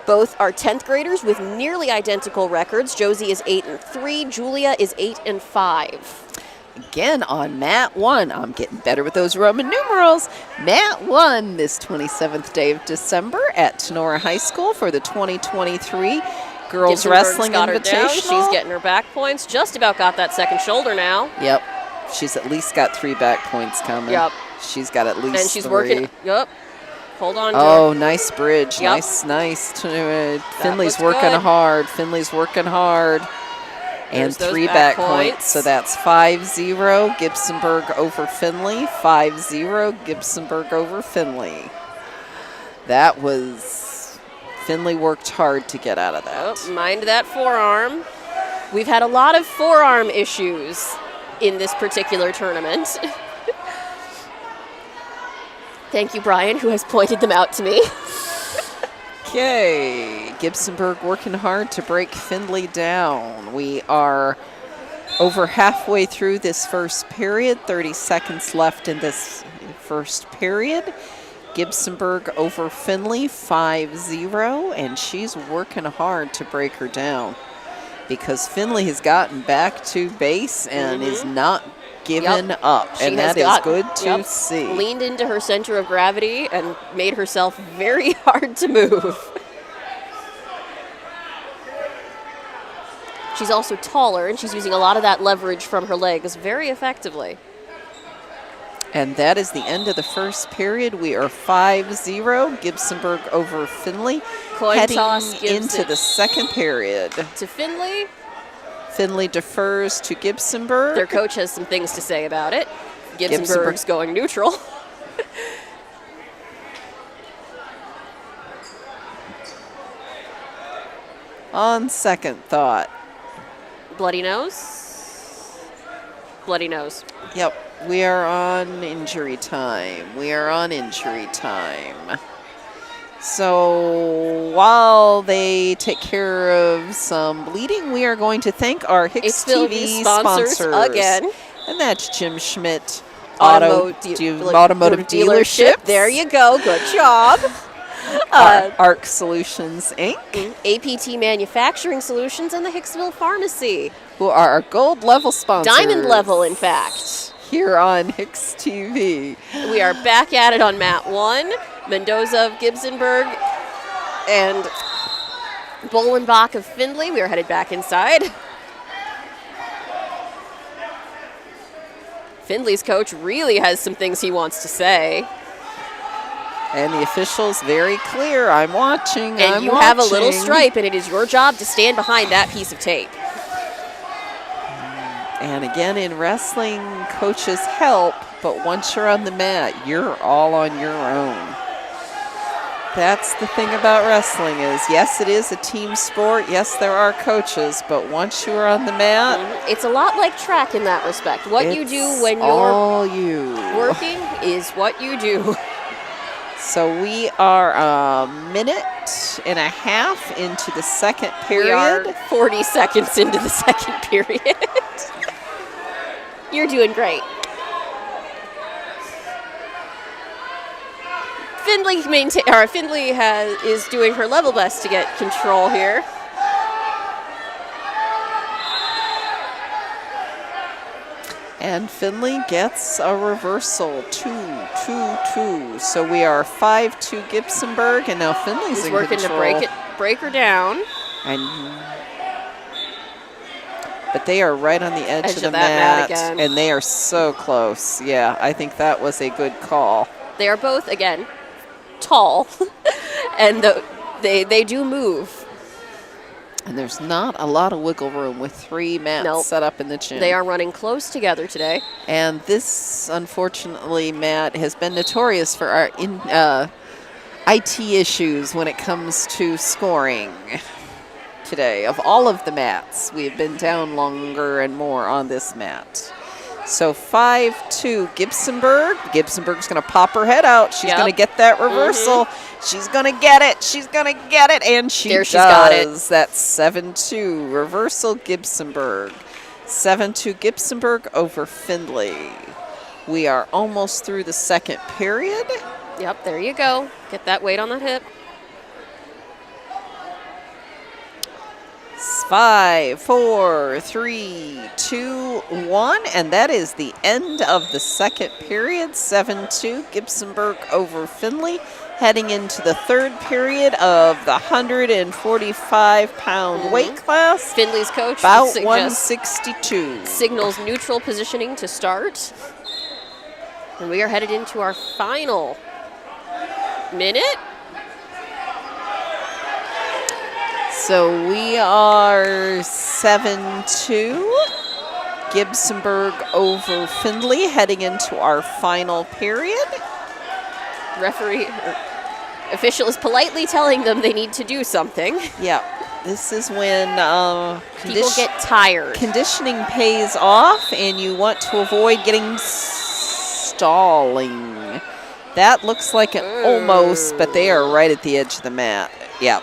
Speaker 2: Both are 10th graders with nearly identical records. Josie is 8-3, Julia is 8-5.
Speaker 1: Again on mat 1. I'm getting better with those Roman numerals. Mat 1 this 27th day of December at Tinora High School for the 2023 Girls
Speaker 2: Gibsonburg's
Speaker 1: Wrestling
Speaker 2: got her down.
Speaker 1: Invitational.
Speaker 2: She's getting her back points. Just about got that second shoulder now.
Speaker 1: Yep. She's at least got 3 back points coming.
Speaker 2: Yep.
Speaker 1: She's got at least
Speaker 2: And she's
Speaker 1: 3.
Speaker 2: working. Yep. Hold on to
Speaker 1: Oh,
Speaker 2: her.
Speaker 1: nice bridge.
Speaker 2: Yep.
Speaker 1: Nice. Finley's
Speaker 2: looks
Speaker 1: working
Speaker 2: good.
Speaker 1: hard. Finley's working hard. And
Speaker 2: There's those
Speaker 1: 3
Speaker 2: back
Speaker 1: back points.
Speaker 2: points.
Speaker 1: So that's 5-0 Gibsonburg over Finley. 5-0 Gibsonburg over Finley. That was... Finley worked hard to get out of that.
Speaker 2: Oh, mind that forearm. We've had a lot of forearm issues in this particular tournament. Thank you, Brian, who has pointed them out to me.
Speaker 1: Okay, Gibsonburg working hard to break Findlay down. We are over halfway through this first period, 30 seconds left in this first period. Gibsonburg over Findlay, 5-0, and she's working hard to break her down because Findlay has gotten back to base and is not giving up,
Speaker 2: She
Speaker 1: and
Speaker 2: has
Speaker 1: that is
Speaker 2: got-
Speaker 1: good to
Speaker 2: yep,
Speaker 1: see.
Speaker 2: Leaned into her center of gravity and made herself very hard to move. She's also taller, and she's using a lot of that leverage from her legs very effectively.
Speaker 1: And that is the end of the first period. We are 5-0, Gibsonburg over Findlay.
Speaker 2: Coin
Speaker 1: Heading
Speaker 2: toss gives
Speaker 1: into
Speaker 2: it
Speaker 1: the second period.
Speaker 2: to Findlay.
Speaker 1: Findlay defers to Gibsonburg.
Speaker 2: Their coach has some things to say about it. Gibsonburg's going neutral.
Speaker 1: On second thought.
Speaker 2: Bloody nose. Bloody nose.
Speaker 1: Yep, we are on injury time. We are on injury time. So while they take care of some bleeding, we are going to thank our HIX-TV sponsors
Speaker 2: again.
Speaker 1: And that's Jim Schmidt
Speaker 2: Automotive
Speaker 1: Dealership.
Speaker 2: There you go. Good job.
Speaker 1: ARC Solutions, Inc.,
Speaker 2: APT Manufacturing Solutions, and the Hicksville Pharmacy.
Speaker 1: who are our gold level sponsors.
Speaker 2: Diamond level, in fact.
Speaker 1: Here on HIX-TV.
Speaker 2: We are back at it on mat 1. Mendoza of Gibsonburg and Bolenbach of Findlay. We are headed back inside. Findlay's coach really has some things he wants to say.
Speaker 1: And the officials very clear. I'm watching.
Speaker 2: And you have a little stripe, and it is your job to stand behind that piece of tape.
Speaker 1: And again, in wrestling, coaches help, but once you're on the mat, you're all on your own. That's the thing about wrestling is, yes, it is a team sport. Yes, there are coaches, but once you are on the mat,
Speaker 2: It's a lot like track in that respect. What you do
Speaker 1: it's
Speaker 2: when you're
Speaker 1: all you.
Speaker 2: working is what you do.
Speaker 1: So we are a minute and a half into the second period.
Speaker 2: We are 40 seconds into the second period. You're doing great. Findlay is doing her level best to get control here.
Speaker 1: And Findlay gets a reversal, 2-2-2. So we are 5-2 Gibsonburg, and now Findlay's
Speaker 2: He's
Speaker 1: in
Speaker 2: working
Speaker 1: control.
Speaker 2: to break her down.
Speaker 1: But they are right on the edge of the
Speaker 2: that mat
Speaker 1: mat,
Speaker 2: again.
Speaker 1: and they are so close. Yeah, I think that was a good call.
Speaker 2: They are both, again, tall, and they do move.
Speaker 1: And there's not a lot of wiggle room with 3 mats
Speaker 2: Nope.
Speaker 1: set up in the gym.
Speaker 2: They are running close together today.
Speaker 1: And this, unfortunately, mat has been notorious for our IT issues when it comes to scoring today. Of all of the mats, we have been down longer and more on this mat. So 5-2 Gibsonburg. Gibsonburg's going to pop her head out. She's
Speaker 2: Yep.
Speaker 1: going to get that reversal. She's going to get it. She's going to get it. And she
Speaker 2: There
Speaker 1: does.
Speaker 2: she's got it.
Speaker 1: That's 7-2. Reversal Gibsonburg. 7-2 Gibsonburg over Findlay. We are almost through the second period.
Speaker 2: Yep, there you go. Get that weight on that hip.
Speaker 1: 5, 4, 3, 2, 1, and that is the end of the second period. 7-2 Gibsonburg over Findlay. Heading into the third period of the 145-pound weight class.
Speaker 2: Findlay's coach
Speaker 1: About
Speaker 2: suggests
Speaker 1: 162.
Speaker 2: signals neutral positioning to start. And we are headed into our final minute.
Speaker 1: So we are 7-2. Gibsonburg over Findlay heading into our final period.
Speaker 2: Official is politely telling them they need to do something.
Speaker 1: Yeah, this is when
Speaker 2: People get tired.
Speaker 1: conditioning pays off and you want to avoid getting stalling. That looks like an almost, but they are right at the edge of the mat. Yeah.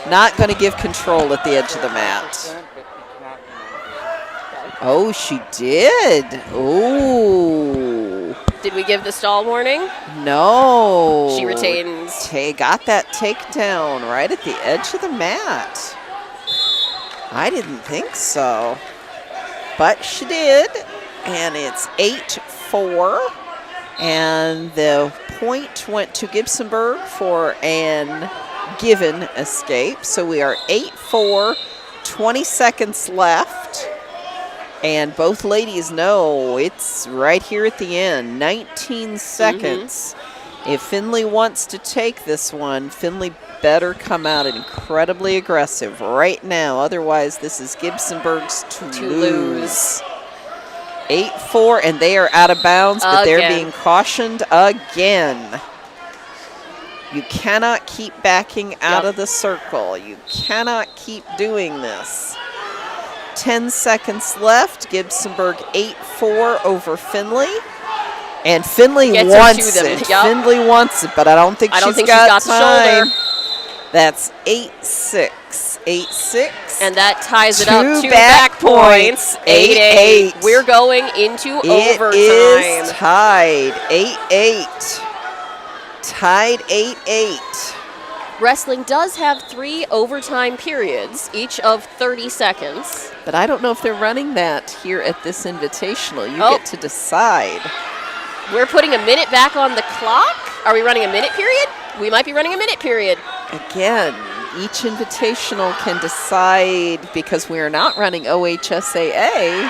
Speaker 1: Not going to give control at the edge of the mat. Oh, she did. Oh.
Speaker 2: Did we give the stall warning?
Speaker 1: No.
Speaker 2: She retains.
Speaker 1: Got that takedown right at the edge of the mat. I didn't think so. But she did. And it's 8-4. And the point went to Gibsonburg for an given escape. So we are 8-4, 20 seconds left. And both ladies know it's right here at the end, 19 seconds. If Findlay wants to take this one, Findlay better come out incredibly aggressive right now. Otherwise, this is Gibsonburg's to lose. 8-4, and they are out of bounds, but they're being cautioned again. You cannot keep backing out of the circle. You cannot keep doing this. 10 seconds left. Gibsonburg 8-4 over Findlay. And Findlay wants it. Findlay wants it, but I don't think she's got
Speaker 2: the shoulder.
Speaker 1: That's 8-6. 8-6.
Speaker 2: And that ties it up.
Speaker 1: Two
Speaker 2: Two back points. 8-8. We're going into overtime.
Speaker 1: It is tied. 8-8. Tied 8-8.
Speaker 2: Wrestling does have 3 overtime periods, each of 30 seconds.
Speaker 1: But I don't know if they're running that here at this invitational. You get to decide.
Speaker 2: We're putting a minute back on the clock. Are we running a minute period? We might be running a minute period.
Speaker 1: Again, each invitational can decide because we are not running OHSAA.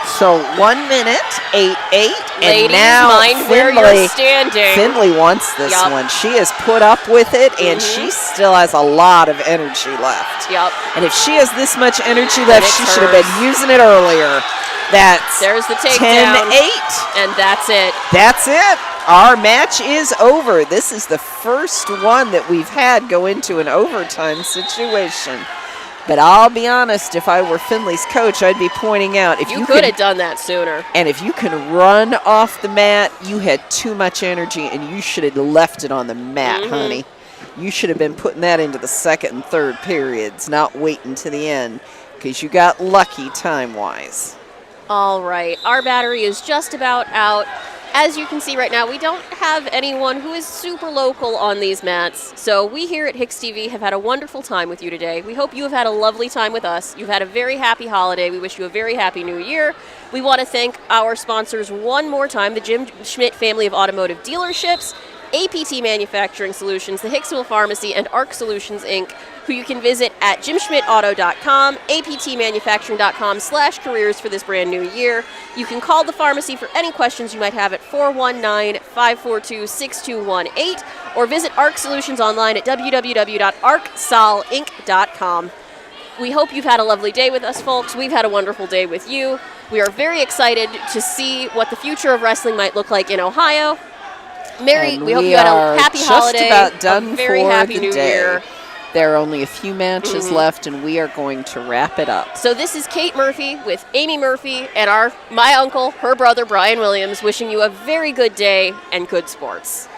Speaker 1: So 1 minute, 8-8, and now
Speaker 2: mind where you're standing.
Speaker 1: Findlay wants this one. She has put up with it, and she still has a lot of energy left. And if she has this much energy left, she should have been using it earlier.
Speaker 2: There's the takedown.
Speaker 1: 10-8.
Speaker 2: And that's it.
Speaker 1: That's it. Our match is over. This is the first one that we've had go into an overtime situation. But I'll be honest, if I were Findlay's coach, I'd be pointing out if you
Speaker 2: could have done that sooner.
Speaker 1: And if you can run off the mat, you had too much energy and you should have left it on the mat, honey. You should have been putting that into the second and third periods, not waiting to the end, because you got lucky time-wise.
Speaker 2: All right, our battery is just about out. As you can see right now, we don't have anyone who is super local on these mats. So we here at HIX-TV have had a wonderful time with you today. We hope you have had a lovely time with us. You've had a very happy holiday. We wish you a very happy new year. We want to thank our sponsors one more time, the Jim Schmidt family of automotive dealerships, APT Manufacturing Solutions, the Hicksville Pharmacy, and ARC Solutions, Inc., who you can visit at jimschmidtauto.com, aptmanufacturing.com/careers for this brand new year. You can call the pharmacy for any questions you might have at 419-542-6218, or visit ARC Solutions online at www.arcsolinc.com. We hope you've had a lovely day with us, folks. We've had a wonderful day with you. We are very excited to see what the future of wrestling might look like in Ohio. Mary,
Speaker 1: And
Speaker 2: we hope you had a happy
Speaker 1: just
Speaker 2: holiday,
Speaker 1: about done
Speaker 2: a very
Speaker 1: for
Speaker 2: happy
Speaker 1: the
Speaker 2: new
Speaker 1: day.
Speaker 2: year.
Speaker 1: There are only a few matches left, and we are going to wrap it up.
Speaker 2: So this is Kate Murphy with Amy Murphy and my uncle, her brother, Brian Williams, wishing you a very good day and good sports.